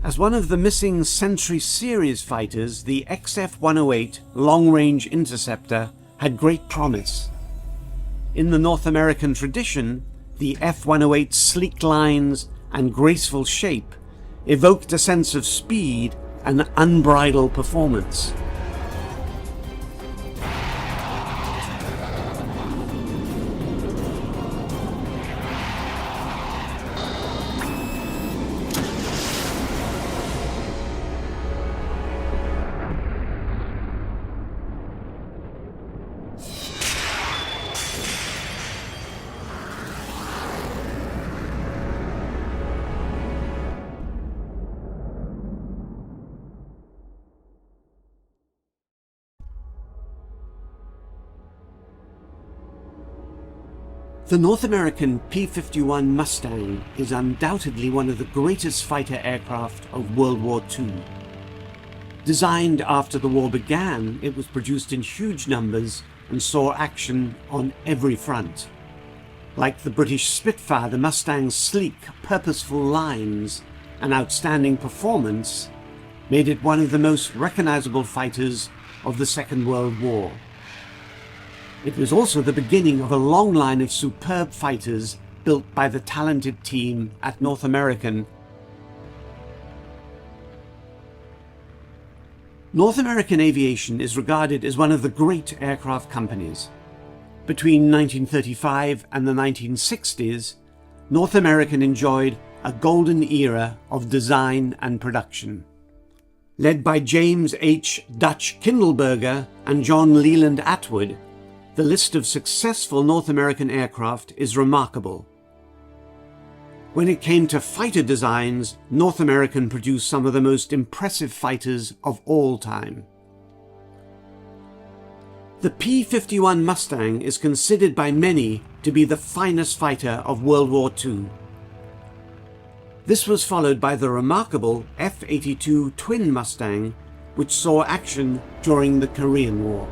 As one of the missing Century series fighters, the XF-108 long-range interceptor had great promise. In the North American tradition, the F-108's sleek lines and graceful shape evoked a sense of speed and unbridled performance. The North American P-51 Mustang is undoubtedly one of the greatest fighter aircraft of World War II. Designed after the war began, it was produced in huge numbers and saw action on every front. Like the British Spitfire, the Mustang's sleek, purposeful lines and outstanding performance made it one of the most recognizable fighters of the Second World War. It was also the beginning of a long line of superb fighters built by the talented team at North American. North American Aviation is regarded as one of the great aircraft companies. Between 1935 and the 1960s, North American enjoyed a golden era of design and production. Led by James H. Dutch Kindleberger and John Leland Atwood, the list of successful North American aircraft is remarkable. When it came to fighter designs, North American produced some of the most impressive fighters of all time. The P-51 Mustang is considered by many to be the finest fighter of World War II. This was followed by the remarkable F-82 Twin Mustang, which saw action during the Korean War.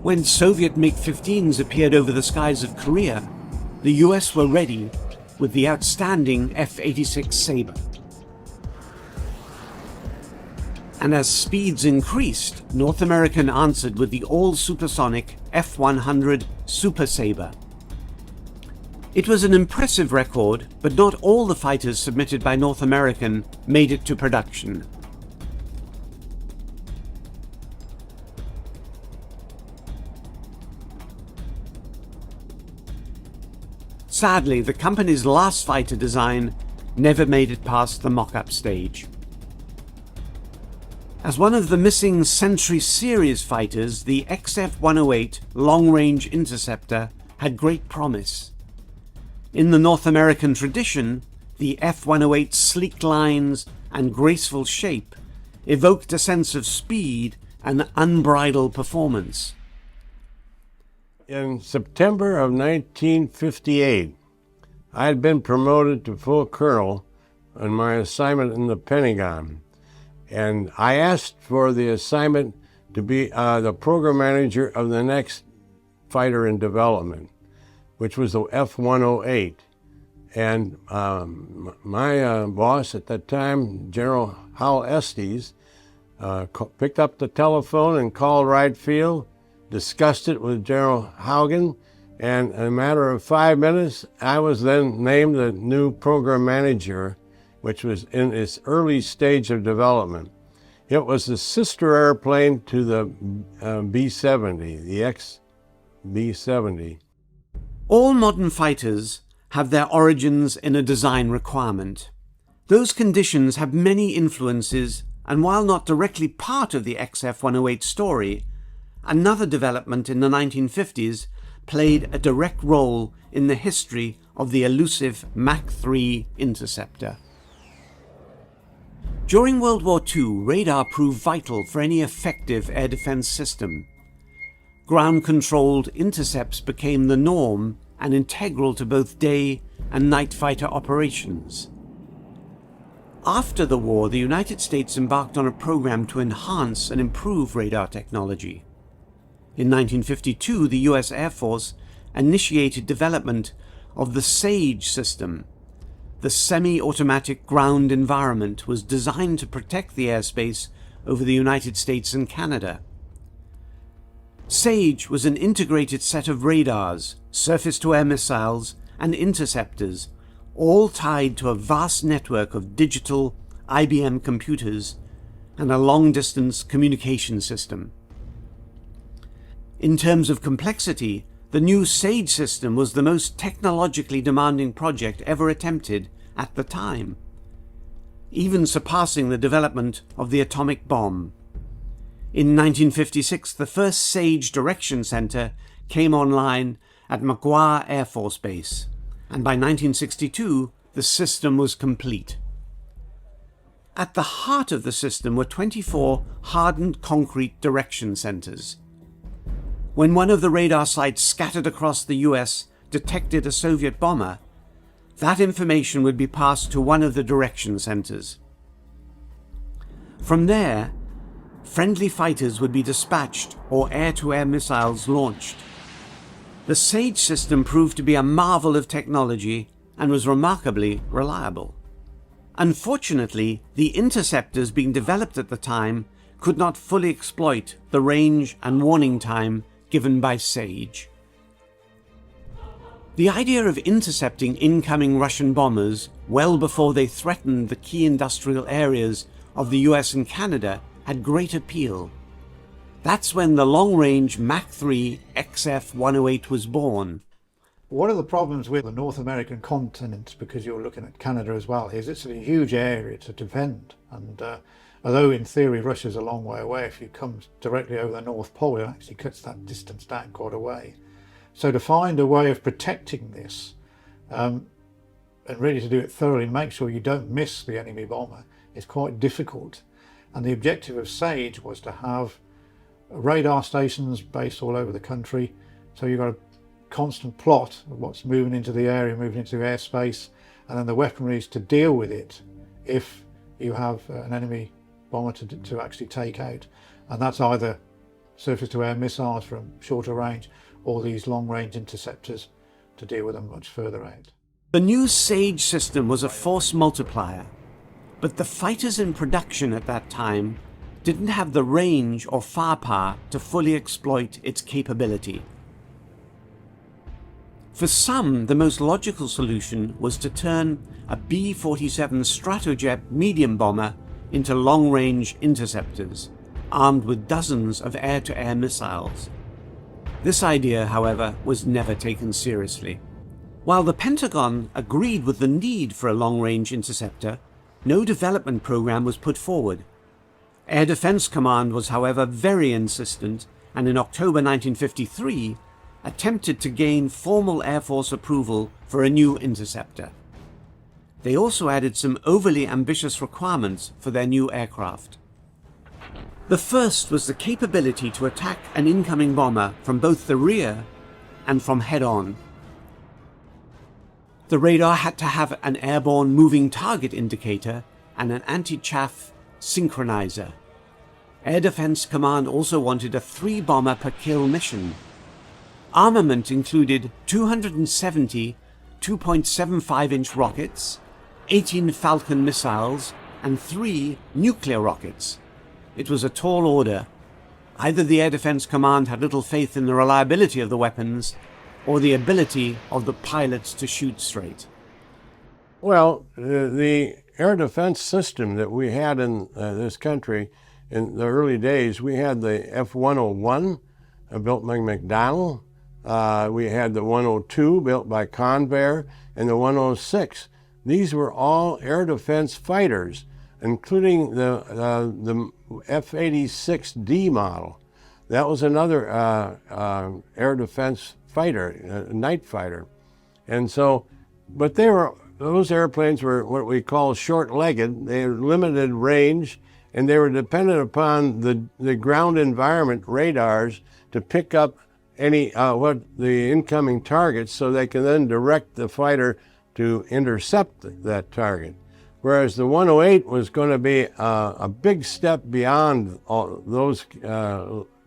When Soviet MiG-15s appeared over the skies of Korea, the US were ready with the outstanding F-86 Sabre. And as speeds increased, North American answered with the all-supersonic F-100 Super Sabre. It was an impressive record, but not all the fighters submitted by North American made it to production. Sadly, the company's last fighter design never made it past the mock-up stage. As one of the missing Century series fighters, the XF-108 long-range interceptor had great promise. In the North American tradition, the F-108's sleek lines and graceful shape evoked a sense of speed and unbridled performance. In September of 1958, I had been promoted to full colonel on my assignment in the Pentagon, and I asked for the assignment to be the program manager of the next fighter in development, which was the F-108. And my boss at that time, General Hal Estes, picked up the telephone and called Wright Field, discussed it with General Haugen, and in a matter of 5 minutes, I was then named the new program manager, which was in its early stage of development. It was the sister airplane to the B-70, the XB-70. All modern fighters have their origins in a design requirement. Those conditions have many influences, and while not directly part of the XF-108 story, another development in the 1950s played a direct role in the history of the elusive Mach 3 interceptor. During World War II, radar proved vital for any effective air defense system. Ground-controlled intercepts became the norm and integral to both day and night fighter operations. After the war, the United States embarked on a program to enhance and improve radar technology. In 1952, the US Air Force initiated development of the SAGE system, the semi-automatic ground environment was designed to protect the airspace over the United States and Canada. SAGE was an integrated set of radars, surface-to-air missiles, and interceptors, all tied to a vast network of digital IBM computers and a long-distance communication system. In terms of complexity, the new SAGE system was the most technologically demanding project ever attempted at the time, even surpassing the development of the atomic bomb. In 1956, the first SAGE Direction Center came online at Mach Air Force Base, and by 1962, the system was complete. At the heart of the system were 24 hardened concrete direction centers. When one of the radar sites scattered across the US detected a Soviet bomber, that information would be passed to one of the direction centers. From there, friendly fighters would be dispatched or air-to-air missiles launched. The SAGE system proved to be a marvel of technology and was remarkably reliable. Unfortunately, the interceptors being developed at the time could not fully exploit the range and warning time given by SAGE. The idea of intercepting incoming Russian bombers well before they threatened the key industrial areas of the US and Canada had great appeal. That's when the long-range Mach 3 XF-108 was born. One of the problems with the North American continent, because you're looking at Canada as well, is it's a huge area to defend. And although in theory Russia's a long way away, if you come directly over the North Pole, it actually cuts that distance down quite a way. So to find a way of protecting this, and really to do it thoroughly, make sure you don't miss the enemy bomber, is quite difficult. And the objective of SAGE was to have radar stations based all over the country, so you've got a constant plot of what's moving into the area, moving into airspace, and then the weaponry is to deal with it if you have an enemy bomber to actually take out. And that's either surface-to-air missiles from shorter range or these long-range interceptors to deal with them much further out. The new SAGE system was a force multiplier, but the fighters in production at that time didn't have the range or firepower to fully exploit its capability. For some, the most logical solution was to turn a B-47 Stratojet medium bomber into long-range interceptors, armed with dozens of air-to-air missiles. This idea, however, was never taken seriously. While the Pentagon agreed with the need for a long-range interceptor, no development program was put forward. Air Defense Command was, however, very insistent, and in October 1953, attempted to gain formal Air Force approval for a new interceptor. They also added some overly ambitious requirements for their new aircraft. The first was the capability to attack an incoming bomber from both the rear and from head-on. The radar had to have an airborne moving target indicator and an anti-chaff synchronizer. Air Defense Command also wanted a 3-bomber per kill mission. Armament included 270 2.75-inch rockets, 18 Falcon missiles, and 3 nuclear rockets. It was a tall order. Either the Air Defense Command had little faith in the reliability of the weapons, or the ability of the pilots to shoot straight. Well, the air defense system that we had in this country in the early days, we had the F-101 built by McDonnell. We had the 102 built by Convair, and the 106. These were all air defense fighters, including the F-86D model. That was another air defense fighter, a night fighter. And so, but those airplanes were what we call short-legged. They had limited range, and they were dependent upon the ground environment radars to pick up any the incoming targets, so they can then direct the fighter to intercept that target. Whereas the 108 was going to be a big step beyond all those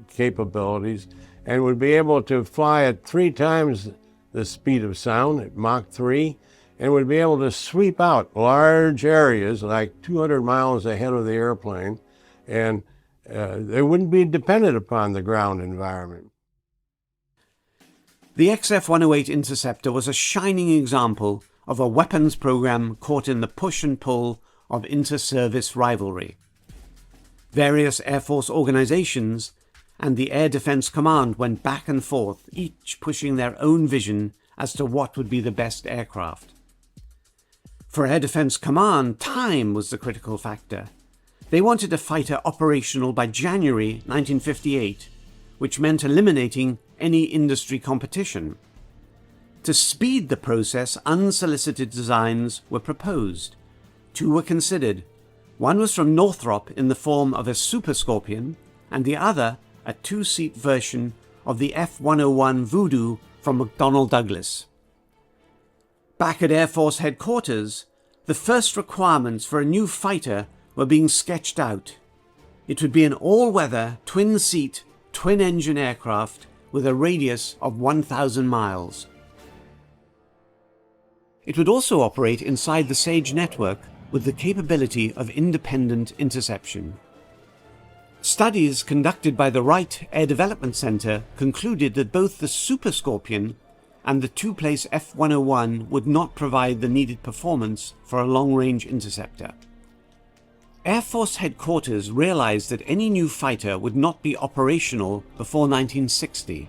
capabilities, and would be able to fly at 3 times the speed of sound at Mach 3, and would be able to sweep out large areas like 200 miles ahead of the airplane, and they wouldn't be dependent upon the ground environment. The XF-108 Interceptor was a shining example of a weapons program caught in the push and pull of inter-service rivalry. Various Air Force organizations and the Air Defense Command went back and forth, each pushing their own vision as to what would be the best aircraft. For Air Defense Command, time was the critical factor. They wanted a fighter operational by January 1958, which meant eliminating any industry competition. To speed the process, unsolicited designs were proposed. Two were considered. One was from Northrop in the form of a Super Scorpion, and the other a two-seat version of the F-101 Voodoo from McDonnell Douglas. Back at Air Force headquarters, the first requirements for a new fighter were being sketched out. It would be an all-weather, twin-seat, twin-engine aircraft with a radius of 1,000 miles. It would also operate inside the SAGE network with the capability of independent interception. Studies conducted by the Wright Air Development Center concluded that both the Super Scorpion and the two-place F-101 would not provide the needed performance for a long-range interceptor. Air Force headquarters realized that any new fighter would not be operational before 1960.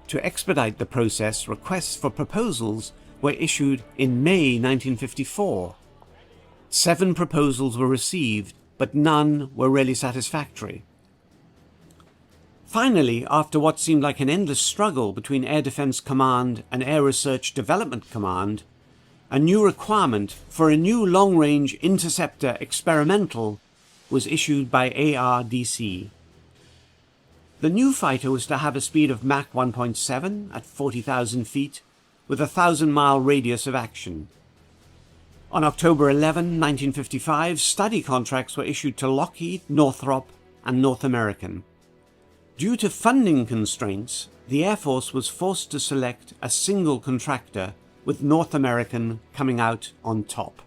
To expedite the process, requests for proposals were issued in May 1954. 7 proposals were received, but none were really satisfactory. Finally, after what seemed like an endless struggle between Air Defense Command and Air Research Development Command, a new requirement for a new long-range interceptor experimental was issued by ARDC. The new fighter was to have a speed of Mach 1.7 at 40,000 feet with a 1,000-mile radius of action. On October 11, 1955, study contracts were issued to Lockheed, Northrop, and North American. Due to funding constraints, the Air Force was forced to select a single contractor, with North American coming out on top.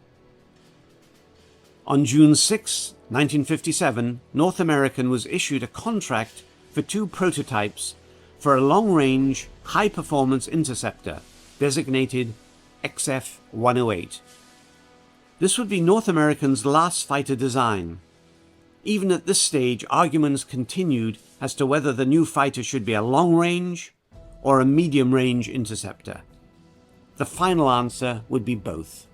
On June 6, 1957, North American was issued a contract for 2 prototypes for a long-range, high-performance interceptor, designated XF-108. This would be North American's last fighter design. Even at this stage, arguments continued as to whether the new fighter should be a long-range or a medium-range interceptor. The final answer would be both.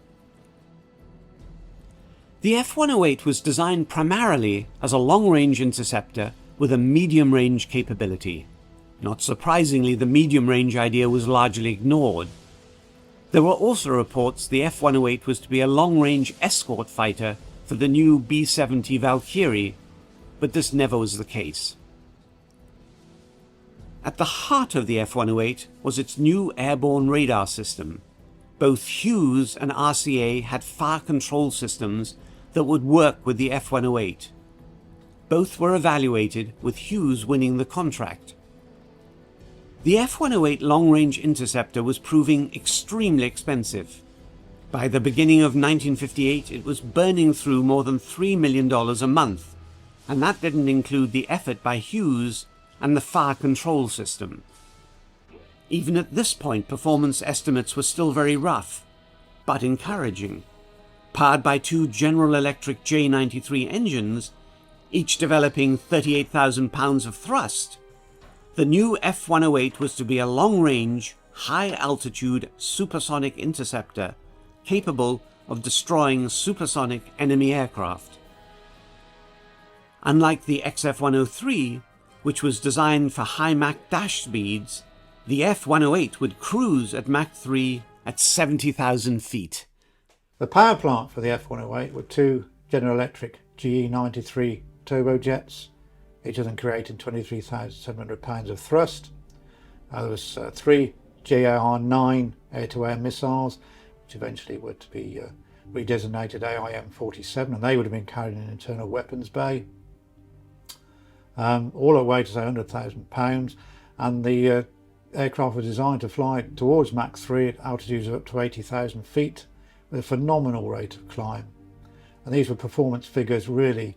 The F-108 was designed primarily as a long-range interceptor with a medium-range capability. Not surprisingly, the medium-range idea was largely ignored. There were also reports the F-108 was to be a long-range escort fighter for the new XB-70 Valkyrie, but this never was the case. At the heart of the F-108 was its new airborne radar system. Both Hughes and RCA had fire control systems that would work with the F-108. Both were evaluated, with Hughes winning the contract. The F-108 long-range interceptor was proving extremely expensive. By the beginning of 1958, it was burning through more than $3 million a month, and that didn't include the effort by Hughes and the fire control system. Even at this point, performance estimates were still very rough, but encouraging. Powered by 2 General Electric J93 engines, each developing 38,000 pounds of thrust, the new F-108 was to be a long-range, high-altitude supersonic interceptor capable of destroying supersonic enemy aircraft. Unlike the XF-103, which was designed for high Mach dash speeds, the F-108 would cruise at Mach 3 at 70,000 feet. The power plant for the F-108 were 2 General Electric J93 turbojets, each of them creating 23,700 pounds of thrust. There was 3 GAR-9 air-to-air missiles, which eventually were to be redesignated AIM-47, and they would have been carried in an internal weapons bay. All at weight is 100,000 pounds, and the aircraft were designed to fly towards Mach 3 at altitudes of up to 80,000 feet with a phenomenal rate of climb. And these were performance figures really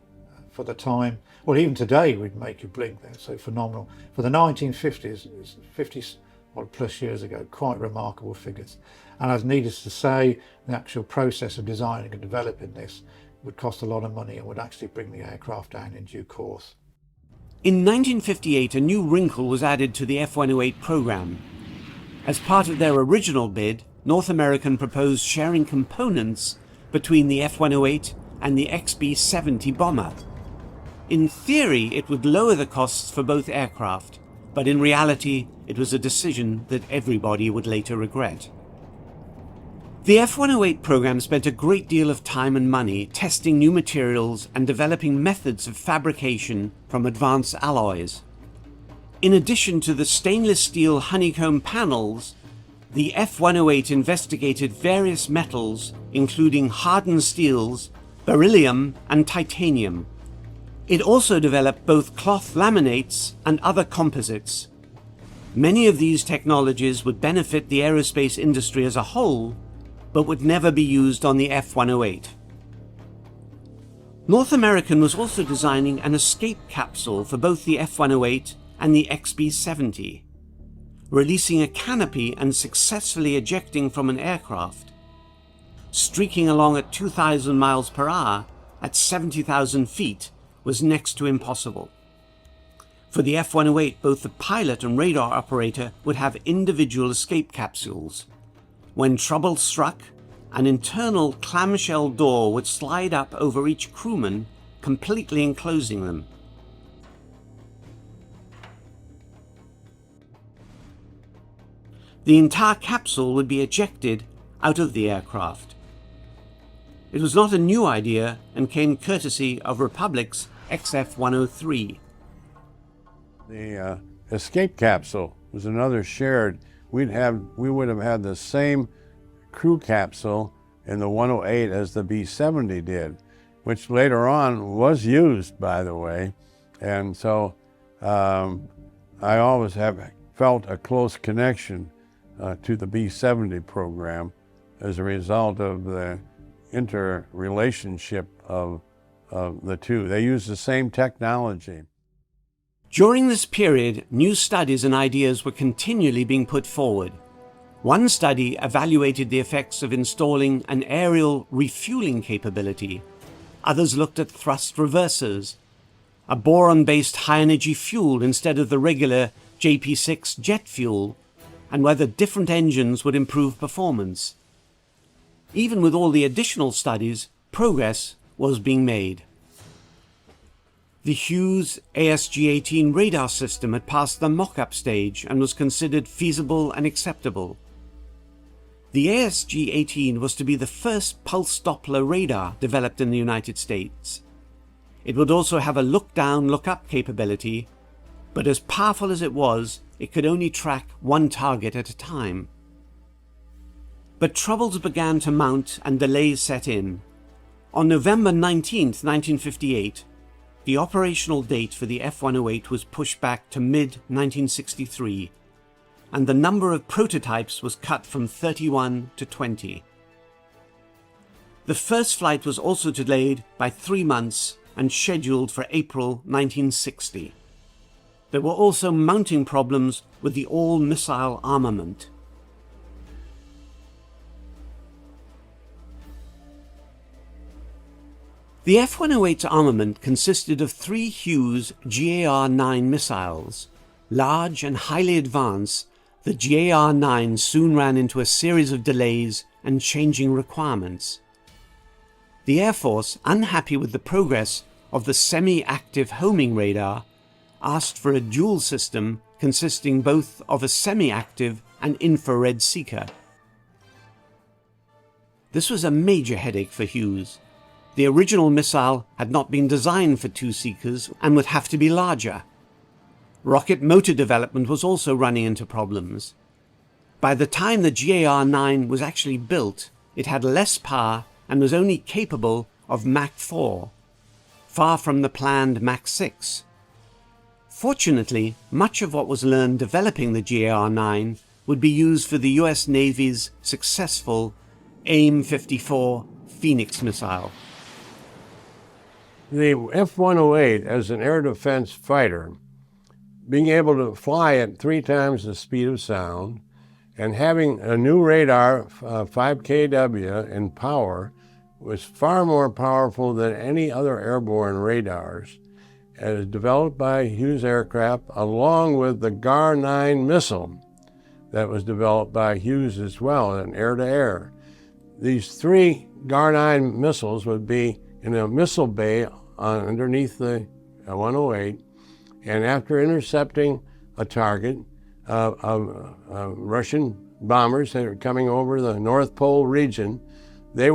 for the time. Well, even today we'd make you blink. They're so phenomenal. For the 1950s, 50 plus years ago, quite remarkable figures. And as needless to say, the actual process of designing and developing this would cost a lot of money and would actually bring the aircraft down in due course. In 1958, a new wrinkle was added to the F-108 program. As part of their original bid, North American proposed sharing components between the F-108 and the XB-70 bomber. In theory, it would lower the costs for both aircraft, but in reality, it was a decision that everybody would later regret. The F-108 program spent a great deal of time and money testing new materials and developing methods of fabrication from advanced alloys. In addition to the stainless steel honeycomb panels, the F-108 investigated various metals, including hardened steels, beryllium, and titanium. It also developed both cloth laminates and other composites. Many of these technologies would benefit the aerospace industry as a whole, but would never be used on the F-108. North American was also designing an escape capsule for both the F-108 and the XB-70, releasing a canopy and successfully ejecting from an aircraft. Streaking along at 2,000 miles per hour at 70,000 feet was next to impossible. For the F-108, both the pilot and radar operator would have individual escape capsules. When trouble struck, an internal clamshell door would slide up over each crewman, completely enclosing them. The entire capsule would be ejected out of the aircraft. It was not a new idea and came courtesy of Republic's XF-103. The escape capsule was another shared. We would have had the same crew capsule in the 108 as the B-70 did, which later on was used, by the way. And so I always have felt a close connection to the B-70 program as a result of the interrelationship of the two. They use the same technology. During this period, new studies and ideas were continually being put forward. One study evaluated the effects of installing an aerial refueling capability. Others looked at thrust reversers, a boron-based high-energy fuel instead of the regular JP6 jet fuel, and whether different engines would improve performance. Even with all the additional studies, progress was being made. The Hughes ASG-18 radar system had passed the mock-up stage and was considered feasible and acceptable. The ASG-18 was to be the first pulse Doppler radar developed in the United States. It would also have a look-down, look-up capability, but as powerful as it was, it could only track one target at a time. But troubles began to mount and delays set in. On November 19, 1958, the operational date for the F-108 was pushed back to mid-1963, and the number of prototypes was cut from 31 to 20. The first flight was also delayed by 3 months and scheduled for April 1960. There were also mounting problems with the all-missile armament. The F-108's armament consisted of 3 Hughes GAR-9 missiles. Large and highly advanced, the GAR-9 soon ran into a series of delays and changing requirements. The Air Force, unhappy with the progress of the semi-active homing radar, asked for a dual system consisting both of a semi-active and infrared seeker. This was a major headache for Hughes. The original missile had not been designed for 2 seekers and would have to be larger. Rocket motor development was also running into problems. By the time the GAR-9 was actually built, it had less power and was only capable of Mach 4, far from the planned Mach 6. Fortunately, much of what was learned developing the GAR-9 would be used for the US Navy's successful AIM-54 Phoenix missile. The F-108 as an air defense fighter, being able to fly at 3 times the speed of sound and having a new radar, 5 kW in power, was far more powerful than any other airborne radars, as developed by Hughes Aircraft, along with the GAR-9 missile that was developed by Hughes as well, an air-to-air. These 3 GAR-9 missiles would be in a missile bay underneath the 108, and after intercepting a target of Russian bombers that are coming over the North Pole region, they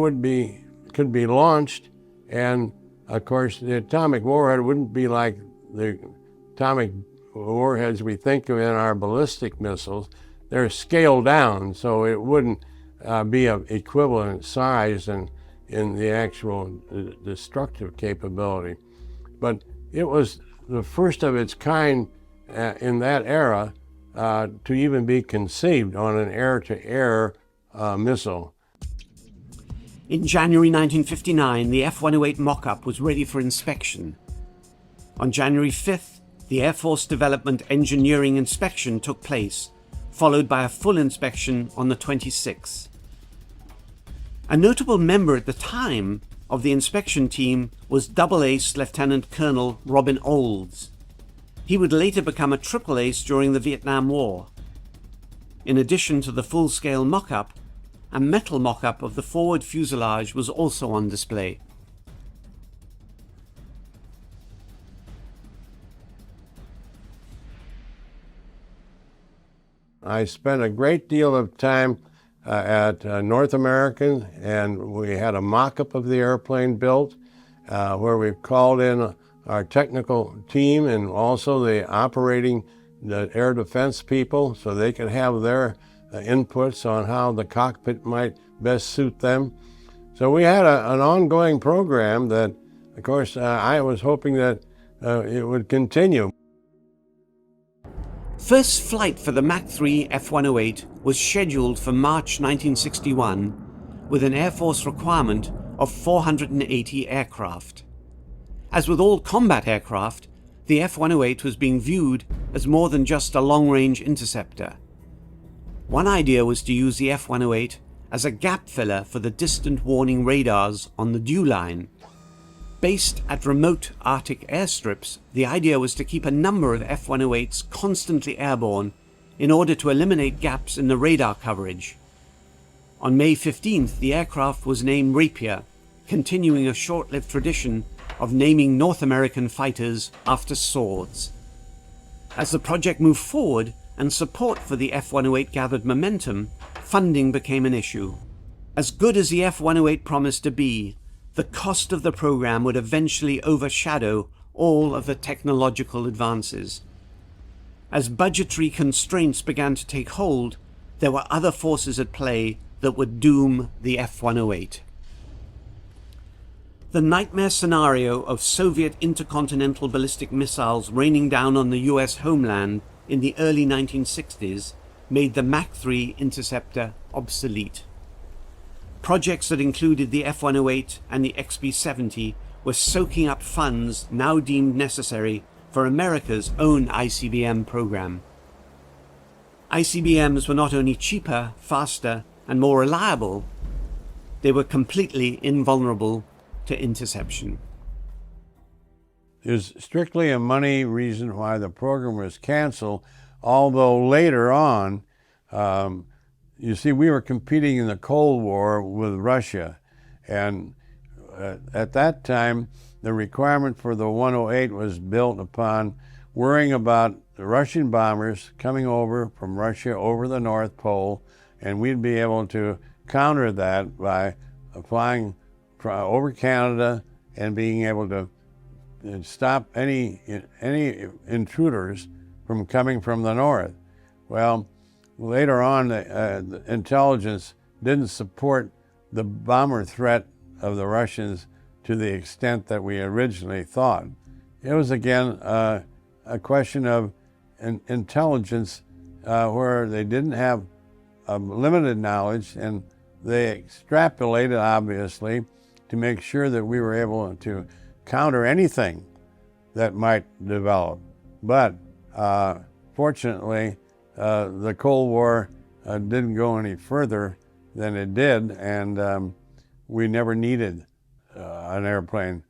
could be launched, and of course the atomic warhead wouldn't be like the atomic warheads we think of in our ballistic missiles. They're scaled down, so it wouldn't be of equivalent size in the actual destructive capability. But it was the first of its kind in that era to even be conceived on an air-to-air missile. In January 1959, the F-108 Mockup was ready for inspection. On January 5th, the Air Force Development Engineering Inspection took place, followed by a full inspection on the 26th. A notable member at the time of the inspection team was Double Ace Lieutenant Colonel Robin Olds. He would later become a triple ace during the Vietnam War. In addition to the full-scale mock-up, a metal mock-up of the forward fuselage was also on display. I spent a great deal of time at North American, and we had a mock-up of the airplane built where we called in our technical team and also the air defense people so they could have their inputs on how the cockpit might best suit them. So we had an ongoing program that, of course, I was hoping that it would continue. First flight for the Mach 3 F-108 was scheduled for March 1961 with an Air Force requirement of 480 aircraft. As with all combat aircraft, the F-108 was being viewed as more than just a long-range interceptor. One idea was to use the F-108 as a gap filler for the distant warning radars on the dew line. Based at remote Arctic airstrips, the idea was to keep a number of F-108s constantly airborne in order to eliminate gaps in the radar coverage. On May 15th, the aircraft was named Rapier, continuing a short-lived tradition of naming North American fighters after swords. As the project moved forward and support for the F-108 gathered momentum, funding became an issue. As good as the F-108 promised to be, the cost of the program would eventually overshadow all of the technological advances. As budgetary constraints began to take hold, there were other forces at play that would doom the F-108. The nightmare scenario of Soviet intercontinental ballistic missiles raining down on the US homeland in the early 1960s made the Mach 3 interceptor obsolete. Projects that included the F-108 and the XB-70 were soaking up funds now deemed necessary for America's own ICBM program. ICBMs were not only cheaper, faster, and more reliable, they were completely invulnerable to interception. There's strictly a money reason why the program was canceled, although later on, you see, we were competing in the Cold War with Russia, and at that time, the requirement for the 108 was built upon worrying about the Russian bombers coming over from Russia over the North Pole, and we'd be able to counter that by flying over Canada and being able to stop any intruders from coming from the north. Well, later on, the intelligence didn't support the bomber threat of the Russians to the extent that we originally thought. It was, again, a question of intelligence where they didn't have limited knowledge, and they extrapolated, obviously, to make sure that we were able to counter anything that might develop. But fortunately, the Cold War didn't go any further than it did, and we never needed an airplane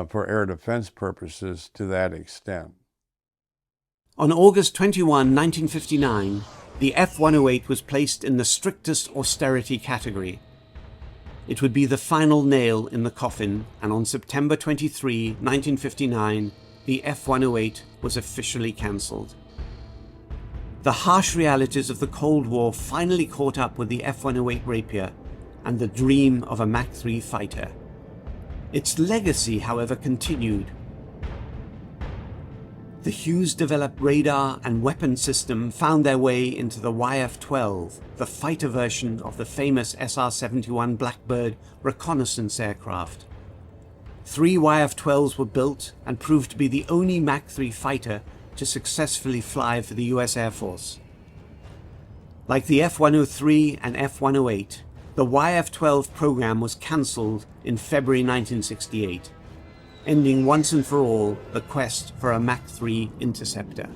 for air defense purposes to that extent. On August 21, 1959, the F-108 was placed in the strictest austerity category. It would be the final nail in the coffin, and on September 23, 1959, the F-108 was officially cancelled. The harsh realities of the Cold War finally caught up with the F-108 Rapier and the dream of a Mach 3 fighter. Its legacy, however, continued. The Hughes-developed radar and weapon system found their way into the YF-12, the fighter version of the famous SR-71 Blackbird reconnaissance aircraft. 3 YF-12s were built and proved to be the only Mach 3 fighter to successfully fly for the US Air Force. Like the F-103 and F-108, the YF-12 program was cancelled in February 1968, ending once and for all the quest for a Mach 3 interceptor.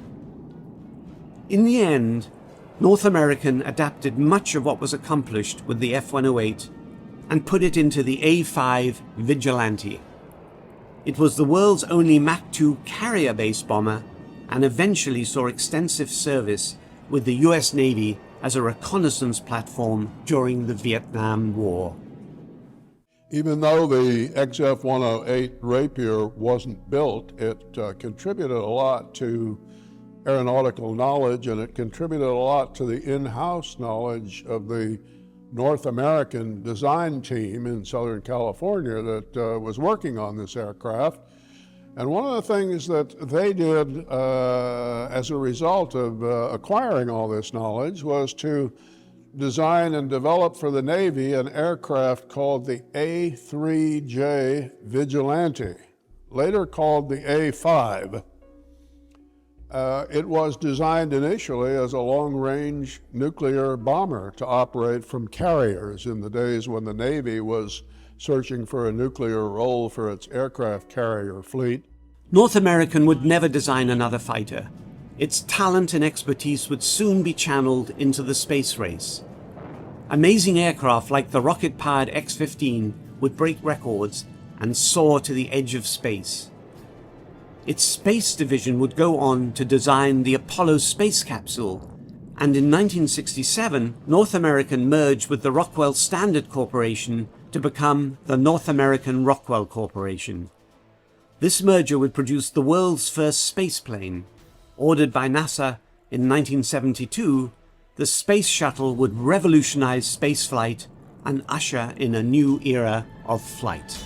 In the end, North American adapted much of what was accomplished with the F-108 and put it into the A-5 Vigilante. It was the world's only Mach 2 carrier-based bomber and eventually saw extensive service with the US Navy as a reconnaissance platform during the Vietnam War. Even though the XF-108 Rapier wasn't built, it contributed a lot to aeronautical knowledge, and it contributed a lot to the in-house knowledge of the North American design team in Southern California that was working on this aircraft. And one of the things that they did as a result of acquiring all this knowledge was to design and develop for the Navy an aircraft called the A-3J Vigilante, later called the A-5. It was designed initially as a long-range nuclear bomber to operate from carriers in the days when the Navy was searching for a nuclear role for its aircraft carrier fleet. North American would never design another fighter. Its talent and expertise would soon be channeled into the space race. Amazing aircraft like the rocket-powered X-15 would break records and soar to the edge of space. Its space division would go on to design the Apollo space capsule, and in 1967, North American merged with the Rockwell Standard Corporation to become the North American Rockwell Corporation. This merger would produce the world's first spaceplane. Ordered by NASA in 1972, the space shuttle would revolutionize spaceflight and usher in a new era of flight.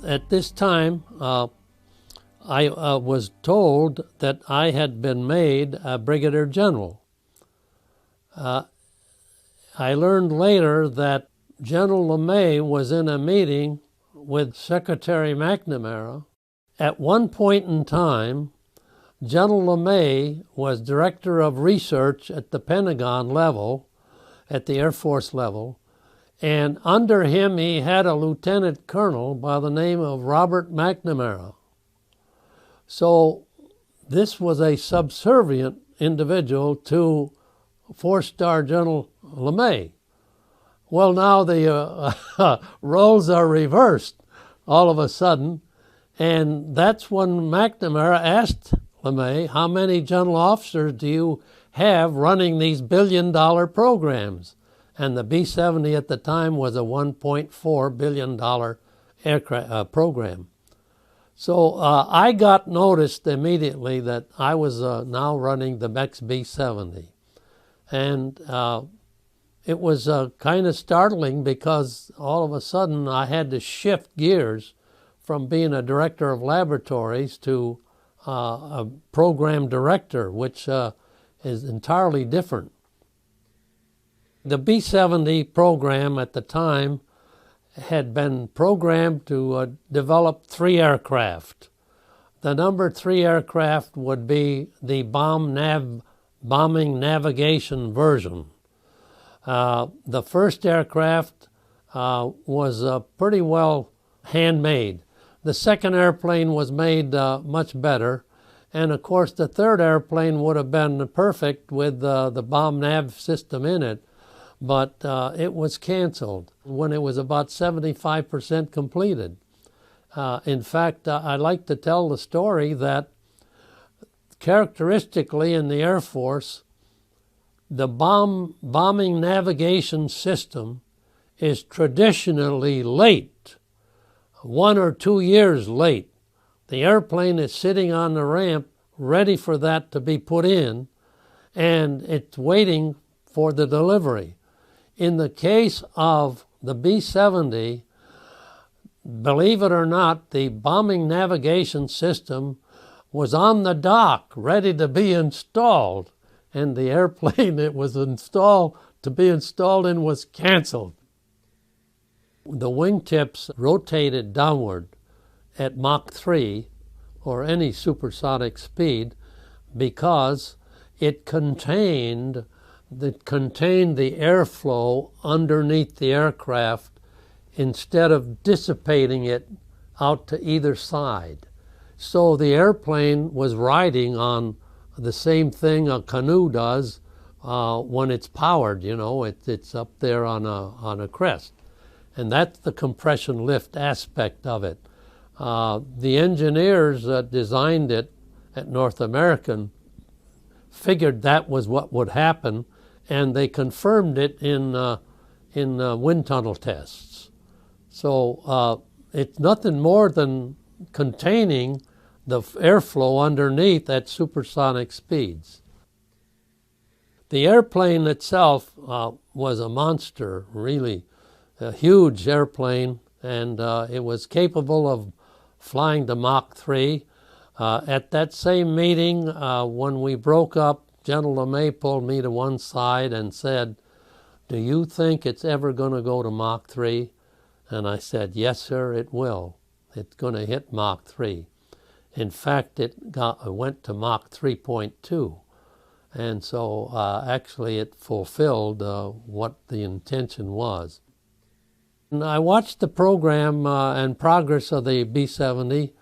At this time, I was told that I had been made a brigadier general. I learned later that General LeMay was in a meeting with Secretary McNamara. At one point in time, General LeMay was director of research at the Pentagon level, at the Air Force level, and under him he had a lieutenant colonel by the name of Robert McNamara. So this was a subservient individual to four-star General LeMay. Well, now the roles are reversed all of a sudden, and that's when McNamara asked LeMay, how many general officers do you have running these billion-dollar programs? And the B-70 at the time was a $1.4 billion aircraft program. So I got noticed immediately that I was now running the XB-70. And it was kind of startling because all of a sudden I had to shift gears from being a director of laboratories to a program director, which is entirely different. The B-70 program at the time had been programmed to develop 3 aircraft. The number 3 aircraft would be the bombing navigation version. The first aircraft was pretty well handmade. The second airplane was made much better. And of course, the third airplane would have been perfect with the bomb nav system in it. But it was canceled when it was about 75% completed. In fact, I like to tell the story that characteristically in the Air Force, the bombing navigation system is traditionally late, 1 or 2 years late. The airplane is sitting on the ramp ready for that to be put in, and it's waiting for the delivery. In the case of the B-70, believe it or not, the bombing navigation system was on the dock, ready to be installed, and the airplane it was to be installed in was canceled. The wingtips rotated downward at Mach 3, or any supersonic speed, because it contained the airflow underneath the aircraft instead of dissipating it out to either side. So the airplane was riding on the same thing a canoe does when it's powered. You know, it's up there on a crest. And that's the compression lift aspect of it. The engineers that designed it at North American figured that was what would happen, and they confirmed it in wind tunnel tests. So it's nothing more than containing the airflow underneath at supersonic speeds. The airplane itself was a monster, really, a huge airplane, and it was capable of flying to Mach 3. At that same meeting, when we broke up, General LeMay pulled me to one side and said, "Do you think it's ever going to go to Mach 3? And I said, "Yes, sir, it will. It's going to hit Mach 3. In fact, it went to Mach 3.2. And so actually it fulfilled what the intention was. And I watched the program and progress of the B-70.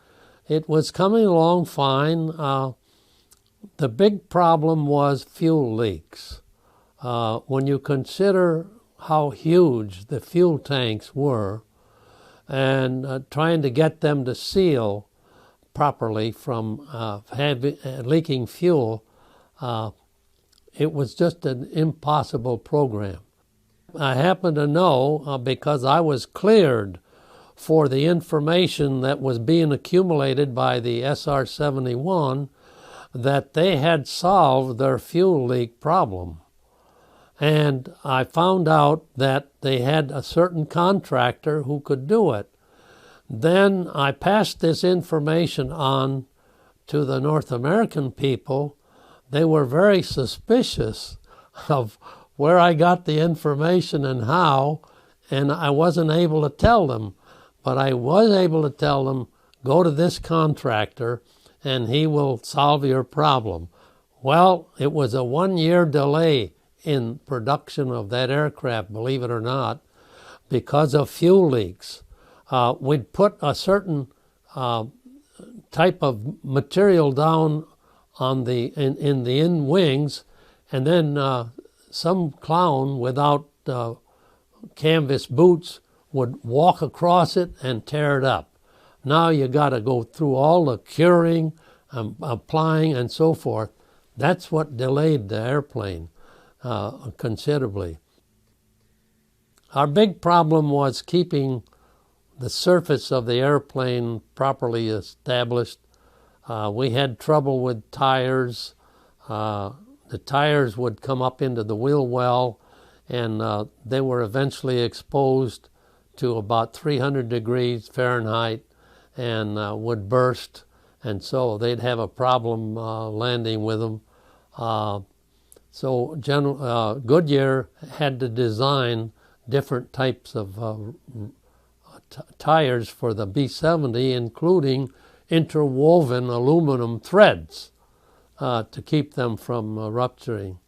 It was coming along fine. The big problem was fuel leaks. When you consider how huge the fuel tanks were and trying to get them to seal properly from leaking fuel, it was just an impossible program. I happen to know, because I was cleared for the information that was being accumulated by the SR-71, that they had solved their fuel leak problem. And I found out that they had a certain contractor who could do it. Then I passed this information on to the North American people. They were very suspicious of where I got the information and how, and I wasn't able to tell them. But I was able to tell them, go to this contractor and he will solve your problem. Well, it was a 1-year delay in production of that aircraft, believe it or not, because of fuel leaks. We'd put a certain type of material down on in the in wings, and then some clown without canvas boots would walk across it and tear it up. Now you got to go through all the curing, applying, and so forth. That's what delayed the airplane considerably. Our big problem was keeping the surface of the airplane properly established. We had trouble with tires. The tires would come up into the wheel well, and they were eventually exposed to about 300 degrees Fahrenheit and would burst, and so they'd have a problem landing with them. So Goodyear had to design different types of tires for the B-70, including interwoven aluminum threads to keep them from rupturing.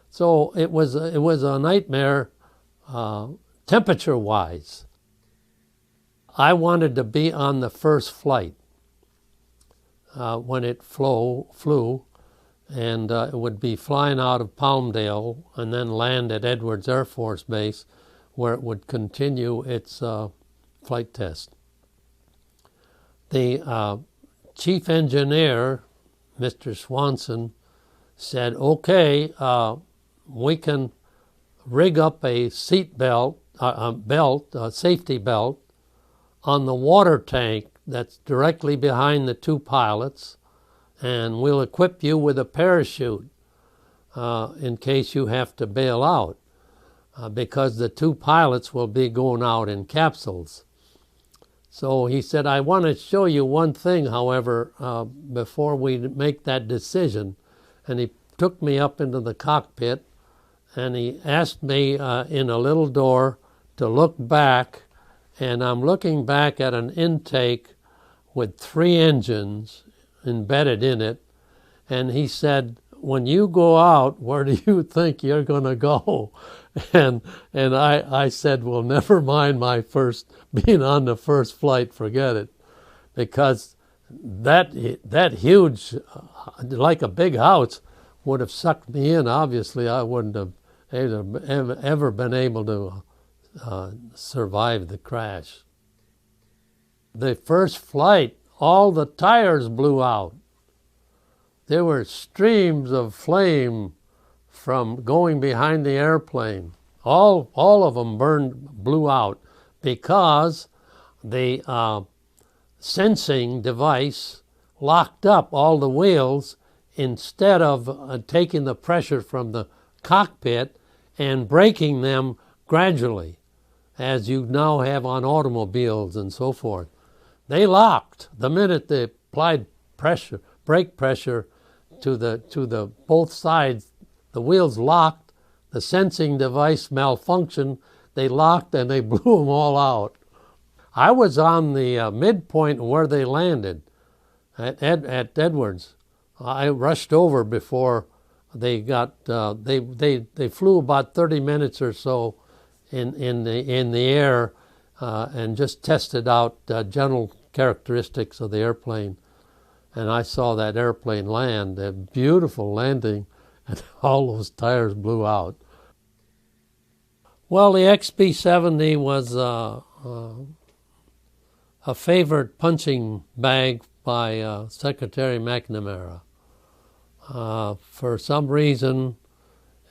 So it was a nightmare temperature-wise. I wanted to be on the first flight when it flew, and it would be flying out of Palmdale and then land at Edwards Air Force Base, where it would continue its flight test. The chief engineer, Mr. Swanson, said, okay, we can rig up a seat belt, a safety belt, on the water tank that's directly behind the two pilots, and we'll equip you with a parachute in case you have to bail out, because the two pilots will be going out in capsules. So he said, I want to show you one thing, however, before we make that decision. And he took me up into the cockpit, and he asked me in a little door to look back, and I'm looking back at an intake with 3 engines embedded in it, and he said, when you go out, where do you think you're going to go? And I said, well, never mind being on the first flight, forget it. Because that huge, like a big house, would have sucked me in. Obviously, I wouldn't have ever been able to survive the crash. The first flight, all the tires blew out. There were streams of flame from going behind the airplane. All of them blew out because the sensing device locked up all the wheels instead of taking the pressure from the cockpit and braking them gradually, as you now have on automobiles and so forth. They locked the minute they applied pressure, brake pressure to the both sides. The wheels locked, the sensing device malfunctioned, they locked, and they blew them all out. I was on the midpoint where they landed at Edwards. I rushed over before they got. They flew about 30 minutes or so in the air and just tested out general characteristics of the airplane. And I saw that airplane land, a beautiful landing, and all those tires blew out. Well, the XB-70 was a favorite punching bag by Secretary McNamara. For some reason,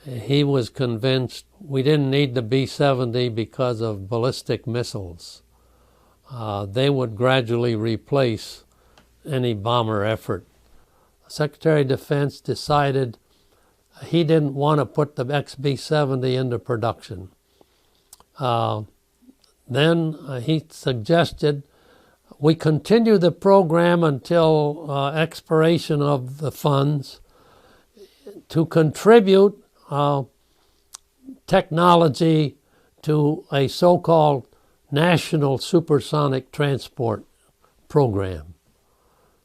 he was convinced we didn't need the B-70 because of ballistic missiles. They would gradually replace any bomber effort. Secretary of Defense decided he didn't want to put the XB-70 into production. Then he suggested we continue the program until expiration of the funds to contribute technology to a so-called national supersonic transport program.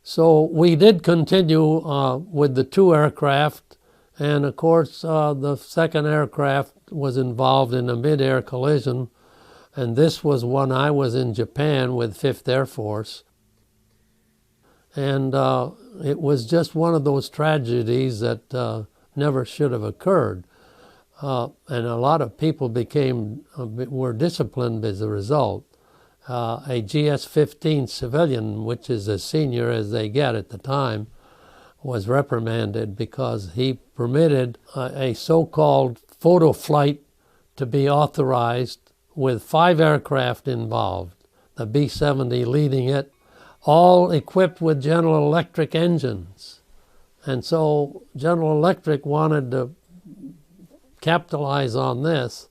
So we did continue with the 2 aircraft, and of course the second aircraft was involved in a midair collision, and this was when I was in Japan with 5th Air Force. And it was just one of those tragedies that never should have occurred. And a lot of people were disciplined as a result. A GS-15 civilian, which is as senior as they get at the time, was reprimanded because he permitted a so-called photo flight to be authorized with 5 aircraft involved. the B-70 leading it, all equipped with General Electric engines. And so General Electric wanted to capitalize on this,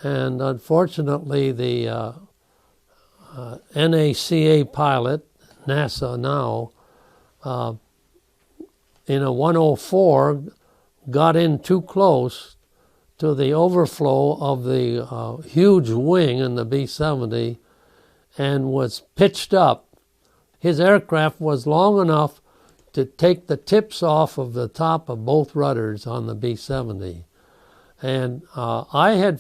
and unfortunately the NACA pilot, NASA now, in a 104 got in too close to the overflow of the huge wing in the B-70 and was pitched up. His aircraft was long enough to take the tips off of the top of both rudders on the B-70. And I had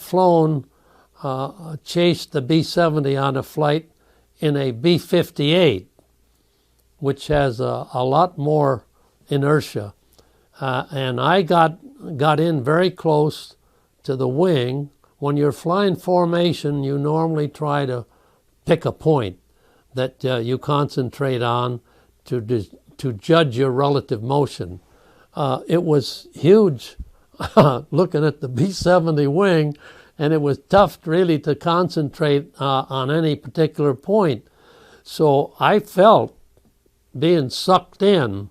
chased the B-70 on a flight in a B-58, which has a lot more inertia. And I got in very close to the wing. When you're flying formation, you normally try to pick a point that you concentrate on to judge your relative motion. It was huge looking at the B-70 wing, and it was tough really to concentrate on any particular point. So I felt being sucked in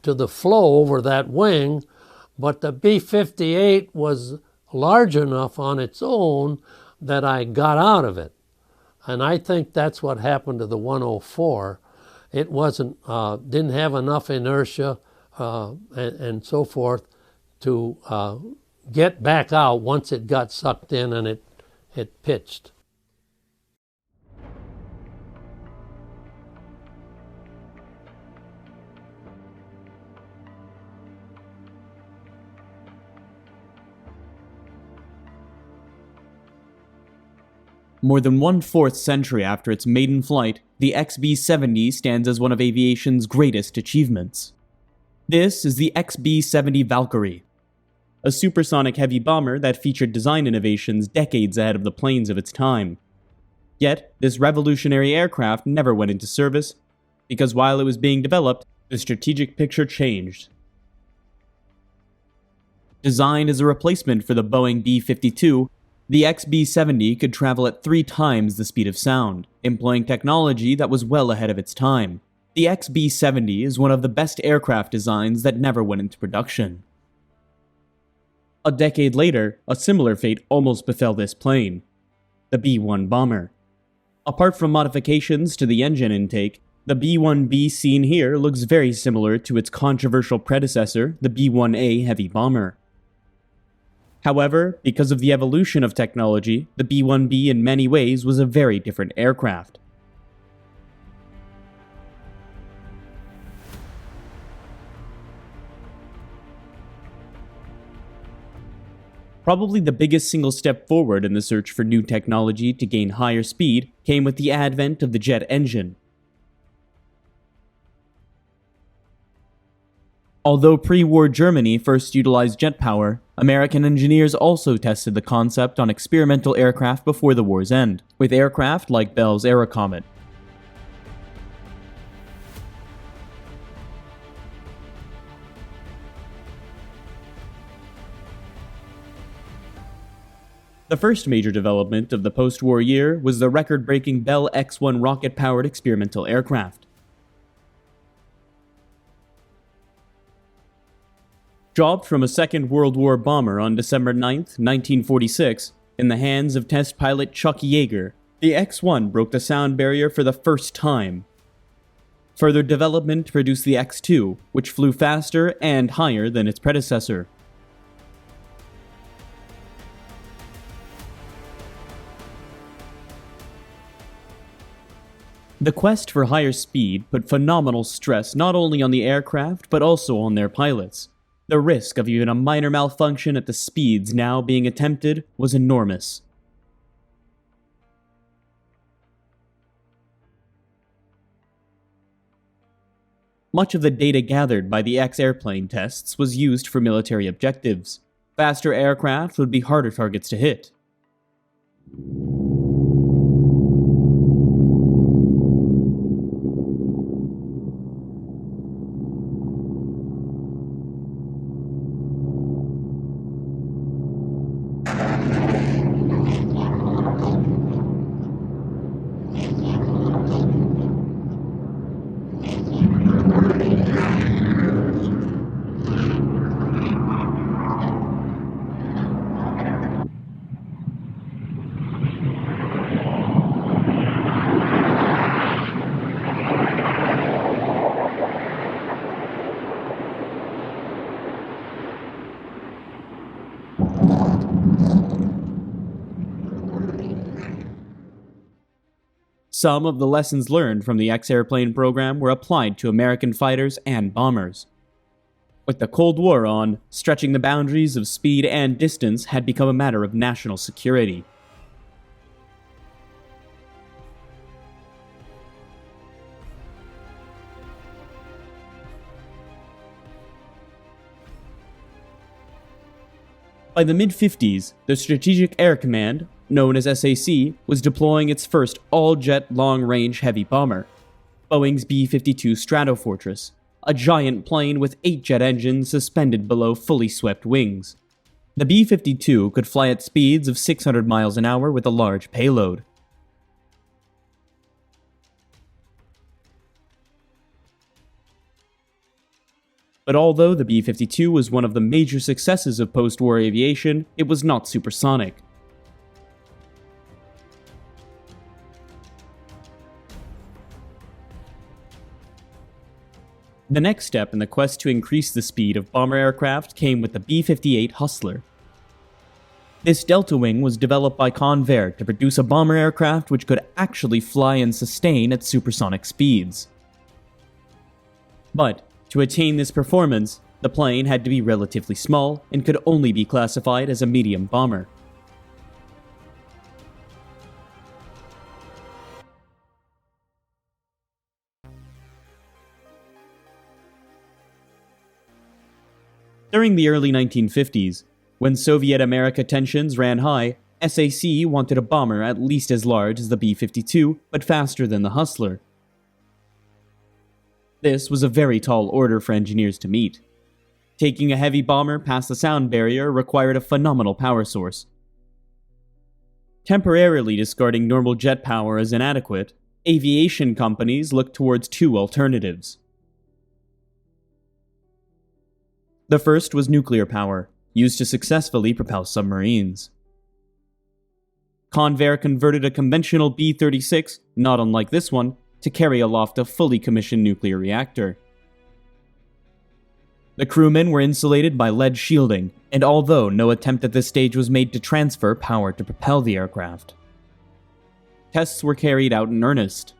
to the flow over that wing, but the B-58 was large enough on its own that I got out of it. And I think that's what happened to the 104. It didn't have enough inertia and so forth to get back out once it got sucked in and it pitched. More than 1/4 century after its maiden flight, the XB-70 stands as one of aviation's greatest achievements. This is the XB-70 Valkyrie, a supersonic heavy bomber that featured design innovations decades ahead of the planes of its time. Yet, this revolutionary aircraft never went into service, because while it was being developed, the strategic picture changed. Designed as a replacement for the Boeing B-52, the XB-70 could travel at 3 times the speed of sound, employing technology that was well ahead of its time. The XB-70 is one of the best aircraft designs that never went into production. A decade later, a similar fate almost befell this plane, the B-1 bomber. Apart from modifications to the engine intake, the B-1B seen here looks very similar to its controversial predecessor, the B-1A heavy bomber. However, because of the evolution of technology, the B-1B in many ways was a very different aircraft. Probably the biggest single step forward in the search for new technology to gain higher speed came with the advent of the jet engine. Although pre-war Germany first utilized jet power, American engineers also tested the concept on experimental aircraft before the war's end, with aircraft like Bell's Aerocomet. The first major development of the post-war year was the record-breaking Bell X-1 rocket-powered experimental aircraft. Dropped from a Second World War bomber on December 9, 1946, in the hands of test pilot Chuck Yeager, the X-1 broke the sound barrier for the first time. Further development produced the X-2, which flew faster and higher than its predecessor. The quest for higher speed put phenomenal stress not only on the aircraft, but also on their pilots. The risk of even a minor malfunction at the speeds now being attempted was enormous. Much of the data gathered by the X-airplane tests was used for military objectives. Faster aircraft would be harder targets to hit. some of the lessons learned from the X-airplane program were applied to American fighters and bombers. With the Cold War on, stretching the boundaries of speed and distance had become a matter of national security. By the mid-50s, the Strategic Air Command, known as SAC, was deploying its first all-jet long-range heavy bomber, Boeing's B-52 Stratofortress, a giant plane with 8 jet engines suspended below fully swept wings. The B-52 could fly at speeds of 600 miles an hour with a large payload. But although the B-52 was one of the major successes of post-war aviation, it was not supersonic. The next step in the quest to increase the speed of bomber aircraft came with the B-58 Hustler. This delta wing was developed by Convair to produce a bomber aircraft which could actually fly and sustain at supersonic speeds. But to attain this performance, the plane had to be relatively small and could only be classified as a medium bomber. During the early 1950s, when Soviet America tensions ran high, SAC wanted a bomber at least as large as the B-52, but faster than the Hustler. This was a very tall order for engineers to meet. Taking a heavy bomber past the sound barrier required a phenomenal power source. Temporarily discarding normal jet power as inadequate, aviation companies looked towards two alternatives. The first was nuclear power, used to successfully propel submarines. Convair converted a conventional B-36, not unlike this one, to carry aloft a fully commissioned nuclear reactor. The crewmen were insulated by lead shielding, and although no attempt at this stage was made to transfer power to propel the aircraft, tests were carried out in earnest.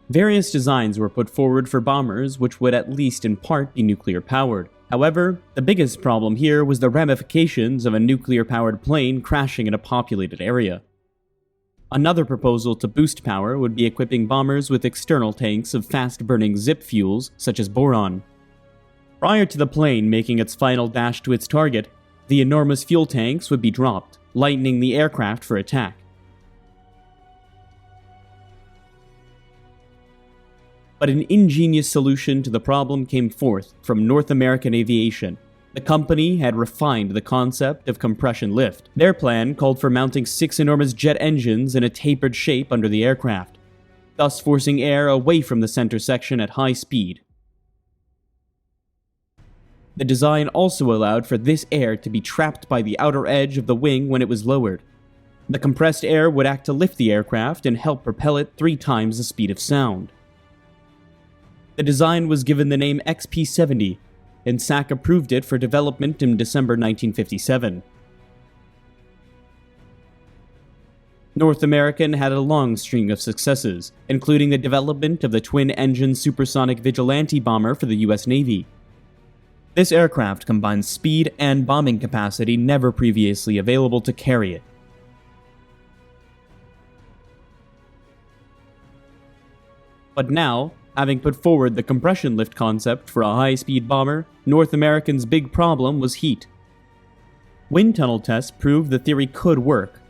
Various designs were put forward for bombers which would at least in part be nuclear-powered. However, the biggest problem here was the ramifications of a nuclear-powered plane crashing in a populated area. Another proposal to boost power would be equipping bombers with external tanks of fast-burning zip fuels, such as boron. Prior to the plane making its final dash to its target, the enormous fuel tanks would be dropped, lightening the aircraft for attack. But an ingenious solution to the problem came forth from North American Aviation. The company had refined the concept of compression lift. Their plan called for mounting 6 enormous jet engines in a tapered shape under the aircraft, thus forcing air away from the center section at high speed. The design also allowed for this air to be trapped by the outer edge of the wing when it was lowered. The compressed air would act to lift the aircraft and help propel it 3 times the speed of sound. The design was given the name XB-70, and SAC approved it for development in December 1957. North American had a long string of successes, including the development of the twin-engine supersonic Vigilante bomber for the US Navy. This aircraft combines speed and bombing capacity never previously available to carry it. But now, having put forward the compression lift concept for a high-speed bomber, North American's big problem was heat. Wind tunnel tests proved the theory could work,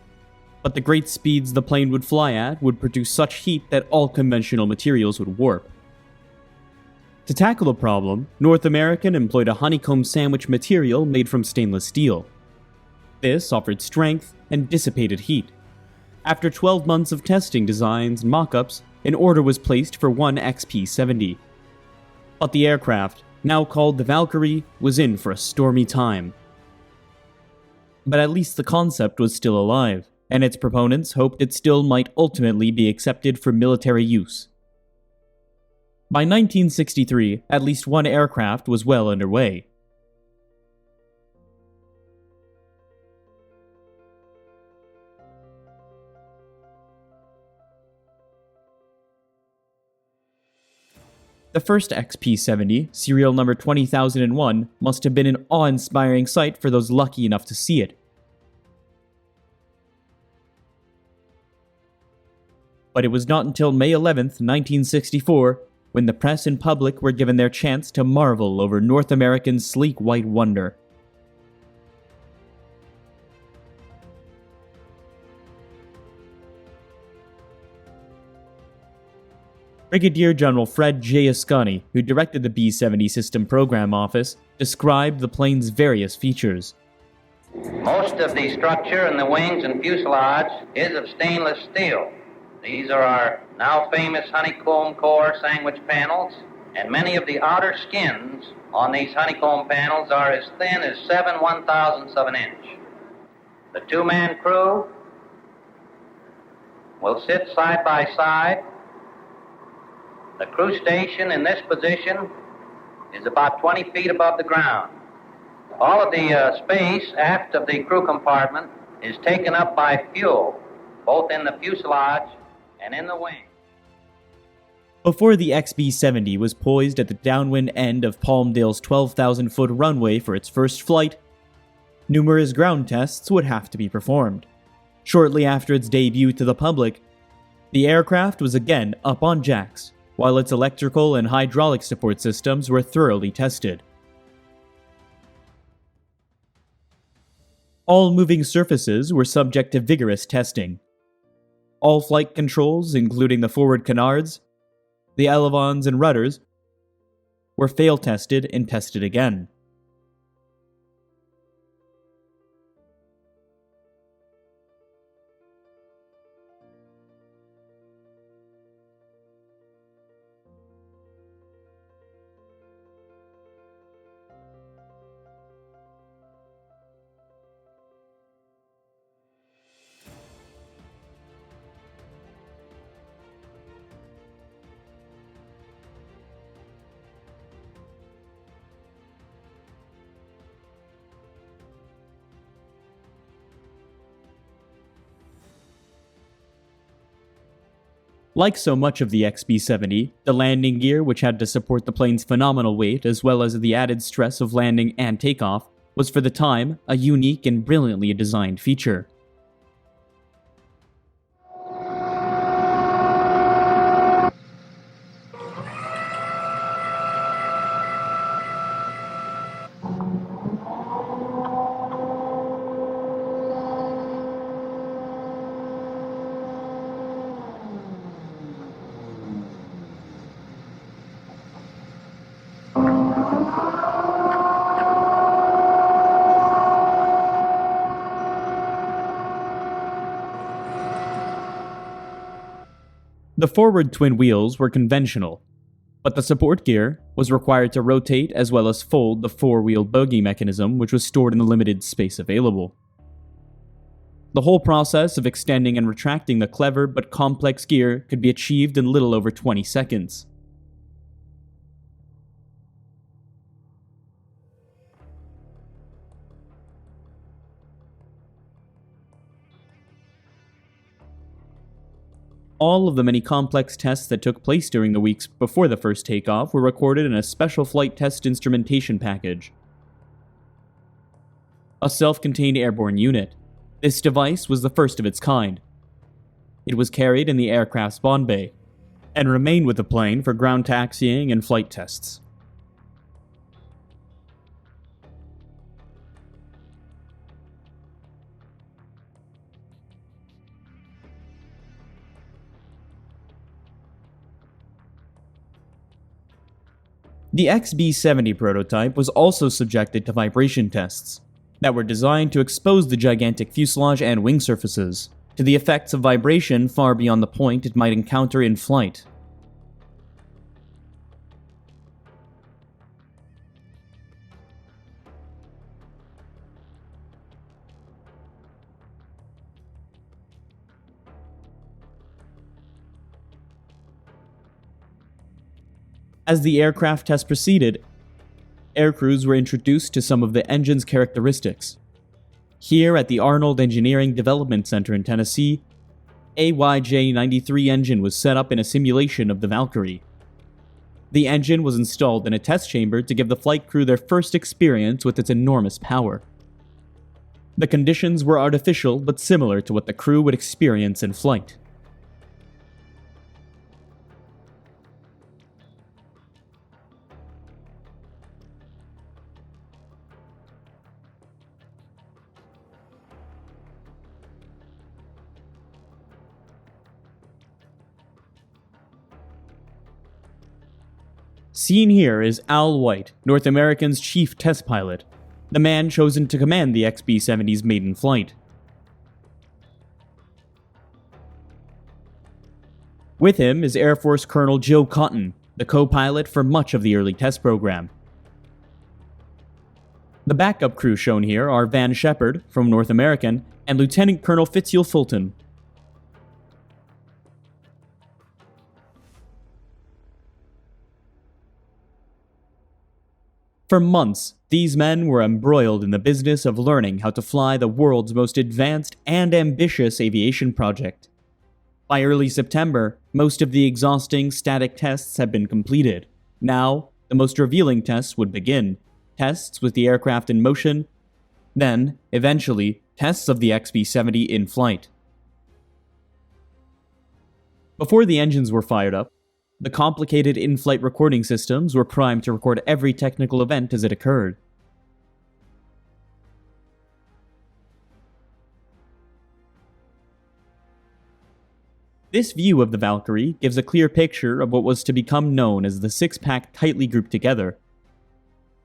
but the great speeds the plane would fly at would produce such heat that all conventional materials would warp. To tackle the problem, North American employed a honeycomb sandwich material made from stainless steel. This offered strength and dissipated heat. After 12 months of testing designs and mock-ups, an order was placed for one XB-70. But the aircraft, now called the Valkyrie, was in for a stormy time. But at least the concept was still alive, and its proponents hoped it still might ultimately be accepted for military use. By 1963, at least one aircraft was well underway. The first XP-70, serial number 20001, must have been an awe-inspiring sight for those lucky enough to see it. But it was not until May 11th, 1964, when the press and public were given their chance to marvel over North American's sleek white wonder. Brigadier General Fred J. Ascani, who directed the B-70 System Program Office, described the plane's various features. Most of the structure in the wings and fuselage is of stainless steel. These are our now famous honeycomb core sandwich panels, and many of the outer skins on these honeycomb panels are as thin as 7/1000ths of an inch. The two-man crew will sit side by side. The crew station in this position is about 20 feet above the ground. All of the space aft of the crew compartment is taken up by fuel, both in the fuselage and in the wing. Before the XB-70 was poised at the downwind end of Palmdale's 12,000-foot runway for its first flight, numerous ground tests would have to be performed. Shortly after its debut to the public, the aircraft was again up on jacks, while its electrical and hydraulic support systems were thoroughly tested. All moving surfaces were subject to vigorous testing. All flight controls, including the forward canards, the elevons and rudders, were fail-tested and tested again. Like so much of the XB-70, the landing gear, which had to support the plane's phenomenal weight as well as the added stress of landing and takeoff, was for the time a unique and brilliantly designed feature. The forward twin wheels were conventional, but the support gear was required to rotate as well as fold the four-wheel bogie mechanism, which was stored in the limited space available. The whole process of extending and retracting the clever but complex gear could be achieved in little over 20 seconds. All of the many complex tests that took place during the weeks before the first takeoff were recorded in a special flight test instrumentation package. A self-contained airborne unit, this device was the first of its kind. It was carried in the aircraft's bond bay, and remained with the plane for ground taxiing and flight tests. The XB-70 prototype was also subjected to vibration tests that were designed to expose the gigantic fuselage and wing surfaces to the effects of vibration far beyond the point it might encounter in flight. As the aircraft test proceeded, aircrews were introduced to some of the engine's characteristics. Here at the Arnold Engineering Development Center in Tennessee, a J93 engine was set up in a simulation of the Valkyrie. The engine was installed in a test chamber to give the flight crew their first experience with its enormous power. The conditions were artificial but similar to what the crew would experience in flight. Seen here is Al White, North American's chief test pilot, the man chosen to command the XB-70's maiden flight. With him is Air Force Colonel Joe Cotton, the co-pilot for much of the early test program. The backup crew shown here are Van Shepard, from North American, and Lieutenant Colonel Fitzhugh Fulton. For months, these men were embroiled in the business of learning how to fly the world's most advanced and ambitious aviation project. By early September, most of the exhausting static tests had been completed. Now, the most revealing tests would begin. Tests with the aircraft in motion, then, eventually, tests of the XB-70 in flight. Before the engines were fired up, the complicated in-flight recording systems were primed to record every technical event as it occurred. This view of the Valkyrie gives a clear picture of what was to become known as the six-pack tightly grouped together.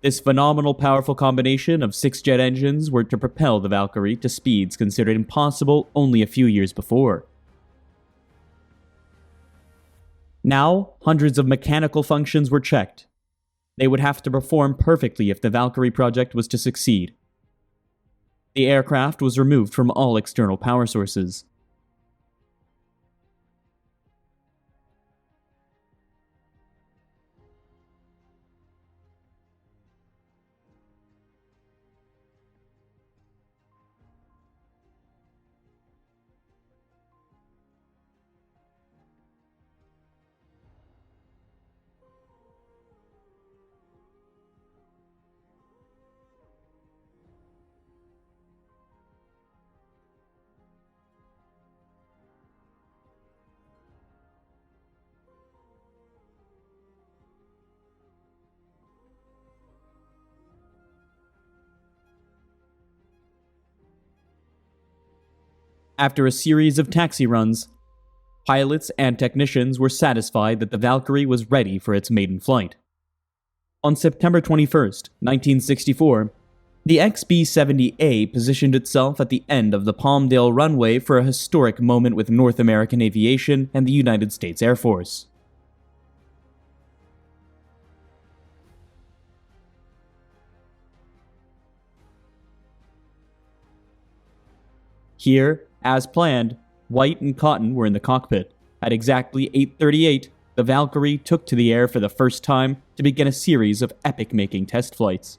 This phenomenal powerful combination of 6 jet engines were to propel the Valkyrie to speeds considered impossible only a few years before. Now, hundreds of mechanical functions were checked. They would have to perform perfectly if the Valkyrie project was to succeed. The aircraft was removed from all external power sources. After a series of taxi runs, pilots and technicians were satisfied that the Valkyrie was ready for its maiden flight. On September 21st, 1964, the XB-70A positioned itself at the end of the Palmdale runway for a historic moment with North American Aviation and the United States Air Force. Here, as planned, White and Cotton were in the cockpit. At exactly 8:38, the Valkyrie took to the air for the first time to begin a series of epic-making test flights.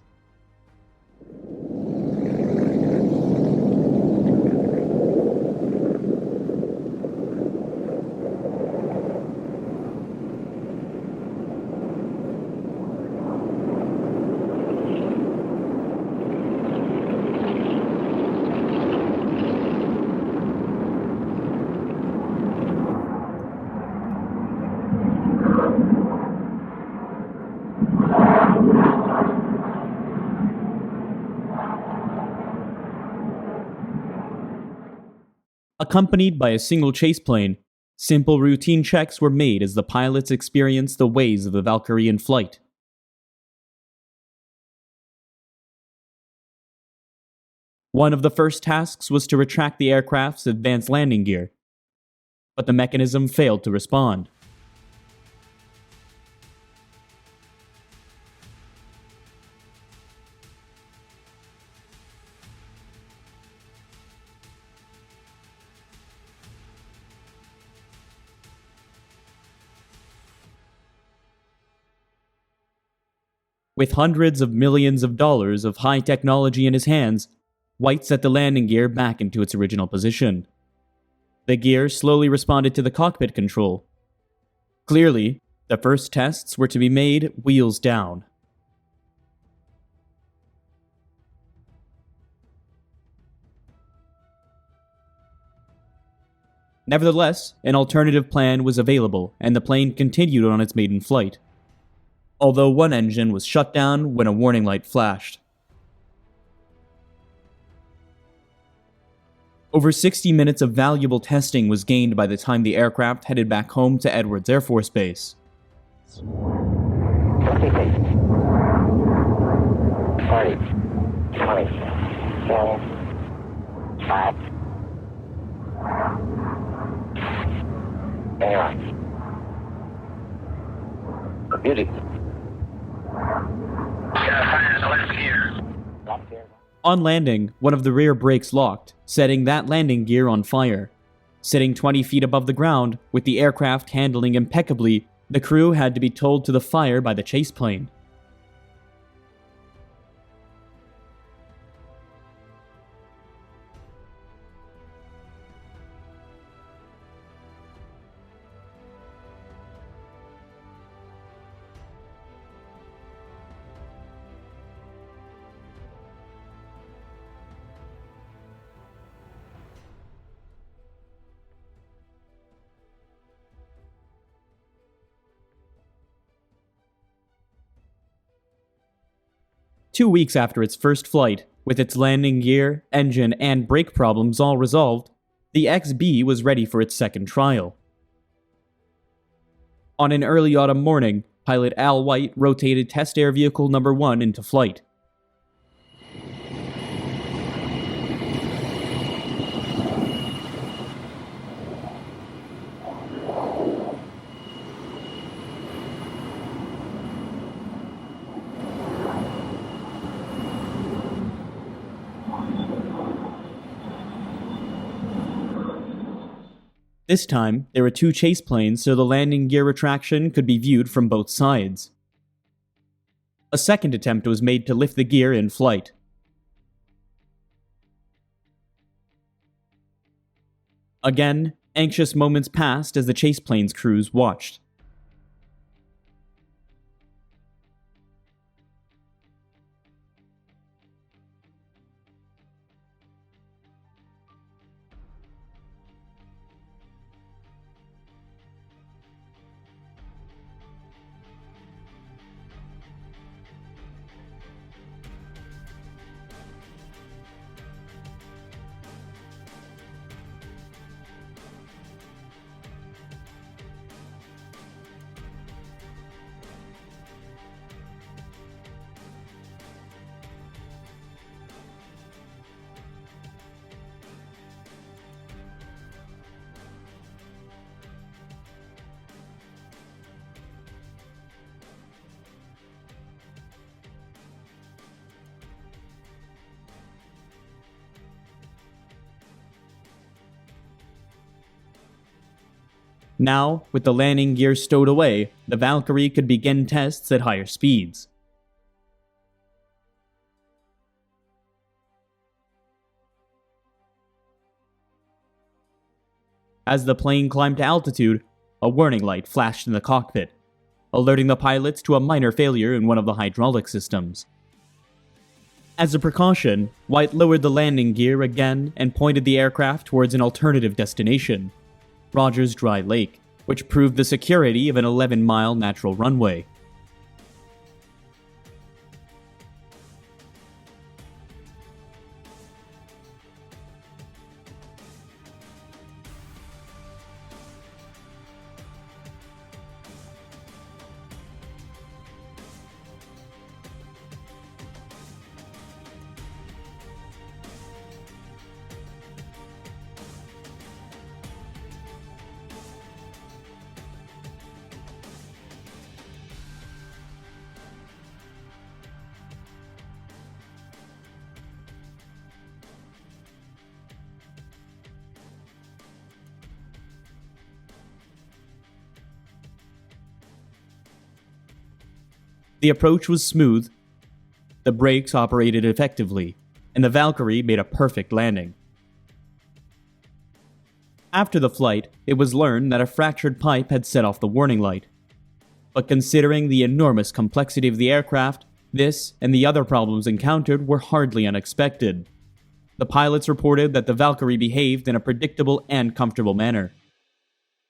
Accompanied by a single chase plane, simple routine checks were made as the pilots experienced the ways of the Valkyrie in flight. One of the first tasks was to retract the aircraft's advanced landing gear, but the mechanism failed to respond. With hundreds of millions of dollars of high technology in his hands, White set the landing gear back into its original position. The gear slowly responded to the cockpit control. Clearly, The first tests were to be made wheels down. Nevertheless, an alternative plan was available, and the plane continued on its maiden flight, although one engine was shut down when a warning light flashed. Over 60 minutes of valuable testing was gained by the time the aircraft headed back home to Edwards Air Force Base. 20 feet. 30. 20. 10. 5. And you're on. For beauty. Left gear. Left gear. On landing, one of the rear brakes locked, setting that landing gear on fire. Sitting 20 feet above the ground, with the aircraft handling impeccably, the crew had to be told to the fire by the chase plane. Two weeks after its first flight, with its landing gear, engine, and brake problems all resolved, the XB was ready for its second trial. On an early autumn morning, pilot Al White rotated Test Air Vehicle No. 1 into flight. This time, there were two chase planes so the landing gear retraction could be viewed from both sides. A second attempt was made to lift the gear in flight. Again, anxious moments passed as the chase plane's crews watched. Now, with the landing gear stowed away, the Valkyrie could begin tests at higher speeds. As the plane climbed to altitude, a warning light flashed in the cockpit, alerting the pilots to a minor failure in one of the hydraulic systems. As a precaution, White lowered the landing gear again and pointed the aircraft towards an alternative destination, Rogers Dry Lake, which proved the security of an 11-mile natural runway. The approach was smooth, the brakes operated effectively, and the Valkyrie made a perfect landing. After the flight, it was learned that a fractured pipe had set off the warning light. but considering the enormous complexity of the aircraft, this and the other problems encountered were hardly unexpected. The pilots reported that the Valkyrie behaved in a predictable and comfortable manner.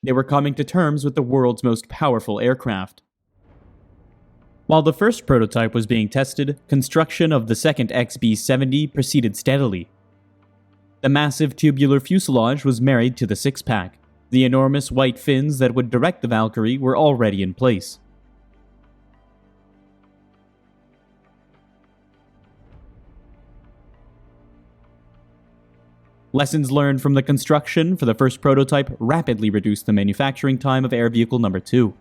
They were coming to terms with the world's most powerful aircraft. While the first prototype was being tested, construction of the second XB-70 proceeded steadily. The massive tubular fuselage was married to the six-pack. The enormous white fins that would direct the Valkyrie were already in place. Lessons learned from the construction for the first prototype rapidly reduced the manufacturing time of Air Vehicle Number 2.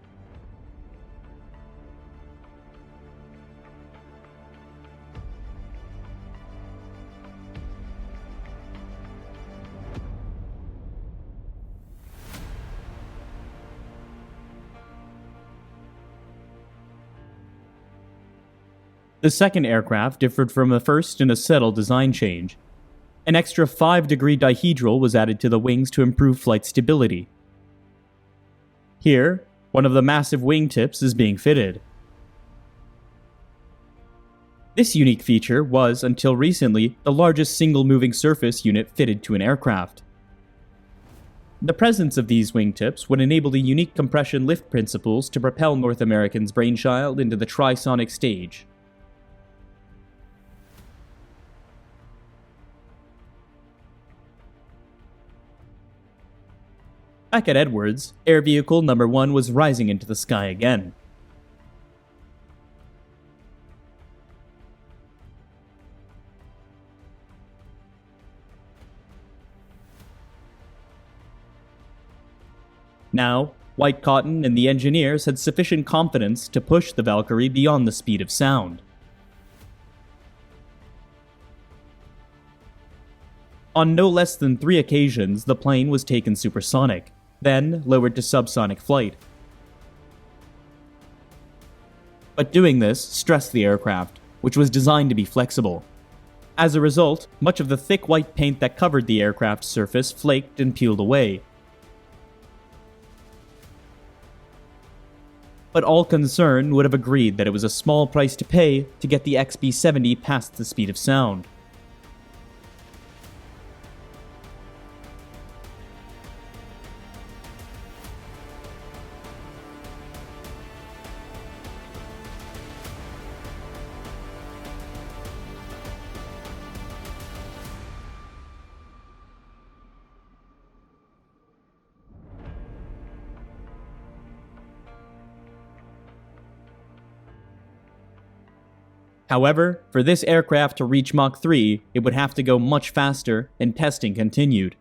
The second aircraft differed from the first in a subtle design change. An extra 5-degree dihedral was added to the wings to improve flight stability. Here, one of the massive wingtips is being fitted. This unique feature was, until recently, the largest single moving surface unit fitted to an aircraft. The presence of these wingtips would enable the unique compression lift principles to propel North American's brainchild into the trisonic stage. Back at Edwards, Air Vehicle Number 1 was rising into the sky again. Now, White Cotton and the engineers had sufficient confidence to push the Valkyrie beyond the speed of sound. On no less than 3 occasions, the plane was taken supersonic, then lowered to subsonic flight. But doing this stressed the aircraft, which was designed to be flexible. As a result, much of the thick white paint that covered the aircraft's surface flaked and peeled away. But all concerned would have agreed that it was a small price to pay to get the XB-70 past the speed of sound. However, for this aircraft to reach Mach 3, it would have to go much faster, and testing continued.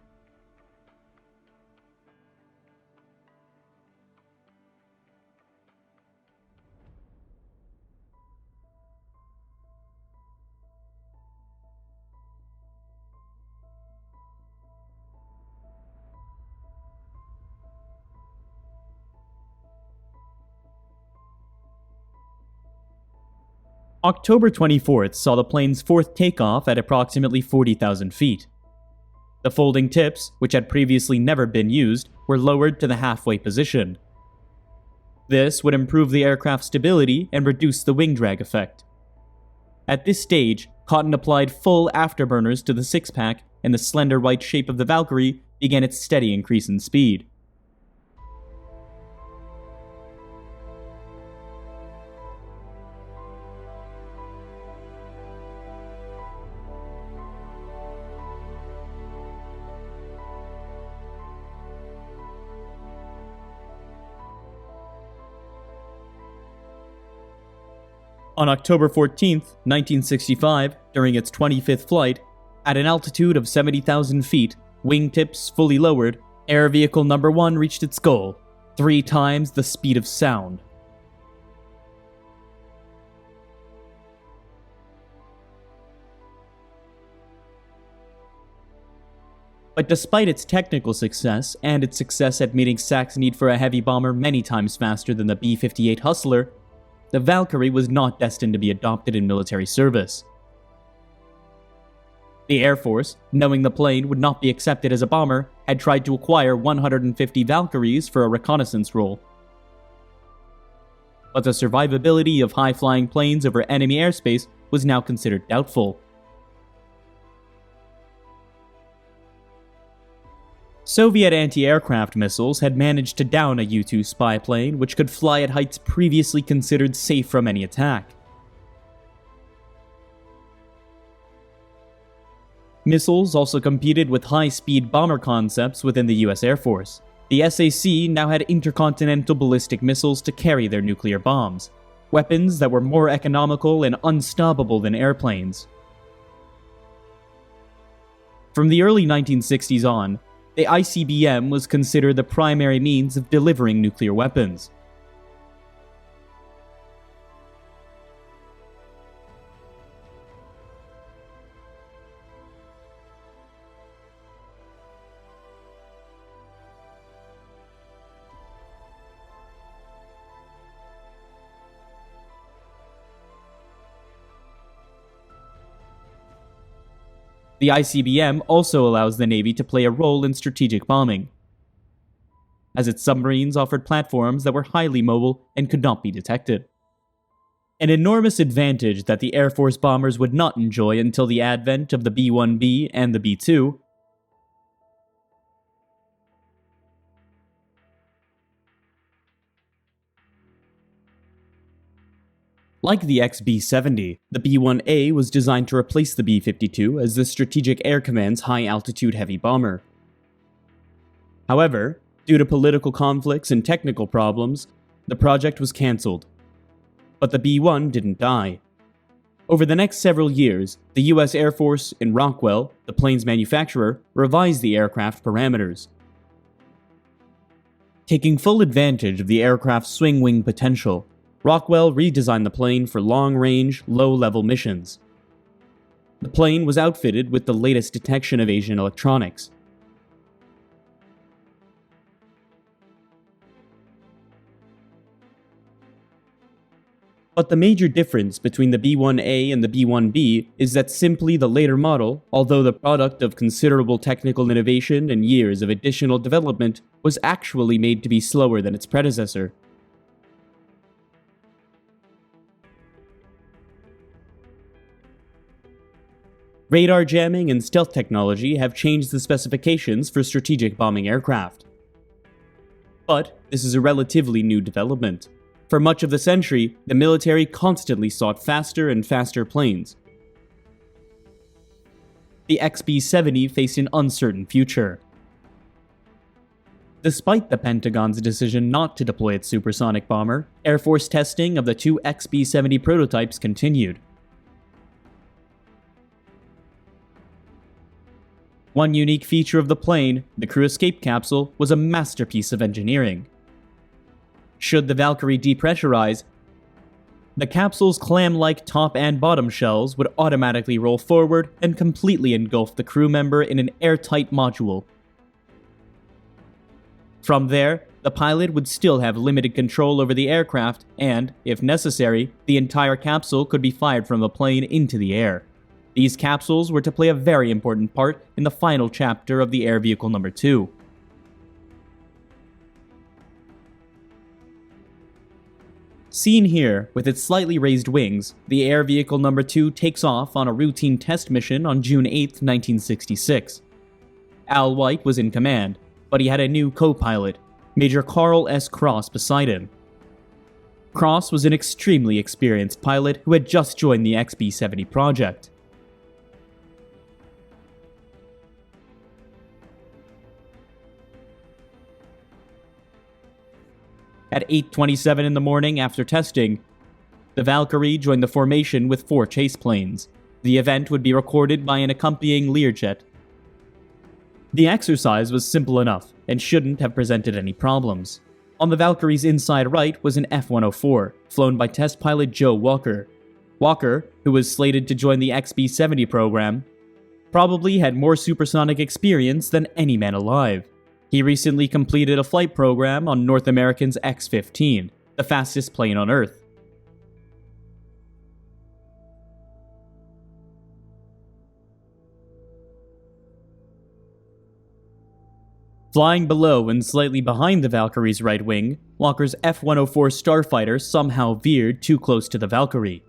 October 24th saw the plane's fourth takeoff at approximately 40,000 feet. The folding tips, which had previously never been used, were lowered to the halfway position. This would improve the aircraft's stability and reduce the wing drag effect. At this stage, Cotton applied full afterburners to the six-pack, and the slender white shape of the Valkyrie began its steady increase in speed. On October 14, 1965, during its 25th flight, at an altitude of 70,000 feet, wingtips fully lowered, Air Vehicle Number 1 reached its goal, 3 times the speed of sound. But despite its technical success, and its success at meeting SAC's need for a heavy bomber many times faster than the B-58 Hustler, the Valkyrie was not destined to be adopted in military service. The Air Force, knowing the plane would not be accepted as a bomber, had tried to acquire 150 Valkyries for a reconnaissance role. but the survivability of high-flying planes over enemy airspace was now considered doubtful. Soviet anti-aircraft missiles had managed to down a U-2 spy plane which could fly at heights previously considered safe from any attack. Missiles also competed with high-speed bomber concepts within the US Air Force. The SAC now had intercontinental ballistic missiles to carry their nuclear bombs, weapons that were more economical and unstoppable than airplanes. From the early 1960s on, the ICBM was considered the primary means of delivering nuclear weapons. The ICBM also allows the Navy to play a role in strategic bombing, as its submarines offered platforms that were highly mobile and could not be detected. An enormous advantage that the Air Force bombers would not enjoy until the advent of the B-1B and the B-2. Like the XB-70, the B-1A was designed to replace the B-52 as the Strategic Air Command's high-altitude heavy bomber. However, due to political conflicts and technical problems, the project was cancelled. But the B-1 didn't die. Over the next several years, the US Air Force and Rockwell, the plane's manufacturer, revised the aircraft parameters. Taking full advantage of the aircraft's swing-wing potential, Rockwell redesigned the plane for long-range, low-level missions. The plane was outfitted with the latest detection evasion electronics. But the major difference between the B-1A and the B-1B is that simply the later model, although the product of considerable technical innovation and years of additional development, was actually made to be slower than its predecessor. Radar jamming and stealth technology have changed the specifications for strategic bombing aircraft. But this is a relatively new development. For much of the century, the military constantly sought faster and faster planes. The XB-70 faced an uncertain future. Despite the Pentagon's decision not to deploy its supersonic bomber, Air Force testing of the two XB-70 prototypes continued. One unique feature of the plane, the crew escape capsule, was a masterpiece of engineering. Should the Valkyrie depressurize, the capsule's clam-like top and bottom shells would automatically roll forward and completely engulf the crew member in an airtight module. From there, the pilot would still have limited control over the aircraft and, if necessary, the entire capsule could be fired from the plane into the air. These capsules were to play a very important part in the final chapter of the Air Vehicle No. 2. Seen here, with its slightly raised wings, the Air Vehicle No. 2 takes off on a routine test mission on June 8, 1966. Al White was in command, but he had a new co-pilot, Major Carl S. Cross, beside him. Cross was an extremely experienced pilot who had just joined the XB-70 project. At 8:27 in the morning after testing, the Valkyrie joined the formation with 4 chase planes. The event would be recorded by an accompanying Learjet. The exercise was simple enough and shouldn't have presented any problems. On the Valkyrie's inside right was an F-104, flown by test pilot Joe Walker. Walker, who was slated to join the XB-70 program, probably had more supersonic experience than any man alive. He recently completed a flight program on North American's X-15, the fastest plane on Earth. Flying below and slightly behind the Valkyrie's right wing, Walker's F-104 starfighter somehow veered too close to the Valkyrie.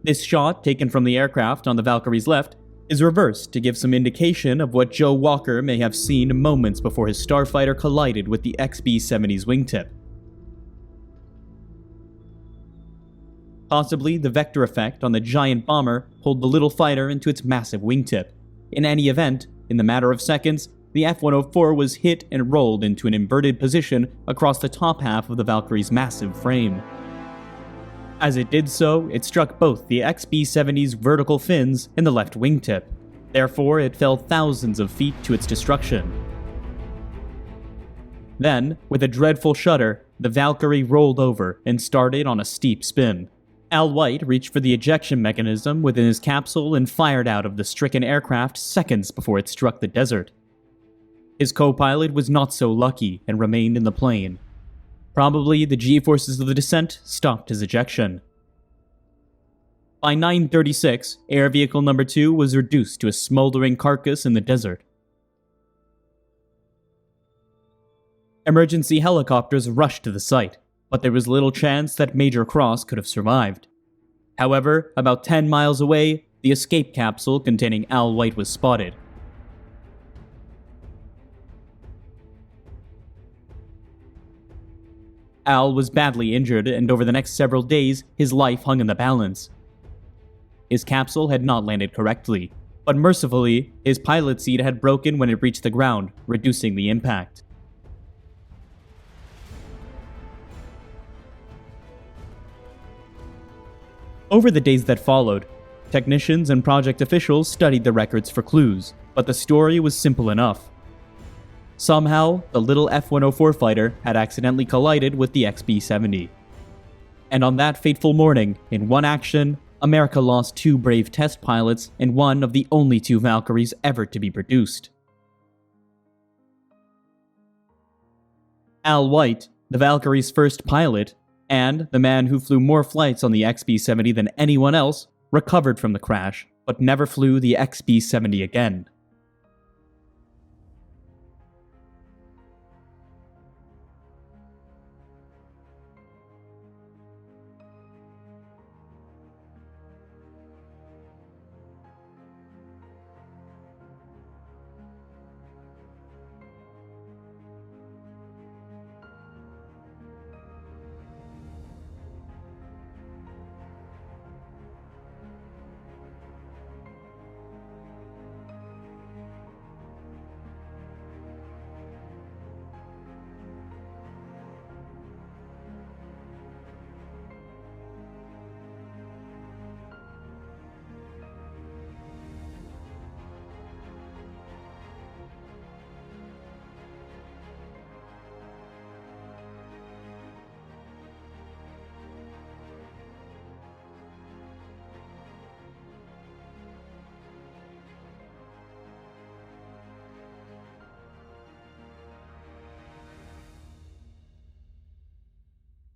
This shot, taken from the aircraft on the Valkyrie's left, is reversed to give some indication of what Joe Walker may have seen moments before his starfighter collided with the XB-70's wingtip. Possibly, the vector effect on the giant bomber pulled the little fighter into its massive wingtip. In any event, in the matter of seconds, the F-104 was hit and rolled into an inverted position across the top half of the Valkyrie's massive frame. As it did so, it struck both the XB-70's vertical fins and the left wingtip. Therefore, it fell thousands of feet to its destruction. Then, with a dreadful shudder, the Valkyrie rolled over and started on a steep spin. Al White reached for the ejection mechanism within his capsule and fired out of the stricken aircraft seconds before it struck the desert. His co-pilot was not so lucky and remained in the plane. Probably the G-forces of the descent stopped his ejection. By 9:36, Air Vehicle Number 2 was reduced to a smoldering carcass in the desert. Emergency helicopters rushed to the site, but there was little chance that Major Cross could have survived. However, about 10 miles away, the escape capsule containing Al White was spotted. Al was badly injured, and over the next several days, his life hung in the balance. His capsule had not landed correctly, but mercifully, his pilot seat had broken when it reached the ground, reducing the impact. Over the days that followed, technicians and project officials studied the records for clues, but the story was simple enough. Somehow, the little F-104 fighter had accidentally collided with the XB-70. And on that fateful morning, in one action, America lost 2 brave test pilots and one of the only 2 Valkyries ever to be produced. Al White, the Valkyrie's first pilot, and the man who flew more flights on the XB-70 than anyone else, recovered from the crash, but never flew the XB-70 again.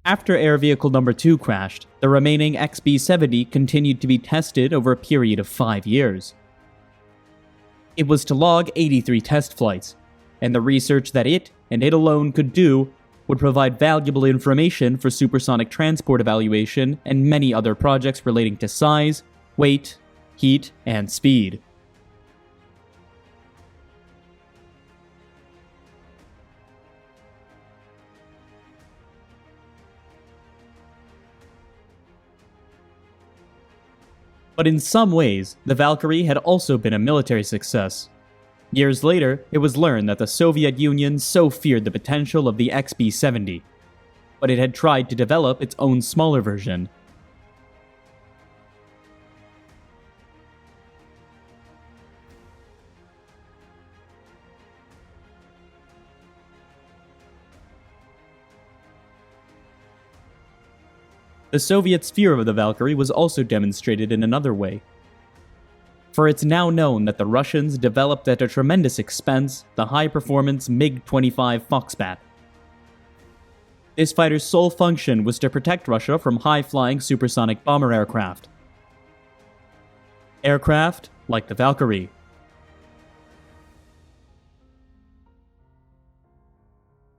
After Air Vehicle Number 2 crashed, the remaining XB-70 continued to be tested over a period of 5 years. It was to log 83 test flights, and the research that it, and it alone, could do would provide valuable information for supersonic transport evaluation and many other projects relating to size, weight, heat, and speed. But in some ways, the Valkyrie had also been a military success. Years later, it was learned that the Soviet Union so feared the potential of the XB-70, but it had tried to develop its own smaller version. The Soviets' fear of the Valkyrie was also demonstrated in another way. For it's now known that the Russians developed at a tremendous expense the high-performance MiG-25 Foxbat. This fighter's sole function was to protect Russia from high-flying supersonic bomber aircraft. Aircraft like the Valkyrie.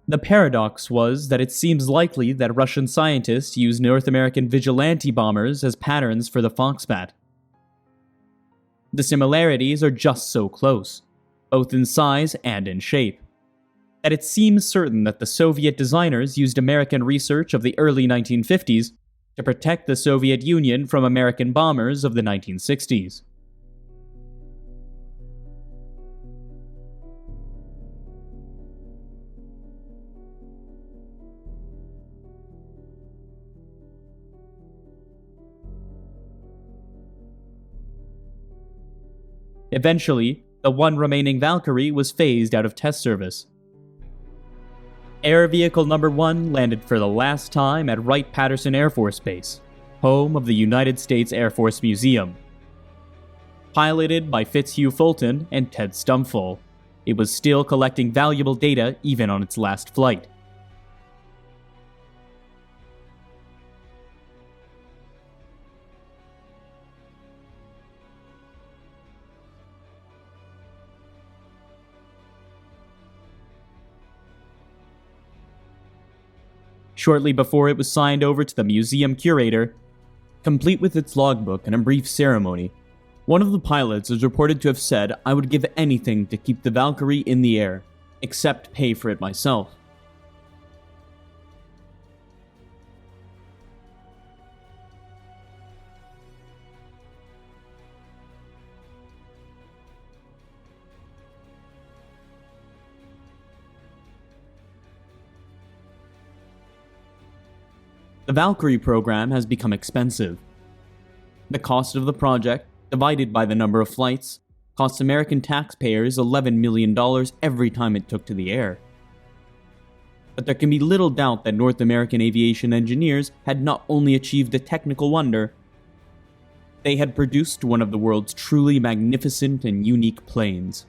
The paradox was that it seems likely that Russian scientists used North American vigilante bombers as patterns for the Foxbat. The similarities are just so close, both in size and in shape, that it seems certain that the Soviet designers used American research of the early 1950s to protect the Soviet Union from American bombers of the 1960s. Eventually, the one remaining Valkyrie was phased out of test service. Air Vehicle Number 1 landed for the last time at Wright-Patterson Air Force Base, home of the United States Air Force Museum. Piloted by Fitzhugh Fulton and Ted Stumfall, it was still collecting valuable data even on its last flight. Shortly before it was signed over to the museum curator, complete with its logbook and a brief ceremony, one of the pilots is reported to have said, "I would give anything to keep the Valkyrie in the air, except pay for it myself." The Valkyrie program has become expensive. The cost of the project, divided by the number of flights, costs American taxpayers $11 million every time it took to the air. But there can be little doubt that North American aviation engineers had not only achieved a technical wonder, they had produced one of the world's truly magnificent and unique planes.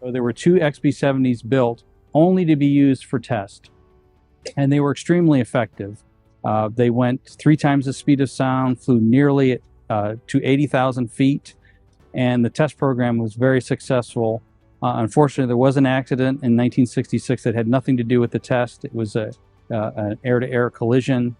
So there were two XB-70s built only to be used for test, and they were extremely effective. They went 3 times the speed of sound, flew nearly to 80,000 feet, and the test program was very successful. Unfortunately, there was an accident in 1966 that had nothing to do with the test. It was an air-to-air collision.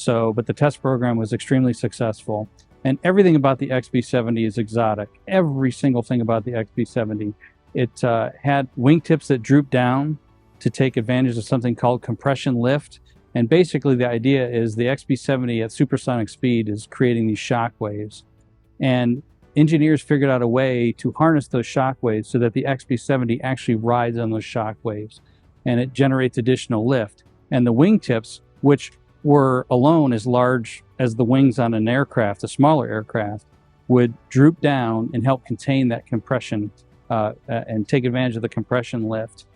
But the test program was extremely successful. And everything about the XB-70 is exotic. Every single thing about the XB-70. It had wingtips that drooped down to take advantage of something called compression lift. And basically the idea is the XB-70 at supersonic speed is creating these shock waves. And engineers figured out a way to harness those shock waves so that the XB-70 actually rides on those shock waves. And it generates additional lift. And the wingtips, which were alone as large as the wings on an aircraft, a smaller aircraft, would droop down and help contain that compression and take advantage of the compression lift.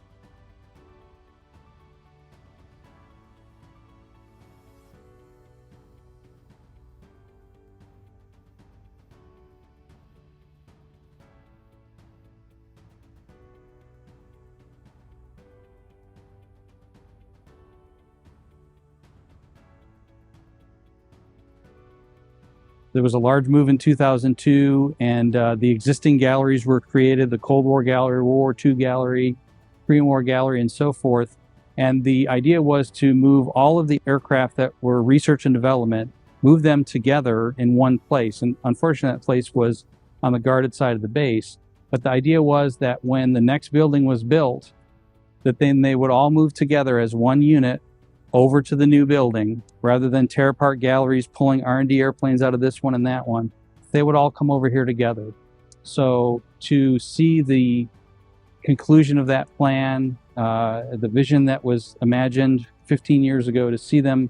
There was a large move in 2002, and the existing galleries were created, the Cold War Gallery, World War II Gallery, Korean War Gallery, and so forth. And the idea was to move all of the aircraft that were research and development, move them together in one place. And unfortunately, that place was on the guarded side of the base. But the idea was that when the next building was built, that then they would all move together as one unit over to the new building, rather than tear apart galleries, pulling R&D airplanes out of this one and that one. They would all come over here together. So to see the conclusion of that plan, the vision that was imagined 15 years ago, to see them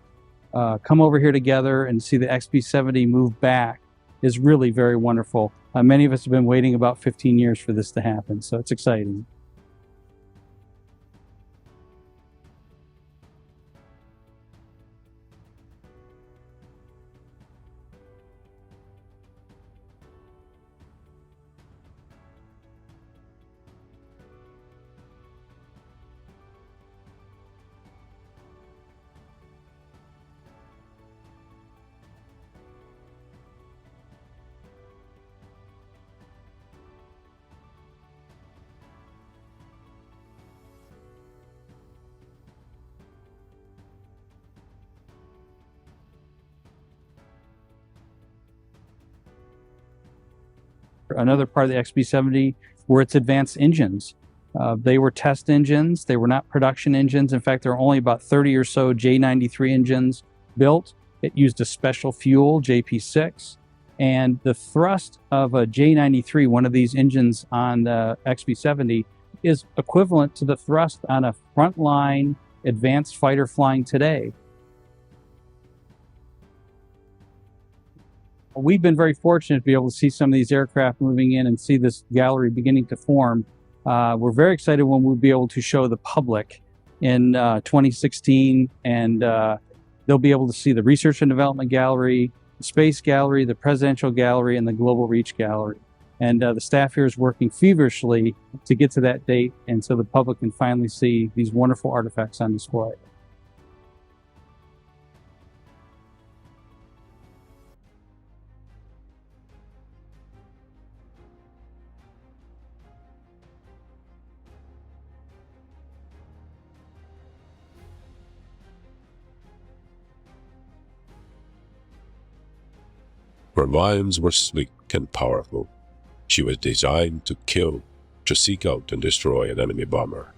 come over here together and see the XB-70 move back is really very wonderful. Many of us have been waiting about 15 years for this to happen, so it's exciting. Another part of the XB-70 were its advanced engines. They were test engines. They were not production engines. In fact, there are only about 30 or so J93 engines built. It used a special fuel, JP6. And the thrust of a J93, one of these engines on the XB-70, is equivalent to the thrust on a frontline advanced fighter flying today. We've been very fortunate to be able to see some of these aircraft moving in and see this gallery beginning to form. We're very excited when we'll be able to show the public in 2016, and they'll be able to see the Research and Development Gallery, the Space Gallery, the Presidential Gallery, and the Global Reach Gallery. And the staff here is working feverishly to get to that date, and so the public can finally see these wonderful artifacts on display. Her lines were sleek and powerful. She was designed to kill, to seek out and destroy an enemy bomber.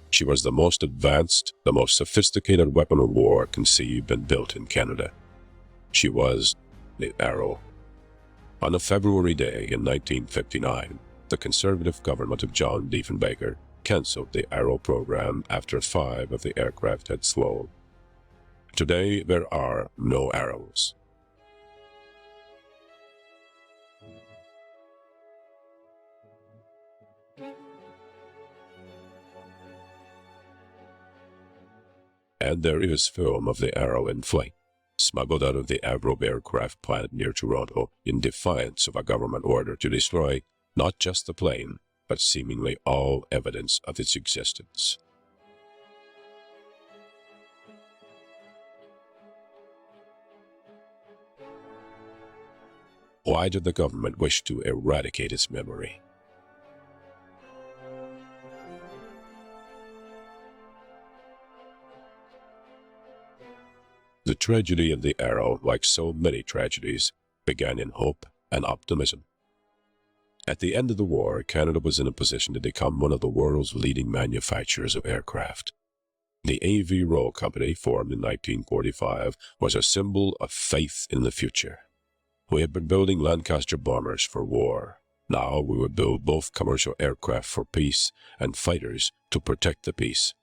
She was the most advanced, the most sophisticated weapon of war conceived and built in Canada. She was the Arrow. On a February day in 1959, the conservative government of John Diefenbaker cancelled the Arrow program after 5 of the aircraft had flown. Today, there are no Arrows. And there is film of the Arrow in flight, smuggled out of the Avro aircraft plant near Toronto in defiance of a government order to destroy not just the plane, but seemingly all evidence of its existence. Why did the government wish to eradicate its memory? The tragedy of the Arrow, like so many tragedies, began in hope and optimism. At the end of the war, Canada was in a position to become one of the world's leading manufacturers of aircraft. The Avro Company, formed in 1945, was a symbol of faith in the future. We had been building Lancaster bombers for war. Now we would build both commercial aircraft for peace and fighters to protect the peace.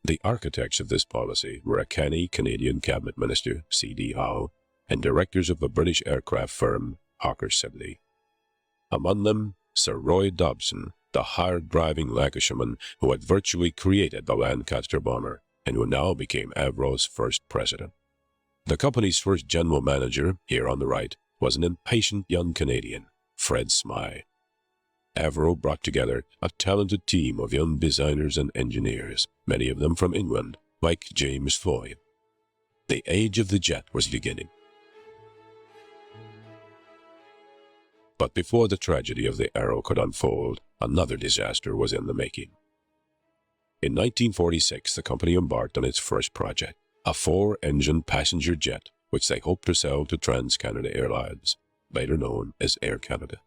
The architects of this policy were a canny Canadian cabinet minister, C.D. Howe, and directors of the British aircraft firm, Hawker Siddeley. Among them, Sir Roy Dobson, the hard-driving Lancashireman who had virtually created the Lancaster bomber, and who now became Avro's first president. The company's first general manager, here on the right, was an impatient young Canadian, Fred Smythe. Avro brought together a talented team of young designers and engineers, many of them from England, like James Floyd. The age of the jet was beginning. But before the tragedy of the Arrow could unfold, another disaster was in the making. In 1946, the company embarked on its first project, a 4-engine passenger jet, which they hoped to sell to Trans-Canada Airlines, later known as Air Canada.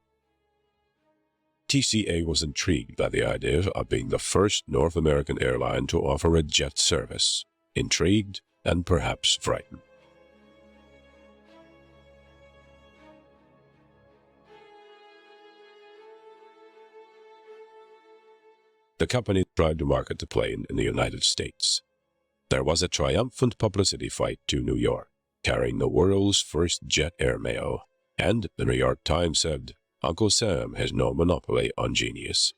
TCA was intrigued by the idea of being the first North American airline to offer a jet service, intrigued and perhaps frightened. The company tried to market the plane in the United States. There was a triumphant publicity flight to New York, carrying the world's first jet airmail, and the New York Times said, "Uncle Sam has no monopoly on genius."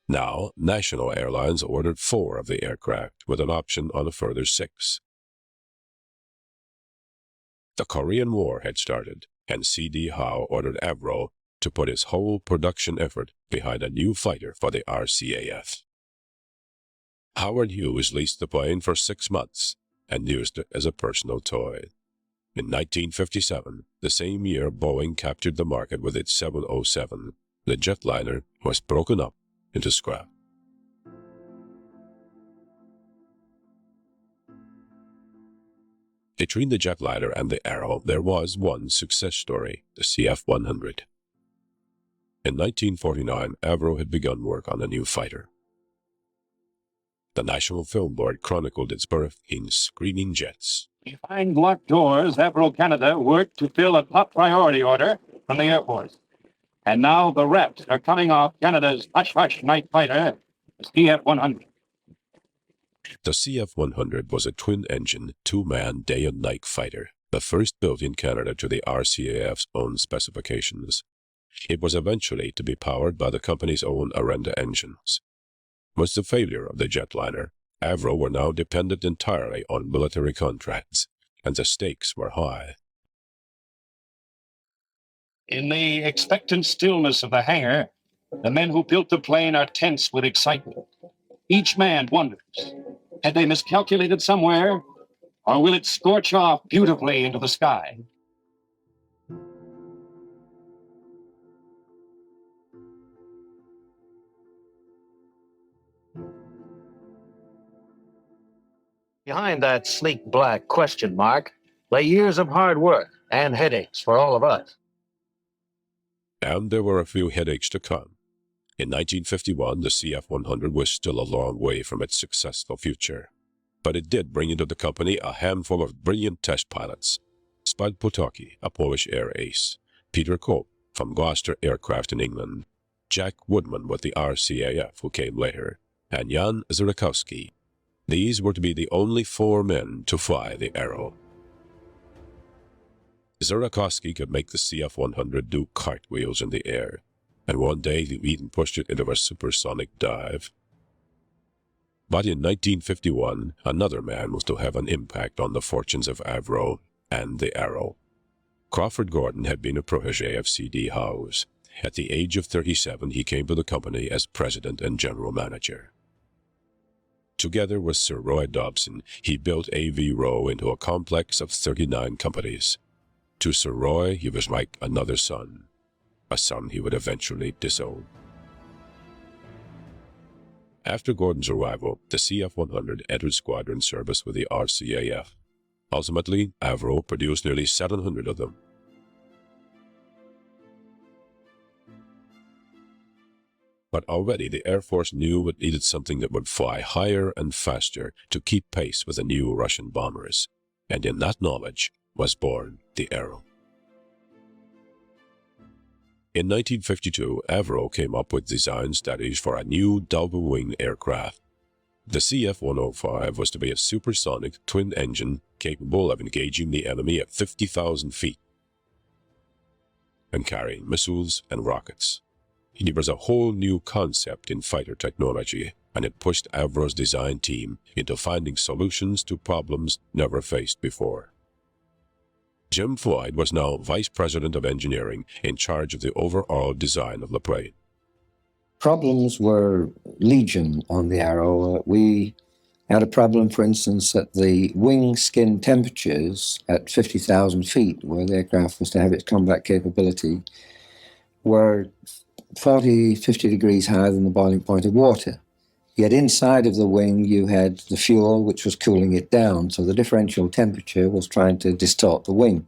Now, national airlines ordered 4 of the aircraft, with an option on a further 6. The Korean War had started, and C.D. Howe ordered Avro to put his whole production effort behind a new fighter for the RCAF. Howard Hughes leased the plane for 6 months and used it as a personal toy. In 1957, the same year Boeing captured the market with its 707, the jetliner was broken up into scrap. Between the jetliner and the Arrow, there was one success story, the CF-100. In 1949, Avro had begun work on a new fighter. The National Film Board chronicled its birth in Screaming Jets. Behind locked doors, Avro Canada worked to fill a top priority order from the Air Force. And now the reps are coming off Canada's hush-hush night fighter, the CF-100. The CF-100 was a twin-engine, 2-man day and night fighter, the first built in Canada to the RCAF's own specifications. It was eventually to be powered by the company's own Arenda engines. With the failure of the jetliner, Avro were now dependent entirely on military contracts, and the stakes were high. In the expectant stillness of the hangar, the men who built the plane are tense with excitement. Each man wonders, had they miscalculated somewhere, or will it scorch off beautifully into the sky? Behind that sleek black question mark lay years of hard work and headaches for all of us. And there were a few headaches to come. In 1951, the CF-100 was still a long way from its successful future. But it did bring into the company a handful of brilliant test pilots. Spud Potocki, a Polish air ace, Peter Cope from Gloucester Aircraft in England, Jack Woodman with the RCAF who came later, and Jan Zyrkowski. These were to be the only 4 men to fly the Arrow. Zyrkowski could make the CF-100 do cartwheels in the air, and one day he even pushed it into a supersonic dive. But in 1951, another man was to have an impact on the fortunes of Avro and the Arrow. Crawford Gordon had been a protege of C.D. Howe's. At the age of 37, he came to the company as president and general manager. Together with Sir Roy Dobson, he built Avro into a complex of 39 companies. To Sir Roy, he was like another son, a son he would eventually disown. After Gordon's arrival, the CF-100 entered squadron service with the RCAF. Ultimately, Avro produced nearly 700 of them. But already the Air Force knew it needed something that would fly higher and faster to keep pace with the new Russian bombers, and in that knowledge was born the Arrow. In 1952, Avro came up with design studies for a new double-wing aircraft. The CF-105 was to be a supersonic twin-engine capable of engaging the enemy at 50,000 feet and carrying missiles and rockets. It was a whole new concept in fighter technology, and it pushed Avro's design team into finding solutions to problems never faced before. Jim Floyd was now Vice President of Engineering in charge of the overall design of the plane. Problems were legion on the Arrow. We had a problem, for instance, at the wing skin temperatures at 50,000 feet, where the aircraft was to have its combat capability. were 40, 50 degrees higher than the boiling point of water. Yet inside of the wing, you had the fuel, which was cooling it down. So the differential temperature was trying to distort the wing.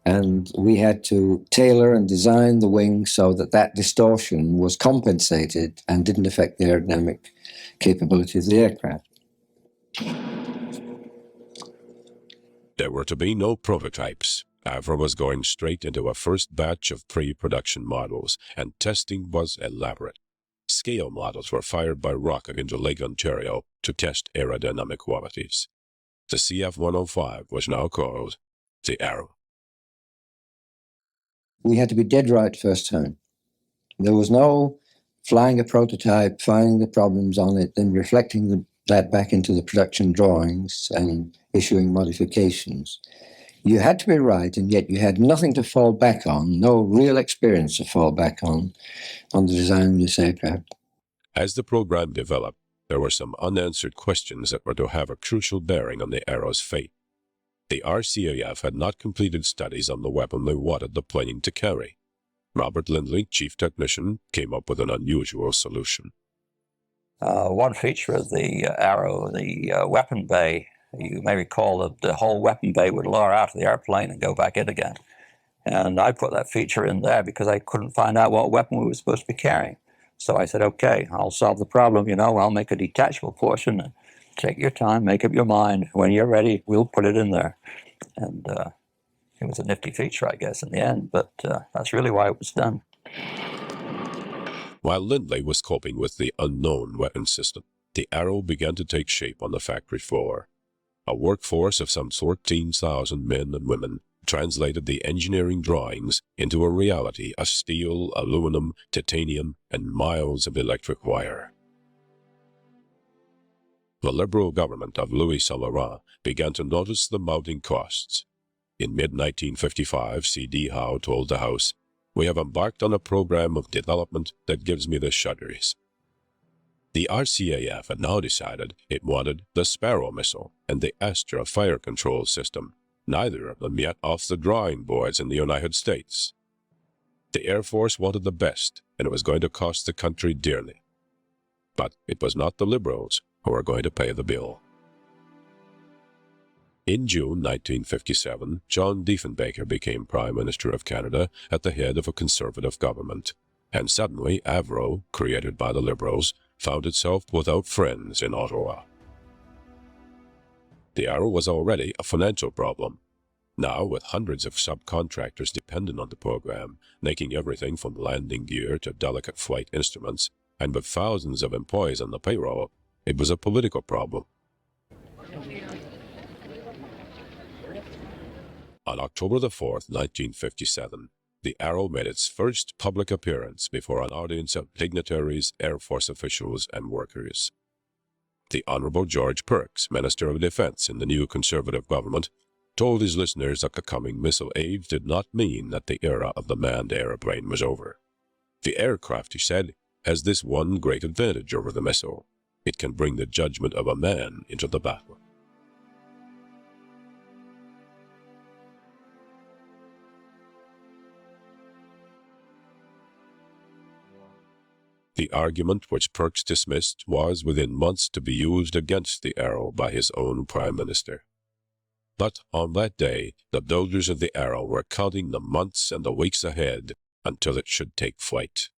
And we had to tailor and design the wing so that that distortion was compensated and didn't affect the aerodynamic capability of the aircraft. There were to be no prototypes. Avro was going straight into a first batch of pre-production models, and testing was elaborate. Scale models were fired by rocket into Lake Ontario to test aerodynamic qualities. The CF-105 was now called the Arrow. We had to be dead right first time. There was no flying a prototype, finding the problems on it, then reflecting that back into the production drawings and issuing modifications. You had to be right, and yet you had nothing to fall back on, no real experience to fall back on the design of this aircraft. As the program developed, there were some unanswered questions that were to have a crucial bearing on the Arrow's fate. The RCAF had not completed studies on the weapon they wanted the plane to carry. Robert Lindley, chief technician, came up with an unusual solution. One feature of the Arrow, the weapon bay, you may recall that the whole weapon bay would lower out of the airplane and go back in again. And I put that feature in there because I couldn't find out what weapon we were supposed to be carrying. So I said, okay, I'll solve the problem, I'll make a detachable portion. Take your time, make up your mind. When you're ready, we'll put it in there. And it was a nifty feature, I guess, in the end, but that's really why it was done. While Lindley was coping with the unknown weapon system, the Arrow began to take shape on the factory floor. A workforce of some 14,000 men and women translated the engineering drawings into a reality of steel, aluminum, titanium, and miles of electric wire. The Liberal government of Louis Saint-Laurent began to notice the mounting costs. In mid-1955, C.D. Howe told the House, "We have embarked on a program of development that gives me the shudders." The RCAF had now decided it wanted the Sparrow missile and the Astra fire control system, neither of them yet off the drawing boards in the United States. The Air Force wanted the best, and it was going to cost the country dearly. But it was not the Liberals who were going to pay the bill. In June 1957, John Diefenbaker became Prime Minister of Canada at the head of a Conservative government, and suddenly Avro, created by the Liberals, found itself without friends in Ottawa. The Arrow was already a financial problem. Now, with hundreds of subcontractors dependent on the program, making everything from landing gear to delicate flight instruments, and with thousands of employees on the payroll, it was a political problem. On October the 4th, 1957, the Arrow made its first public appearance before an audience of dignitaries, Air Force officials, and workers. The Honorable George Perks, Minister of Defense in the new Conservative government, told his listeners that the coming missile age did not mean that the era of the manned airplane was over. The aircraft, he said, has this one great advantage over the missile. It can bring the judgment of a man into the battle. The argument which Perks dismissed was within months to be used against the Arrow by his own Prime Minister. But on that day, the builders of the Arrow were counting the months and the weeks ahead until it should take flight.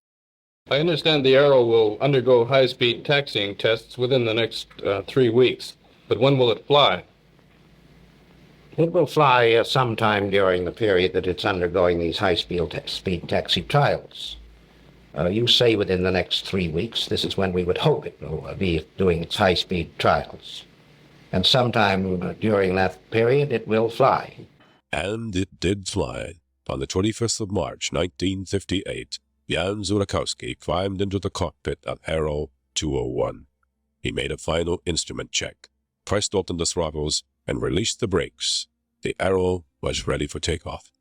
I understand the Arrow will undergo high-speed taxiing tests within the next 3 weeks. But when will it fly? It will fly sometime during the period that it's undergoing these high-speed taxi trials. You say within the next 3 weeks. This is when we would hope it will be doing its high-speed trials. And sometime during that period, it will fly. And it did fly. On the 25th of March, 1958, Jan Zurakowski climbed into the cockpit of Arrow 201. He made a final instrument check, pressed open the throttles, and released the brakes. The Arrow was ready for takeoff.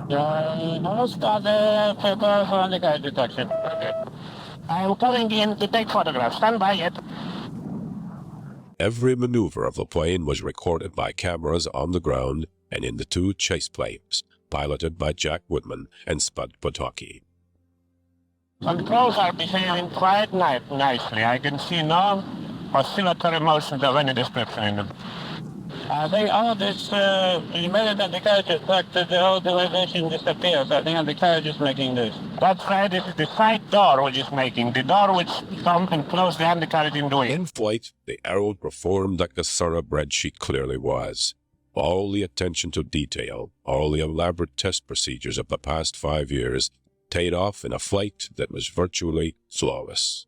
Now start the paper for the guide detection. Okay. I am coming in to take photographs. Stand by it. Every maneuver of the plane was recorded by cameras on the ground and in the two chase planes, piloted by Jack Woodman and Spud Potocki. Controls are behaving quite nicely. I can see no oscillatory motions of any description in them. They all this immediately the carriage is back to the whole elevation disappears. I think the carriage is making this. That's right, this is the side door which is making. The door which comes and closes the undercarriage in the way. In flight, the Arrow performed like the thoroughbred she clearly was. All the attention to detail, all the elaborate test procedures of the past 5 years, paid off in a flight that was virtually flawless.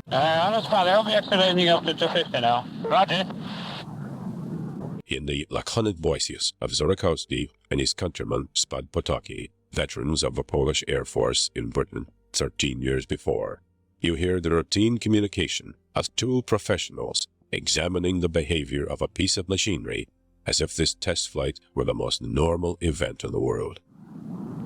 Honest father, I'll be accelerating up to 250 now. Roger. In the laconic voices of Zurikowski and his countryman Spud Potocki, veterans of the Polish Air Force in Britain 13 years before, you hear the routine communication of two professionals examining the behavior of a piece of machinery as if this test flight were the most normal event in the world.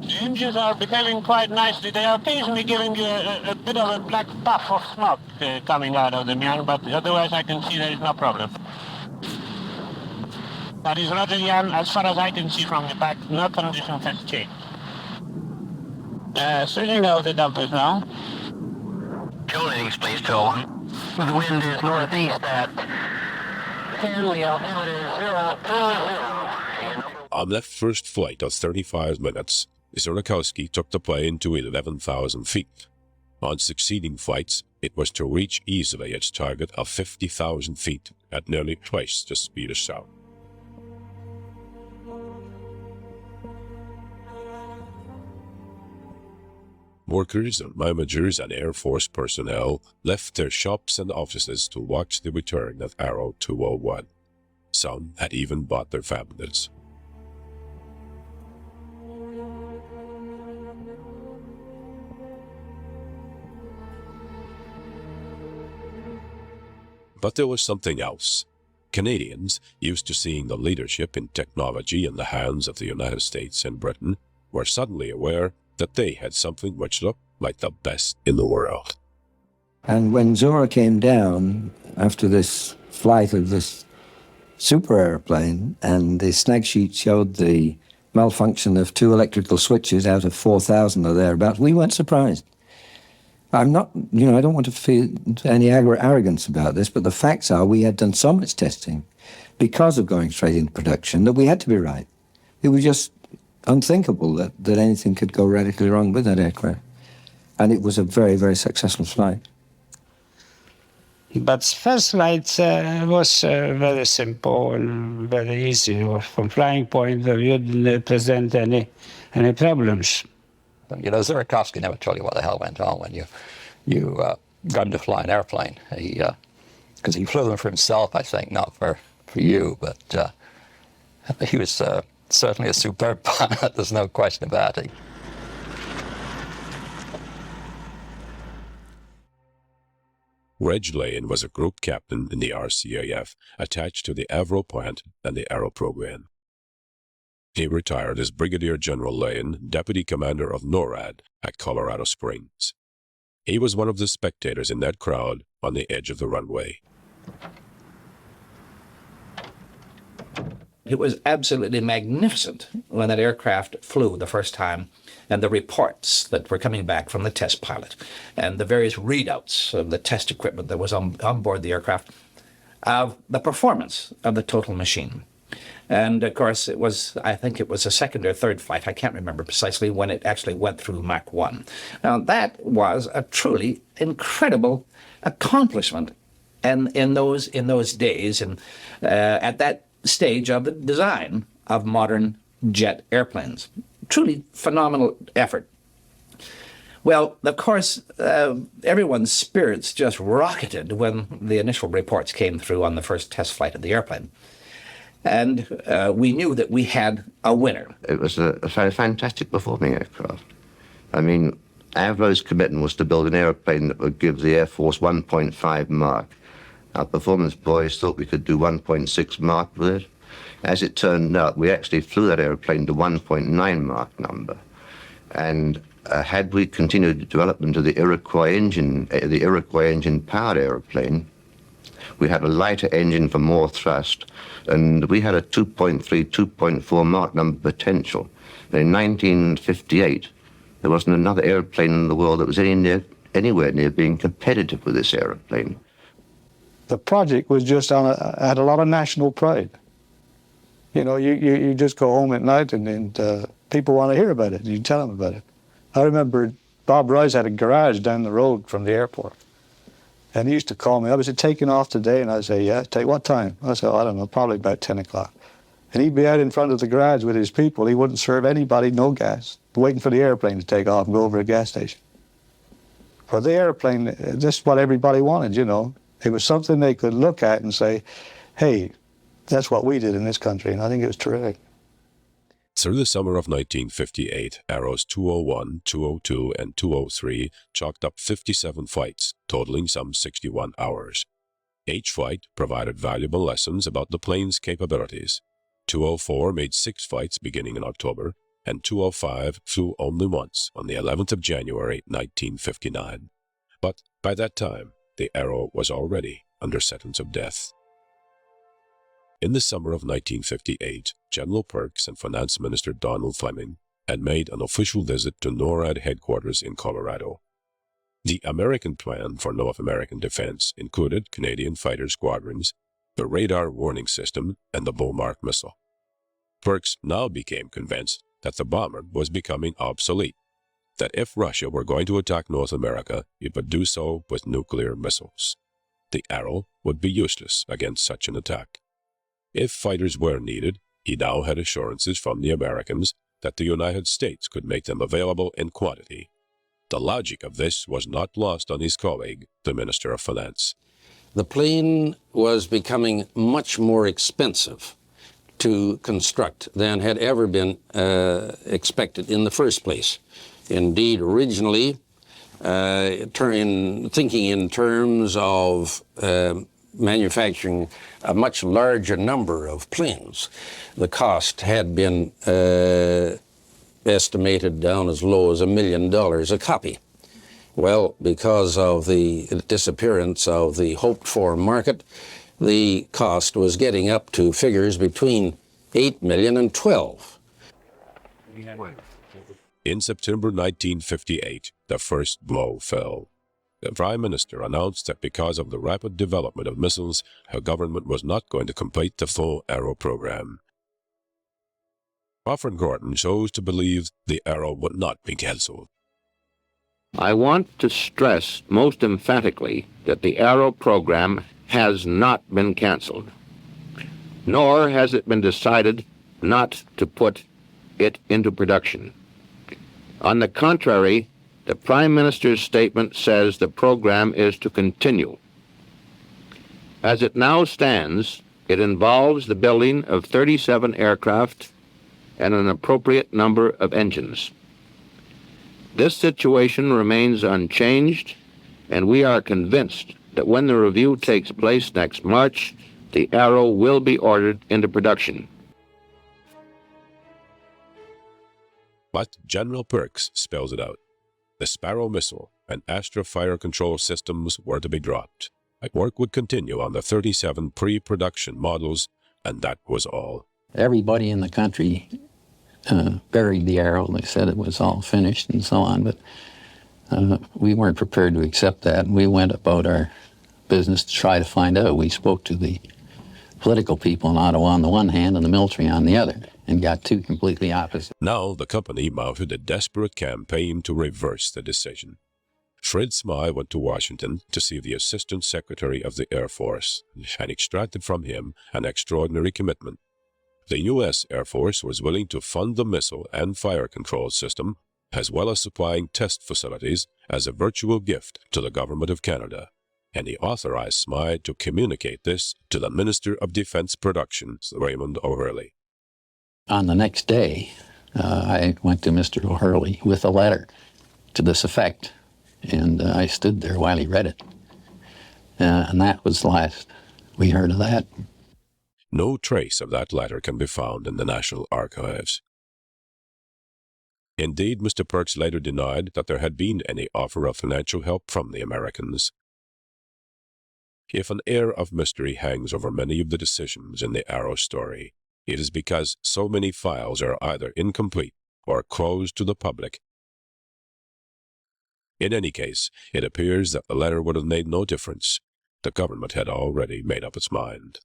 The engines are behaving quite nicely. They are occasionally giving you a bit of a black puff of smoke coming out of them, Jan, but otherwise I can see there is no problem. That is Roger, Jan. As far as I can see from the back, no conditions has changed. Switching out the dampers now. Fuel ratings, please, 201. The wind is northeast at 10, the altimeter is 020. On that first flight of 35 minutes, Zurikowski took the plane to 11,000 feet. On succeeding flights, it was to reach easily its target of 50,000 feet at nearly twice the speed of sound. Workers and managers and Air Force personnel left their shops and offices to watch the return of Arrow 201. Some had even bought their families. But there was something else. Canadians, used to seeing the leadership in technology in the hands of the United States and Britain, were suddenly aware that they had something which looked like the best in the world. And when Zora came down after this flight of this super airplane, and the snag sheet showed the malfunction of 2 electrical switches out of 4,000 or thereabouts, we weren't surprised. I'm not, I don't want to feel any arrogance about this, but the facts are we had done so much testing because of going straight into production that we had to be right. It was just unthinkable that anything could go radically wrong with that aircraft. And it was a very, very successful flight. But first flight was very simple and very easy. From flying point of view, didn't present any problems. Zurikowski never told you what the hell went on when you got him to fly an airplane. Because he flew them for himself, I think, not for you. But he was certainly a superb pilot. There's no question about it. Reg Lane was a group captain in the RCAF attached to the Avro plant and the Arrow program. He retired as Brigadier General Lane, Deputy Commander of NORAD at Colorado Springs. He was one of the spectators in that crowd on the edge of the runway. It was absolutely magnificent when that aircraft flew the first time, and the reports that were coming back from the test pilot, and the various readouts of the test equipment that was on board the aircraft, of the performance of the total machine. And of course, I think it was a second or third flight, I can't remember precisely, when it actually went through Mach 1. Now, that was a truly incredible accomplishment in those days, and at that stage of the design of modern jet airplanes. Truly phenomenal effort. Well, of course, everyone's spirits just rocketed when the initial reports came through on the first test flight of the airplane. And we knew that we had a winner. It was a fantastic performing aircraft. I mean, Avro's commitment was to build an airplane that would give the Air Force 1.5 Mach. Our performance boys thought we could do 1.6 Mach with it. As it turned out, we actually flew that airplane to 1.9 Mach number. And had we continued development of the Iroquois engine powered airplane, we had a lighter engine for more thrust, and we had a 2.3, 2.4 Mach number potential. And in 1958, there wasn't another airplane in the world that was anywhere near being competitive with this airplane. The project was just had a lot of national pride. You know, you just go home at night and people want to hear about it. You tell them about it. I remember Bob Rice had a garage down the road from the airport. And he used to call me. I was taking off today, and I'd say, yeah, take what time? I said, I don't know, probably about 10 o'clock. And he'd be out in front of the garage with his people. He wouldn't serve anybody no gas, waiting for the airplane to take off and go over to a gas station. For the airplane, this is what everybody wanted, you know. It was something they could look at and say, hey, that's what we did in this country, and I think it was terrific. Through the summer of 1958, Arrows 201, 202, and 203 chalked up 57 flights, totaling some 61 hours. Each flight provided valuable lessons about the plane's capabilities. 204 made 6 flights beginning in October, and 205 flew only once on the 11th of January 1959. But by that time, the Arrow was already under sentence of death. In the summer of 1958, General Perks and Finance Minister Donald Fleming had made an official visit to NORAD headquarters in Colorado. The American plan for North American defense included Canadian fighter squadrons, the radar warning system, and the Bullmark missile. Perks now became convinced that the bomber was becoming obsolete, that if Russia were going to attack North America, it would do so with nuclear missiles. The Arrow would be useless against such an attack. If fighters were needed, he now had assurances from the Americans that the United States could make them available in quantity. The logic of this was not lost on his colleague, the Minister of Finance. The plane was becoming much more expensive to construct than had ever been expected in the first place. Indeed, originally, thinking in terms of manufacturing a much larger number of planes, the cost had been estimated down as low as $1 million a copy. Well, because of the disappearance of the hoped-for market, the cost was getting up to figures between $8 million and $12 million. In September 1958, the first blow fell. The Prime Minister announced that because of the rapid development of missiles, her government was not going to complete the full Arrow program. Crawford Gordon chose to believe the Arrow would not be cancelled. I want to stress most emphatically that the Arrow program has not been canceled, nor has it been decided not to put it into production. On the contrary, the Prime Minister's statement says the program is to continue. As it now stands, it involves the building of 37 aircraft and an appropriate number of engines. This situation remains unchanged, and we are convinced that when the review takes place next March, the Arrow will be ordered into production. But General Perks spells it out. The Sparrow missile and Astra fire control systems were to be dropped. Work would continue on the 37 pre-production models, and that was all. Everybody in the country buried the Arrow. They said it was all finished and so on, but we weren't prepared to accept that, and we went about our business to try to find out. We spoke to the political people in Ottawa on the one hand and the military on the other, and got two completely opposite. Now the company mounted a desperate campaign to reverse the decision. Fred Smyth went to Washington to see the Assistant Secretary of the Air Force and extracted from him an extraordinary commitment. The U.S. Air Force was willing to fund the missile and fire control system, as well as supplying test facilities as a virtual gift to the Government of Canada, and he authorized Smyth to communicate this to the Minister of Defense Productions, Raymond O'Hurley. On the next day, I went to Mr. O'Hurley with a letter to this effect, and I stood there while he read it. And that was the last we heard of that. No trace of that letter can be found in the National Archives. Indeed, Mr. Perks later denied that there had been any offer of financial help from the Americans. If an air of mystery hangs over many of the decisions in the Arrow story, it is because so many files are either incomplete or closed to the public. In any case, it appears that the letter would have made no difference. The government had already made up its mind.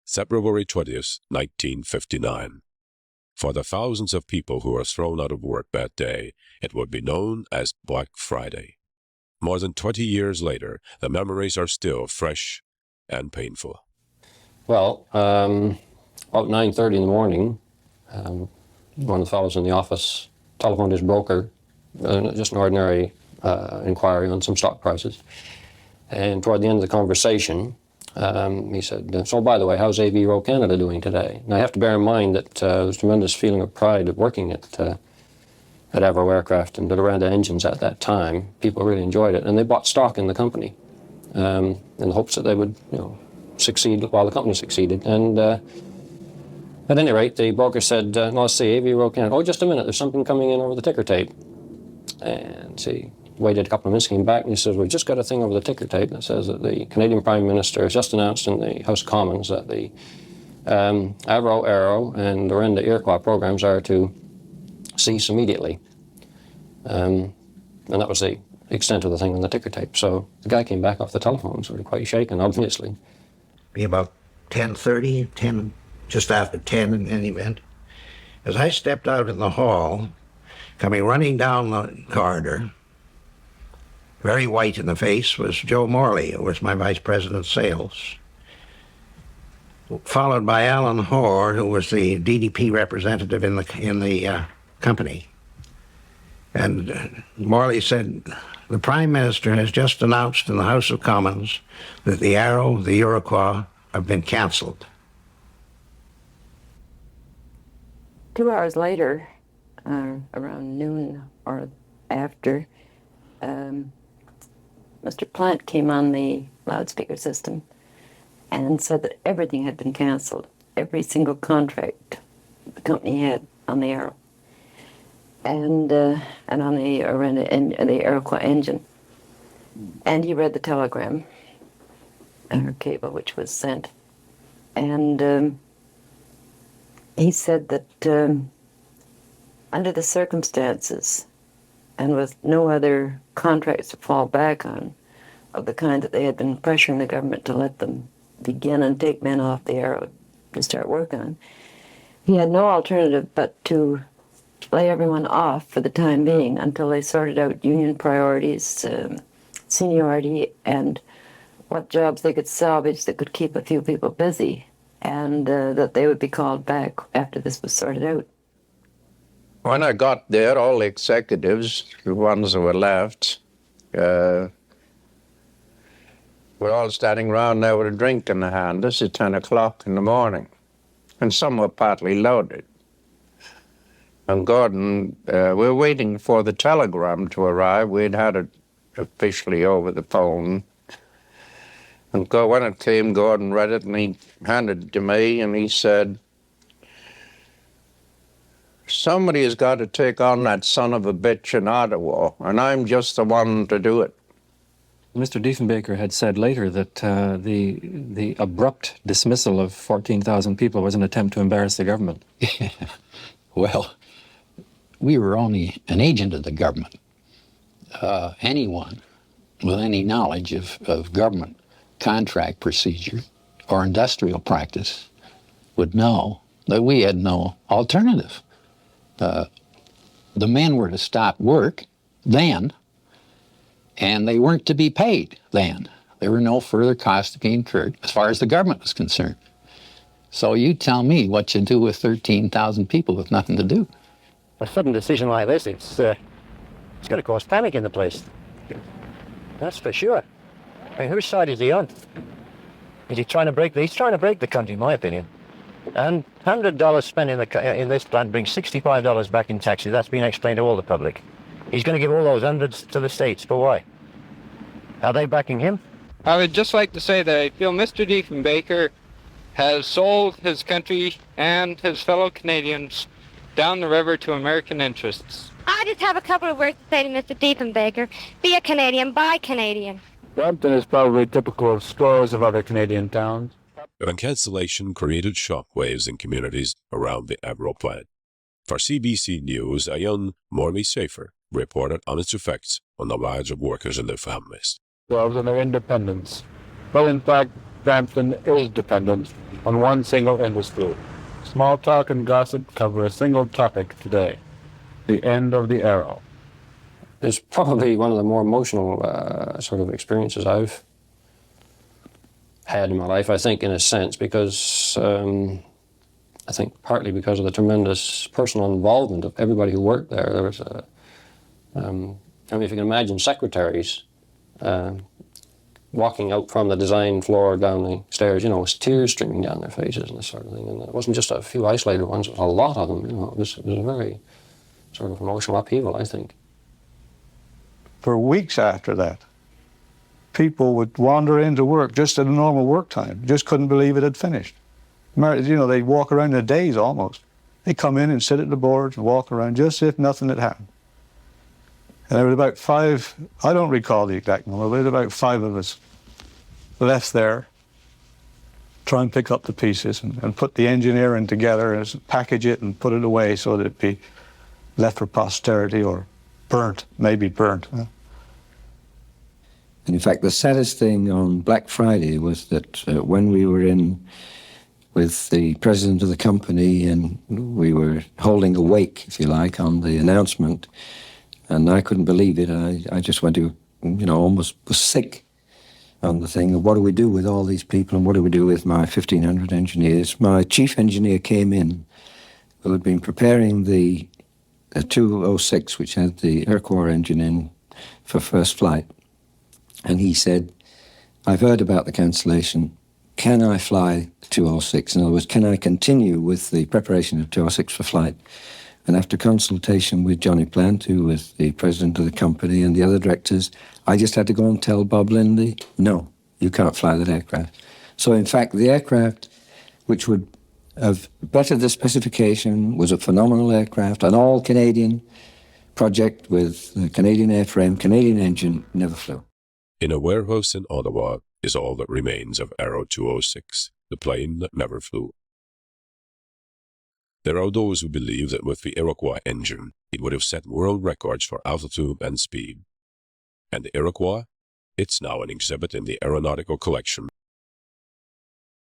February 20th, 1959. For the thousands of people who were thrown out of work that day, it would be known as Black Friday. More than 20 years later, the memories are still fresh and painful. Well, about 9:30 in the morning, one of the fellows in the office telephoned his broker, just an ordinary inquiry on some stock prices. And toward the end of the conversation, he said, so by the way, how's Avro Canada doing today? And I have to bear in mind that there was a tremendous feeling of pride of working at Avro Aircraft and Dorada engines at that time. People really enjoyed it, and they bought stock in the company in the hopes that they would, succeed while the company succeeded. And at any rate, the broker said, no, let's see, Avro Canada. Oh, just a minute, there's something coming in over the ticker tape. And he waited a couple of minutes, came back, and he says, we've just got a thing over the ticker tape that says that the Canadian Prime Minister has just announced in the House of Commons that the Avro Arrow and the Orenda Iroquois programs are to cease immediately. And that was the extent of the thing on the ticker tape. So the guy came back off the telephone sort of quite shaken, obviously. Be about 10:30, just after 10 in any event. As I stepped out in the hall, coming running down the corridor, very white in the face, was Joe Morley, who was my vice president of sales, followed by Alan Hoare, who was the DDP representative in the company. And Morley said, the Prime Minister has just announced in the House of Commons that the Arrow, the Iroquois, have been cancelled. 2 hours later, around noon or after, Mr. Plant came on the loudspeaker system and said that everything had been canceled, every single contract the company had on the Arrow and on the Iroquois engine. And he read the telegram or cable which was sent, and he said that under the circumstances and with no other contracts to fall back on of the kind that they had been pressuring the government to let them begin and take men off the Arrow to start work on, he had no alternative but to lay everyone off for the time being until they sorted out union priorities, seniority, and what jobs they could salvage that could keep a few people busy, and that they would be called back after this was sorted out. When I got there, all the executives, the ones that were left, were all standing around there with a drink in their hand. This is 10 o'clock in the morning, and some were partly loaded. And Gordon, we were waiting for the telegram to arrive. We'd had it officially over the phone. And when it came, Gordon read it, and he handed it to me, and he said, somebody has got to take on that son of a bitch in Ottawa, and I'm just the one to do it. Mr. Diefenbaker had said later that the abrupt dismissal of 14,000 people was an attempt to embarrass the government. Well, we were only an agent of the government. Anyone with any knowledge of government contract procedure or industrial practice would know that we had no alternative. The men were to stop work then, and they weren't to be paid then. There were no further costs to be incurred as far as the government was concerned. So you tell me what you do with 13,000 people with nothing to do. A sudden decision like this, it's going to cause panic in the place. That's for sure. I mean, whose side is he on? Is he trying to break he's trying to break the country, in my opinion. And $100 spent in this plant brings $65 back in taxes. That's been explained to all the public. He's going to give all those hundreds to the states, but why? Are they backing him? I would just like to say that I feel Mr. Diefenbaker has sold his country and his fellow Canadians down the river to American interests. I just have a couple of words to say to Mr. Diefenbaker. Be a Canadian, buy Canadian. Brampton is probably typical of scores of other Canadian towns. And cancellation created shockwaves in communities around the Avro plant. For CBC News, a young Mormy Safer reported on its effects on the lives of workers and their families. And their independence. Well, in fact, Brampton is dependent on one single industry. Small talk and gossip cover a single topic today: the end of the Arrow. It's probably one of the more emotional sort of experiences I've had in my life, I think, in a sense, because I think partly because of the tremendous personal involvement of everybody who worked there. There was I mean, if you can imagine secretaries walking out from the design floor down the stairs, you know, with tears streaming down their faces and this sort of thing. And it wasn't just a few isolated ones, it was a lot of them, you know. It was a very sort of emotional upheaval, I think. For weeks after that, people would wander into work just at a normal work time, just couldn't believe it had finished. You know, they'd walk around in days almost. They'd come in and sit at the boards and walk around just as if nothing had happened. And there were about 5, I don't recall the exact number, but there were about 5 of us left there, try and pick up the pieces and put the engineering together and package it and put it away so that it'd be left for posterity or burnt, maybe burnt. And in fact, the saddest thing on Black Friday was that when we were in with the president of the company and we were holding a wake, if you like, on the announcement, and I couldn't believe it. I just went to, you know, almost was sick on the thing of what do we do with all these people and what do we do with my 1,500 engineers. My chief engineer came in, who had been preparing the 206, which had the air core engine in for first flight. And he said, I've heard about the cancellation. Can I fly the 206? In other words, can I continue with the preparation of 206 for flight? And after consultation with Johnny Plant, who was the president of the company, and the other directors, I just had to go and tell Bob Lindy, no, you can't fly that aircraft. So in fact, the aircraft, which would have bettered the specification, was a phenomenal aircraft, an all-Canadian project with the Canadian airframe, Canadian engine, never flew. In a warehouse in Ottawa is all that remains of Arrow 206, the plane that never flew. There are those who believe that with the Iroquois engine, it would have set world records for altitude and speed. And the Iroquois? It's now an exhibit in the aeronautical collection.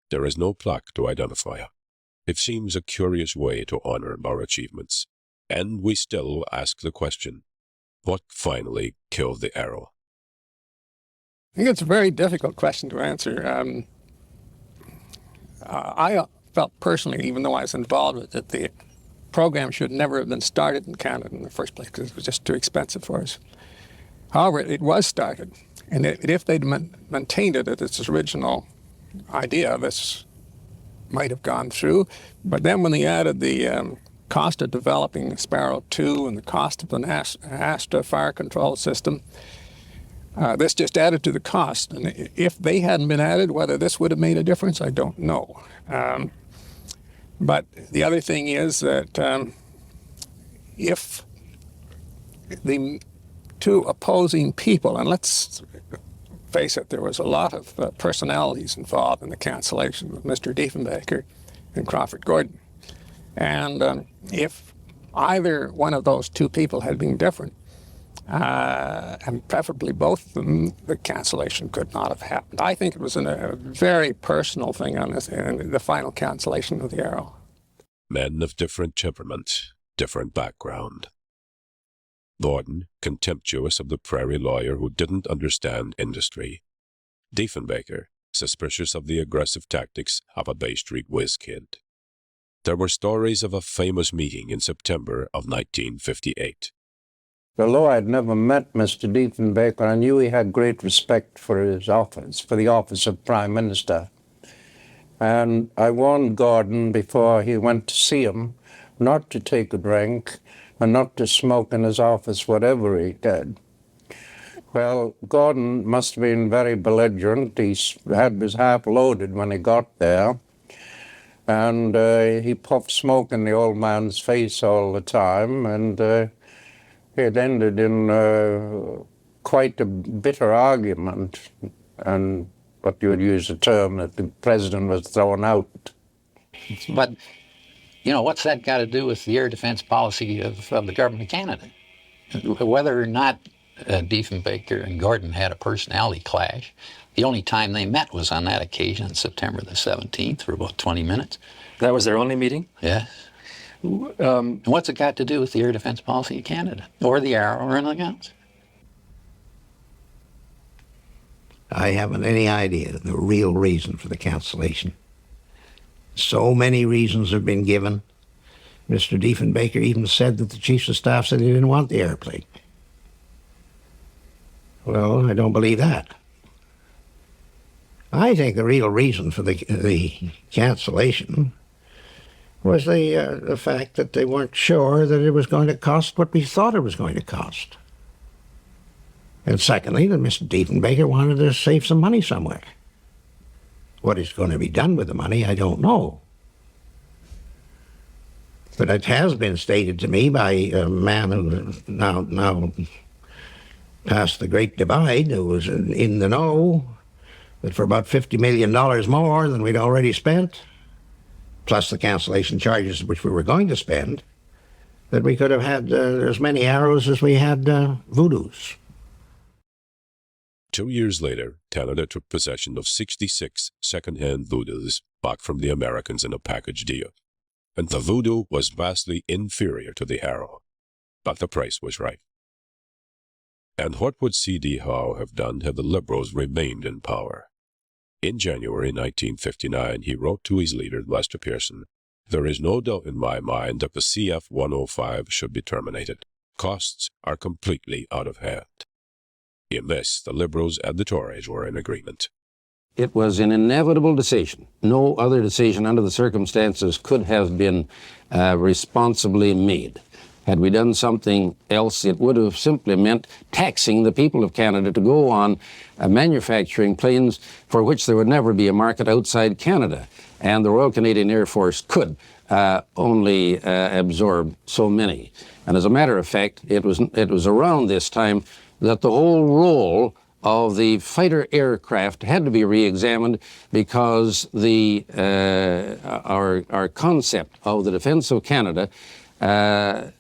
There is no plaque to identify it. It seems a curious way to honor our achievements. And we still ask the question, what finally killed the Arrow? I think it's a very difficult question to answer. I felt personally, even though I was involved with it, the program should never have been started in Canada in the first place because it was just too expensive for us. However, it was started, and if they'd maintained it at its original idea, this might have gone through. But then when they added the cost of developing Sparrow 2 and the cost of an Astra fire control system, this just added to the cost. And if they hadn't been added, whether this would have made a difference, I don't know. But the other thing is that if the two opposing people, and let's face it, there was a lot of personalities involved in the cancellation with Mr. Diefenbaker and Crawford Gordon. And if either one of those two people had been different, and preferably both of them, the cancellation could not have happened. I think it was a very personal thing on this, and the final cancellation of the Arrow. Men of different temperament, different background. Gordon, contemptuous of the prairie lawyer who didn't understand industry. Diefenbaker, suspicious of the aggressive tactics of a Bay Street whiz kid. There were stories of a famous meeting in September of 1958. Although I'd never met Mr. Diefenbaker, I knew he had great respect for his office, for the office of Prime Minister. And I warned Gordon before he went to see him not to take a drink and not to smoke in his office, whatever he did. Well, Gordon must have been very belligerent. He was half loaded when he got there. and he puffed smoke in the old man's face all the time, and it ended in quite a bitter argument, and what you would use the term that the president was thrown out. But, you know, what's that got to do with the air defense policy of the government of Canada? Whether or not Diefenbaker and Gordon had a personality clash, the only time they met was on that occasion, September the 17th, for about 20 minutes. That was their only meeting? Yes. And what's it got to do with the air defense policy of Canada, or the Arrow, or anything else? I haven't any idea the real reason for the cancellation. So many reasons have been given. Mr. Diefenbaker even said that the Chiefs of Staff said he didn't want the airplane. Well, I don't believe that. I think the real reason for the cancellation was the fact that they weren't sure that it was going to cost what we thought it was going to cost. And secondly, that Mr. Diefenbaker wanted to save some money somewhere. What is going to be done with the money, I don't know. But it has been stated to me by a man who now past the Great Divide, who was in the know, that for about $50 million more than we'd already spent, plus the cancellation charges which we were going to spend, that we could have had as many arrows as we had voodoos. 2 years later, Canada took possession of 66 second-hand voodoos back from the Americans in a package deal. And the voodoo was vastly inferior to the Arrow, but the price was right. And what would C.D. Howe have done had the Liberals remained in power? In January 1959, he wrote to his leader, Lester Pearson, "There is no doubt in my mind that the CF-105 should be terminated. Costs are completely out of hand." In this, the Liberals and the Tories were in agreement. It was an inevitable decision. No other decision under the circumstances could have been responsibly made. Had we done something else, it would have simply meant taxing the people of Canada to go on manufacturing planes for which there would never be a market outside Canada. And the Royal Canadian Air Force could only absorb so many. And as a matter of fact, it was around this time that the whole role of the fighter aircraft had to be re-examined, because our concept of the defense of Canada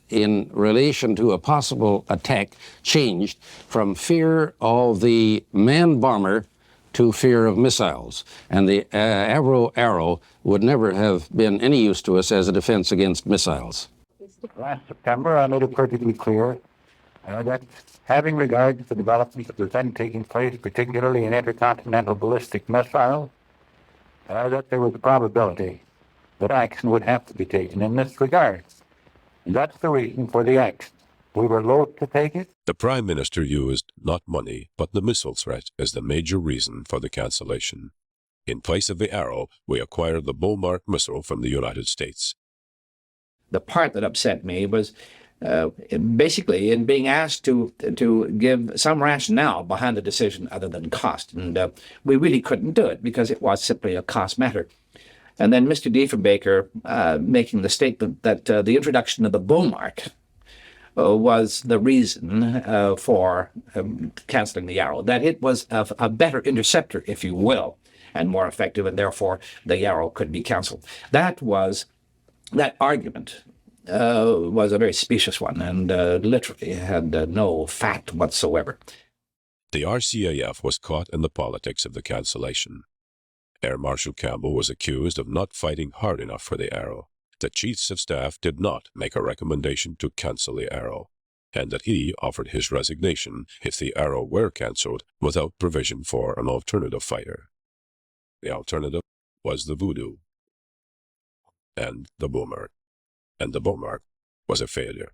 in relation to a possible attack changed from fear of the man bomber to fear of missiles. And the Avro Arrow would never have been any use to us as a defense against missiles. Last September, I made it perfectly clear that having regard to the developments that were then taking place, particularly in intercontinental ballistic missiles, that there was a probability that action would have to be taken in this regard. And that's the reason for the action. We were loath to take it. The Prime Minister used not money, but the missile threat as the major reason for the cancellation. In place of the Arrow, we acquired the Mach missile from the United States. The part that upset me was basically in being asked to give some rationale behind the decision other than cost. And we really couldn't do it because it was simply a cost matter. And then Mr. Diefenbaker making the statement that the introduction of the Mach was the reason for canceling the Arrow, that it was a better interceptor, if you will, and more effective, and therefore the Arrow could be canceled. That argument was a very specious one, and literally had no fact whatsoever. The RCAF was caught in the politics of the cancellation. Air Marshal Campbell was accused of not fighting hard enough for the Arrow. The Chiefs of Staff did not make a recommendation to cancel the Arrow, and that he offered his resignation if the Arrow were cancelled without provision for an alternative fighter. The alternative was the Voodoo and the Mach. And the Mach was a failure.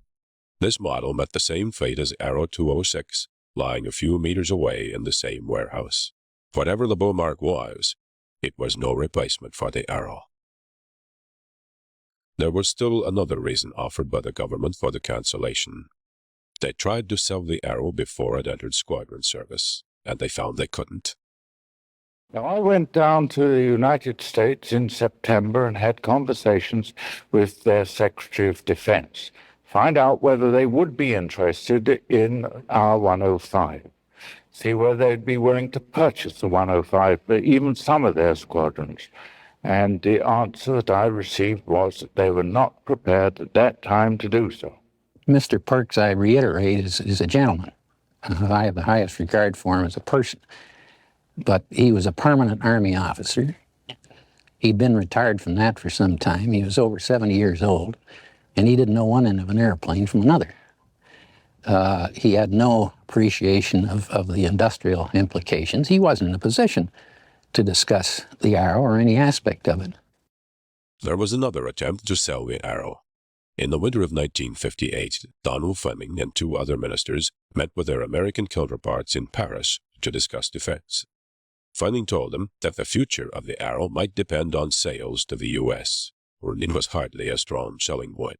This model met the same fate as Arrow 206, lying a few meters away in the same warehouse. Whatever the Mach was, it was no replacement for the Arrow. There was still another reason offered by the government for the cancellation. They tried to sell the Arrow before it entered squadron service, and they found they couldn't. Now, I went down to the United States in September and had conversations with their Secretary of Defense, find out whether they would be interested in our 105, see whether they'd be willing to purchase the 105 for even some of their squadrons. And the answer that I received was that they were not prepared at that time to do so. Mr. Perks, I reiterate, is a gentleman. I have the highest regard for him as a person. But he was a permanent Army officer. He'd been retired from that for some time. He was over 70 years old, and he didn't know one end of an airplane from another. He had no appreciation of the industrial implications. He wasn't in a position to discuss the Arrow or any aspect of it. There was another attempt to sell the Arrow. In the winter of 1958, Donald Fleming and two other ministers met with their American counterparts in Paris to discuss defense. Fleming told them that the future of the Arrow might depend on sales to the U.S., or it was hardly a strong selling point.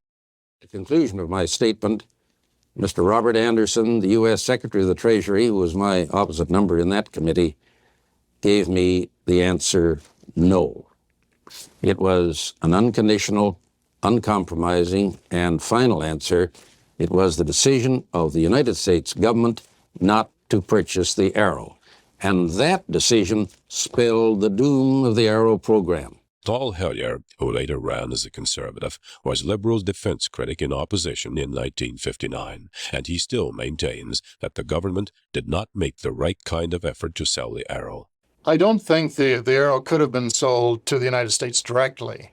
At the conclusion of my statement, Mr. Robert Anderson, the U.S. Secretary of the Treasury, who was my opposite number in that committee, gave me the answer no. It was an unconditional, uncompromising, and final answer. It was the decision of the United States government not to purchase the Arrow. And that decision spelled the doom of the Arrow program. Paul Hellyer, who later ran as a conservative, was Liberals' defense critic in opposition in 1959, and he still maintains that the government did not make the right kind of effort to sell the Arrow. I don't think the Arrow could have been sold to the United States directly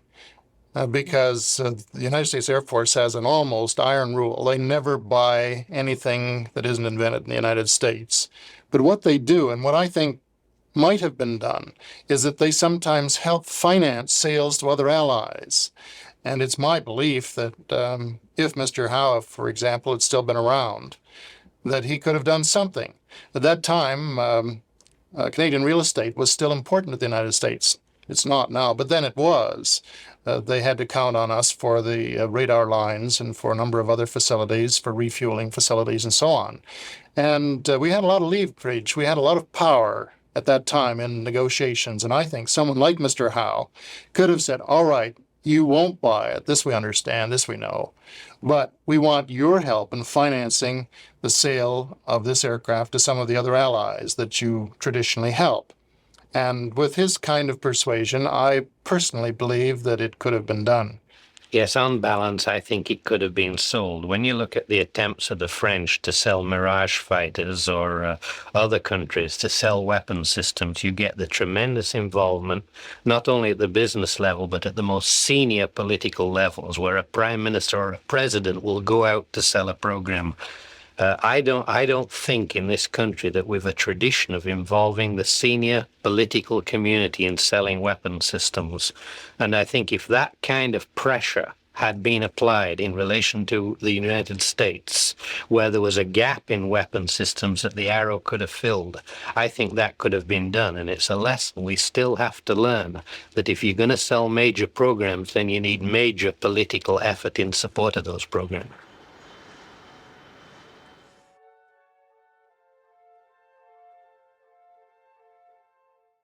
because the United States Air Force has an almost iron rule. They never buy anything that isn't invented in the United States. But what they do, and what I think might have been done, is that they sometimes help finance sales to other allies. And it's my belief that if Mr. Howe, for example, had still been around, that he could have done something. At that time, Canadian real estate was still important to the United States. It's not now, but then it was. They had to count on us for the radar lines and for a number of other facilities, for refueling facilities and so on. And we had a lot of leverage. We had a lot of power at that time in negotiations. And I think someone like Mr. Howe could have said, all right, you won't buy it. This we understand, this we know. But we want your help in financing the sale of this aircraft to some of the other allies that you traditionally help. And with his kind of persuasion, I personally believe that it could have been done. Yes, on balance, I think it could have been sold. When you look at the attempts of the French to sell Mirage fighters or other countries to sell weapon systems, you get the tremendous involvement, not only at the business level, but at the most senior political levels, where a prime minister or a president will go out to sell a program. I don't think in this country that we've a tradition of involving the senior political community in selling weapon systems. And I think if that kind of pressure had been applied in relation to the United States, where there was a gap in weapon systems that the Arrow could have filled, I think that could have been done. And it's a lesson we still have to learn, that if you're going to sell major programs, then you need major political effort in support of those programs.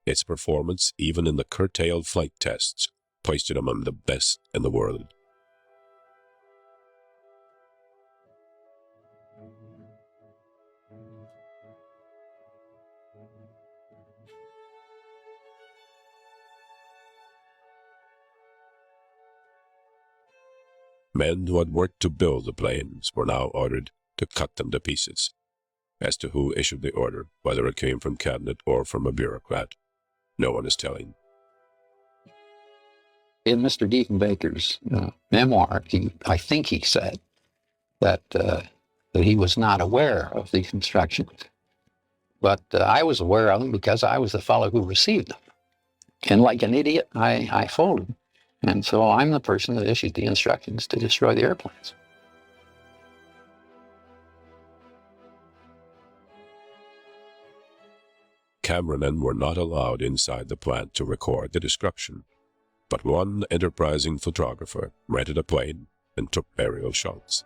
Its performance, even in the curtailed flight tests, placed it among the best in the world. Men who had worked to build the planes were now ordered to cut them to pieces. As to who issued the order, whether it came from cabinet or from a bureaucrat, no one is telling. In Mr. Diefenbaker's memoir, I think he said that he was not aware of these instructions. But I was aware of them because I was the fellow who received them. And like an idiot, I folded. And so I'm the person that issued the instructions to destroy the airplanes. Cameramen were not allowed inside the plant to record the destruction, but one enterprising photographer rented a plane and took aerial shots.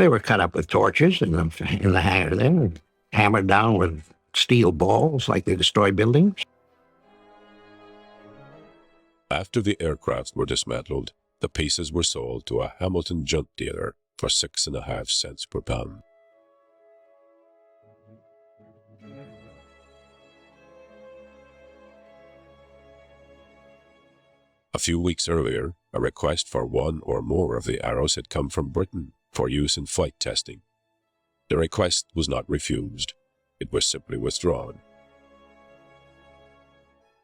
They were cut up with torches in the hangar there, and hammered down with steel balls like they destroy buildings. After the aircraft were dismantled, the pieces were sold to a Hamilton junk dealer for 6.5 cents per pound. A few weeks earlier, a request for one or more of the arrows had come from Britain for use in flight testing. The request was not refused. It was simply withdrawn.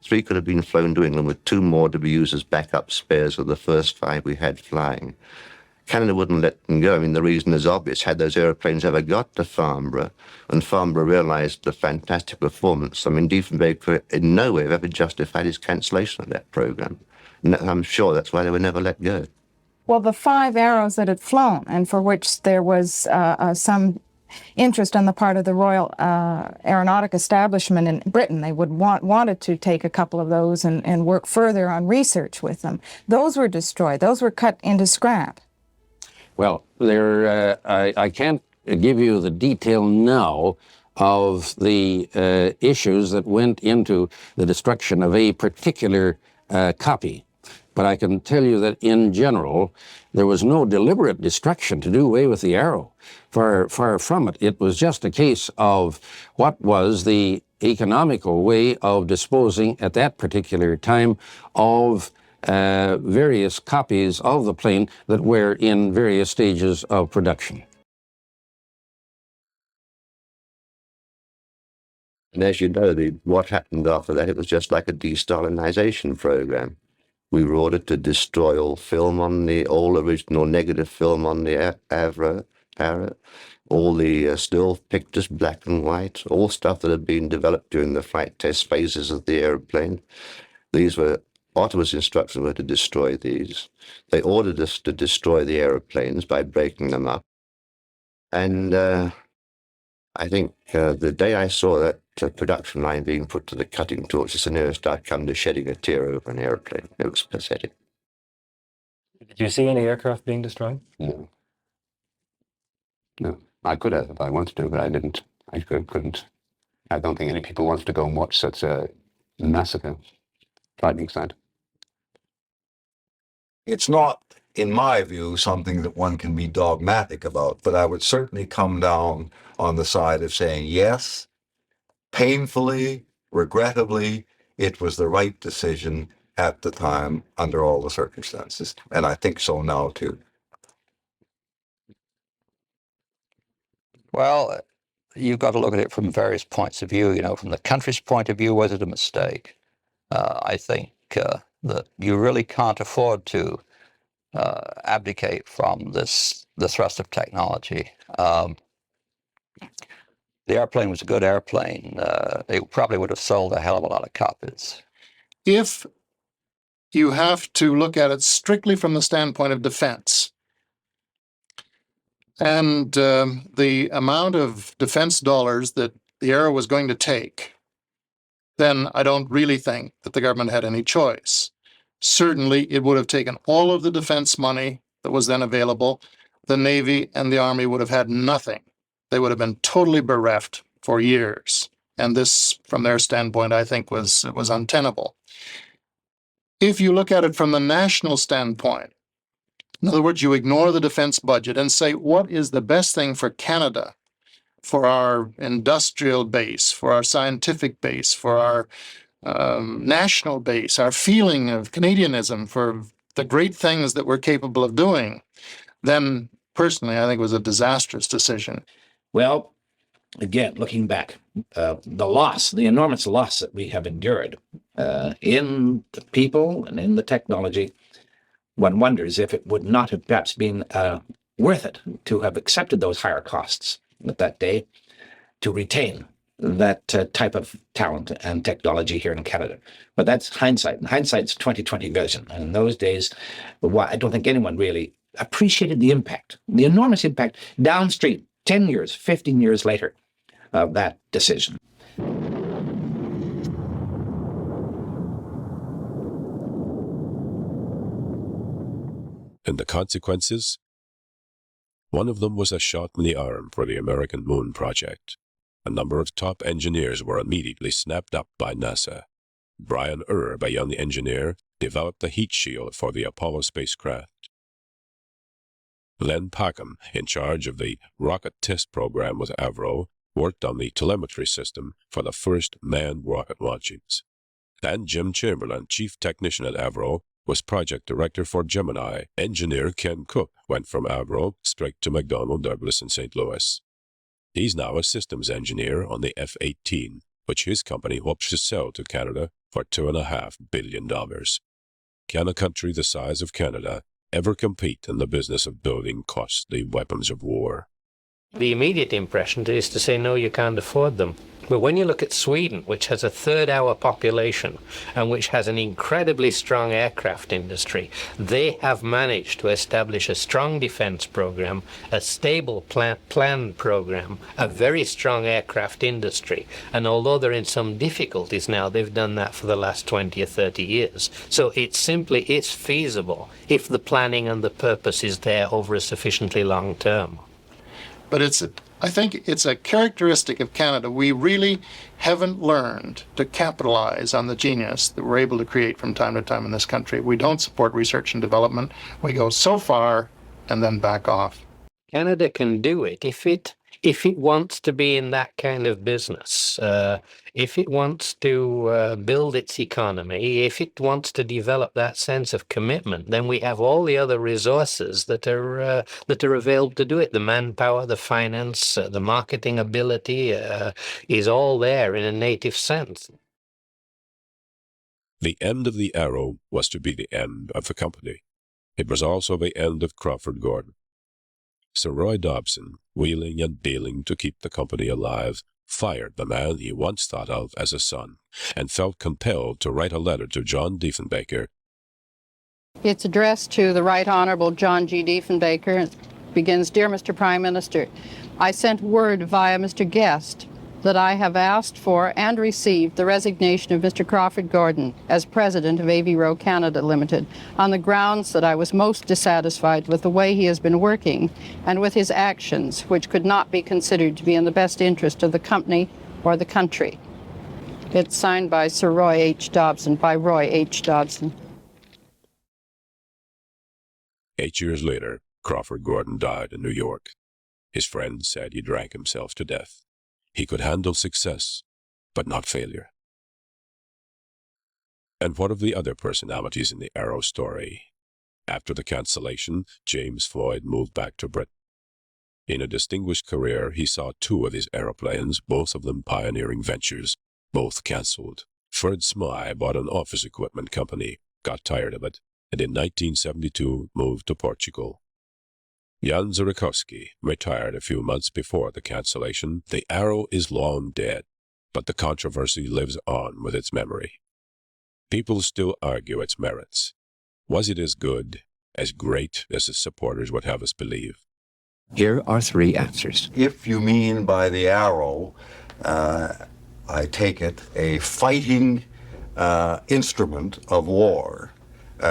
3 could have been flown to England with 2 more to be used as backup spares of the first 5 we had flying. Canada wouldn't let them go. I mean, the reason is obvious. Had those aeroplanes ever got to Farnborough, and Farnborough realized the fantastic performance, I mean, Diefenbaker in no way have ever justified his cancellation of that program. And I'm sure that's why they were never let go. Well, the 5 arrows that had flown, and for which there was some interest on the part of the Royal Aeronautic Establishment in Britain. They would wanted to take a couple of those and work further on research with them. Those were destroyed. Those were cut into scrap. Well, I can't give you the detail now of the issues that went into the destruction of a particular copy. But I can tell you that in general, there was no deliberate destruction to do away with the arrow. Far from it. It was just a case of what was the economical way of disposing at that particular time of various copies of the plane that were in various stages of production. And as you know, what happened after that, it was just like a de-Stalinization program. We were ordered to destroy all film on all original negative film on the Avro Arrow, all the still pictures, black and white, all stuff that had been developed during the flight test phases of the airplane. Ottawa's instructions were to destroy these. They ordered us to destroy the airplanes by breaking them up. And I think the day I saw that production line being put to the cutting torch, it's the nearest I've come to shedding a tear over an airplane. It was pathetic. Did you see any aircraft being destroyed? No. No. I could have if I wanted to, but I didn't. I couldn't. I don't think any people wants to go and watch such a massacre. Frightening sight. It's not, in my view, something that one can be dogmatic about, but I would certainly come down on the side of saying, yes, painfully, regrettably, it was the right decision at the time under all the circumstances. And I think so now, too. Well, you've got to look at it from various points of view. You know, from the country's point of view, was it a mistake? I think that you really can't afford to abdicate from the thrust of technology. The airplane was a good airplane. They probably would have sold a hell of a lot of copies. If you have to look at it strictly from the standpoint of defense, and the amount of defense dollars that the Arrow was going to take, then I don't really think that the government had any choice. Certainly, it would have taken all of the defense money that was then available. The Navy and the Army would have had nothing. They would have been totally bereft for years. And this, from their standpoint, I think was untenable. If you look at it from the national standpoint, in other words, you ignore the defense budget and say, what is the best thing for Canada, for our industrial base, for our scientific base, for our national base, our feeling of Canadianism, for the great things that we're capable of doing, then personally, I think it was a disastrous decision. Well, again, looking back, the enormous loss that we have endured in the people and in the technology, one wonders if it would not have perhaps been worth it to have accepted those higher costs at that day to retain that type of talent and technology here in Canada. But that's hindsight, and hindsight's 20/20 vision. And in those days, I don't think anyone really appreciated the impact, the enormous impact downstream, 10 years, 15 years later, of that decision. And the consequences? One of them was a shot in the arm for the American Moon Project. A number of top engineers were immediately snapped up by NASA. Brian Erb, a young engineer, developed the heat shield for the Apollo spacecraft. Len Packham, in charge of the rocket test program with Avro, worked on the telemetry system for the first manned rocket launchings. And Jim Chamberlain, chief technician at Avro, was project director for Gemini. Engineer Ken Cook went from Avro straight to McDonnell Douglas in St. Louis. He's now a systems engineer on the F-18, which his company hopes to sell to Canada for $2.5 billion. Can a country the size of Canada ever compete in the business of building costly weapons of war? The immediate impression is to say, no, you can't afford them. But when you look at Sweden, which has a third our population and which has an incredibly strong aircraft industry, they have managed to establish a strong defense program, a stable planned program, a very strong aircraft industry. And although they're in some difficulties now, they've done that for the last 20 or 30 years. So it simply is feasible if the planning and the purpose is there over a sufficiently long term. But I think it's a characteristic of Canada. We really haven't learned to capitalize on the genius that we're able to create from time to time in this country. We don't support research and development. We go so far and then back off. Canada can do it if it wants to be in that kind of business, if it wants to build its economy, if it wants to develop that sense of commitment, then we have all the other resources that are available to do it. The manpower, the finance, the marketing ability is all there in a native sense. The end of the Arrow was to be the end of the company. It was also the end of Crawford Gordon. Sir Roy Dobson, wheeling and dealing to keep the company alive, fired the man he once thought of as a son, and felt compelled to write a letter to John Diefenbaker. It's addressed to the Right Honorable John G. Diefenbaker. It begins, Dear Mr. Prime Minister, I sent word via Mr. Guest that I have asked for and received the resignation of Mr. Crawford Gordon as President of Avro Canada Limited on the grounds that I was most dissatisfied with the way he has been working and with his actions, which could not be considered to be in the best interest of the company or the country. It's signed by Sir Roy H. Dobson, by Roy H. Dobson. 8 years later, Crawford Gordon died in New York. His friends said he drank himself to death. He could handle success, but not failure. And what of the other personalities in the Arrow story? After the cancellation, James Floyd moved back to Britain. In a distinguished career, he saw two of his aeroplanes, both of them pioneering ventures, both cancelled. Ferd Smythe bought an office equipment company, got tired of it, and in 1972 moved to Portugal. Jan Zurikowski retired a few months before the cancellation. The Arrow is long dead, but the controversy lives on with its memory. People still argue its merits. Was it as good, as great as its supporters would have us believe? Here are three answers. If you mean by the Arrow, I take it, a fighting instrument of war,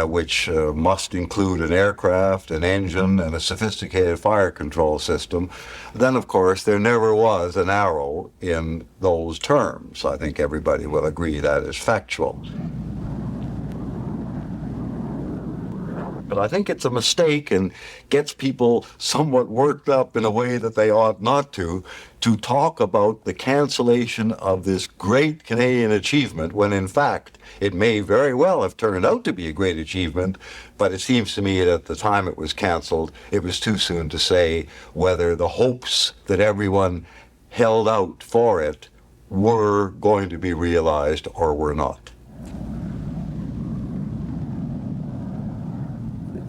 which must include an aircraft, an engine, and a sophisticated fire control system, then of course there never was an Arrow in those terms. I think everybody will agree that is factual. But I think it's a mistake and gets people somewhat worked up in a way that they ought not to talk about the cancellation of this great Canadian achievement when in fact it may very well have turned out to be a great achievement, but it seems to me that at the time it was canceled, it was too soon to say whether the hopes that everyone held out for it were going to be realized or were not.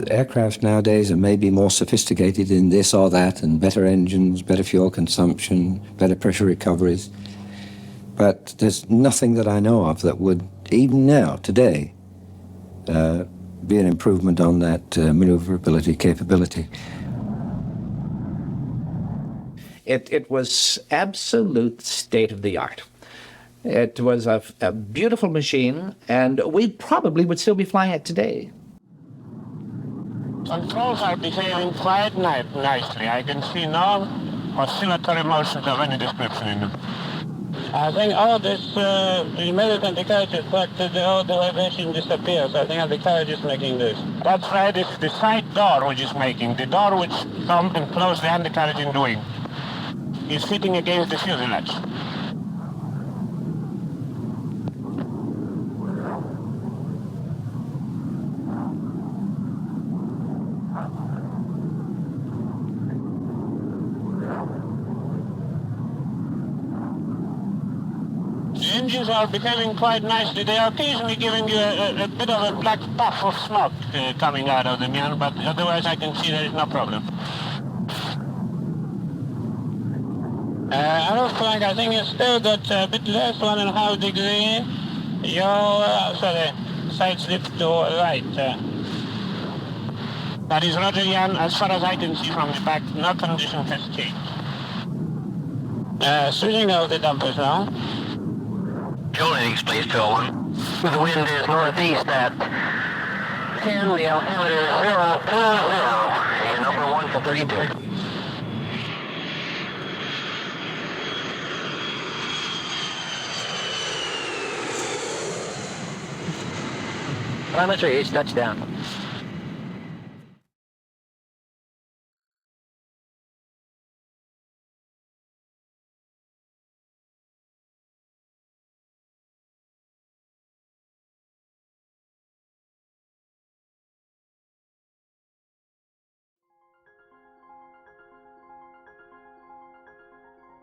Aircraft nowadays are maybe more sophisticated in this or that, and better engines, better fuel consumption, better pressure recoveries. But there's nothing that I know of that would, even now, today, be an improvement on that maneuverability capability. It was absolute state of the art. It was a beautiful machine, and we probably would still be flying it today. Controls are behaving quite nicely. I can see no oscillatory motions of any description in them. I think all this immediate indicator fact that all the vibration disappears. I think the carriage is making this. That's right, it's the side door which is making. The door which comes and closes the undercarriage in the wing is sitting against the fuselage. The engines are behaving quite nicely. They are occasionally giving you a bit of a black puff of smoke coming out of them, you know, but otherwise I can see there is no problem. I think you still got a bit less, 1.5 degree. Side slip to right. That is Roger Jan, as far as I can see from the back, no condition has changed. Switching out the dampers now. Joining please, 201. The wind is northeast at 10, the altimeter is 020, and number 1 for 32. Telemetry is touchdown.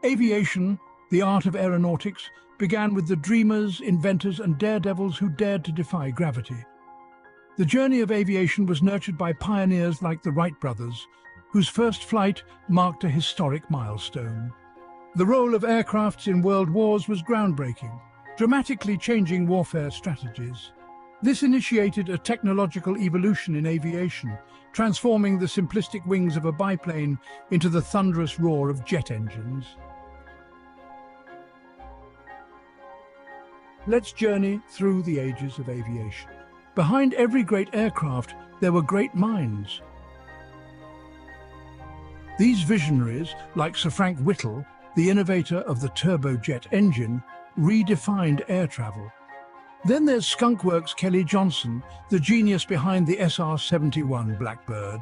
Aviation, the art of aeronautics, began with the dreamers, inventors and daredevils who dared to defy gravity. The journey of aviation was nurtured by pioneers like the Wright brothers, whose first flight marked a historic milestone. The role of aircrafts in world wars was groundbreaking, dramatically changing warfare strategies. This initiated a technological evolution in aviation, transforming the simplistic wings of a biplane into the thunderous roar of jet engines. Let's journey through the ages of aviation. Behind every great aircraft, there were great minds. These visionaries, like Sir Frank Whittle, the innovator of the turbojet engine, redefined air travel. Then there's Skunkworks Kelly Johnson, the genius behind the SR-71 Blackbird.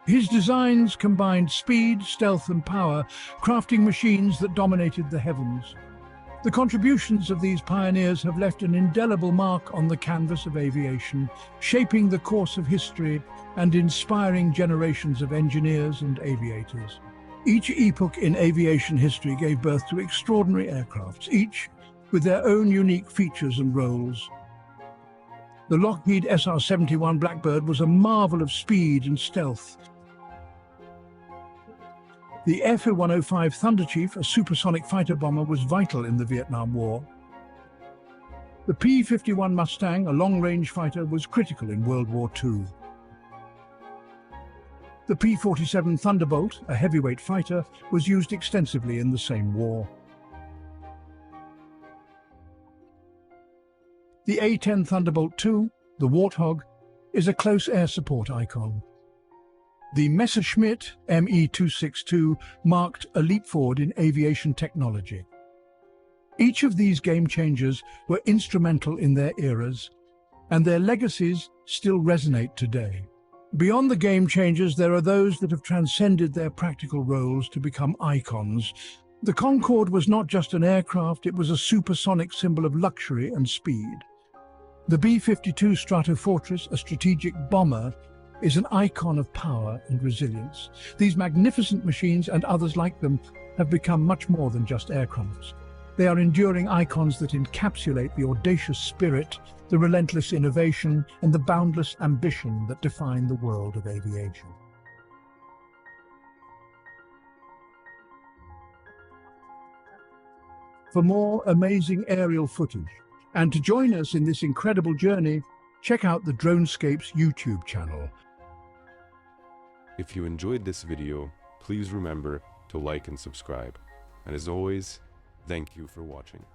His designs combined speed, stealth and power, crafting machines that dominated the heavens. The contributions of these pioneers have left an indelible mark on the canvas of aviation, shaping the course of history and inspiring generations of engineers and aviators. Each epoch in aviation history gave birth to extraordinary aircrafts, each with their own unique features and roles. The Lockheed SR-71 Blackbird was a marvel of speed and stealth. The F-105 Thunderchief, a supersonic fighter bomber, was vital in the Vietnam War. The P-51 Mustang, a long-range fighter, was critical in World War II. The P-47 Thunderbolt, a heavyweight fighter, was used extensively in the same war. The A-10 Thunderbolt II, the Warthog, is a close air support icon. The Messerschmitt Me-262 marked a leap forward in aviation technology. Each of these game changers were instrumental in their eras, and their legacies still resonate today. Beyond the game changers, there are those that have transcended their practical roles to become icons. The Concorde was not just an aircraft, it was a supersonic symbol of luxury and speed. The B-52 Stratofortress, a strategic bomber, is an icon of power and resilience. These magnificent machines and others like them have become much more than just aircrafts. They are enduring icons that encapsulate the audacious spirit, the relentless innovation, and the boundless ambition that define the world of aviation. For more amazing aerial footage, and to join us in this incredible journey, check out the DroneScapes YouTube channel. If you enjoyed this video, please remember to like and subscribe. And as always, thank you for watching.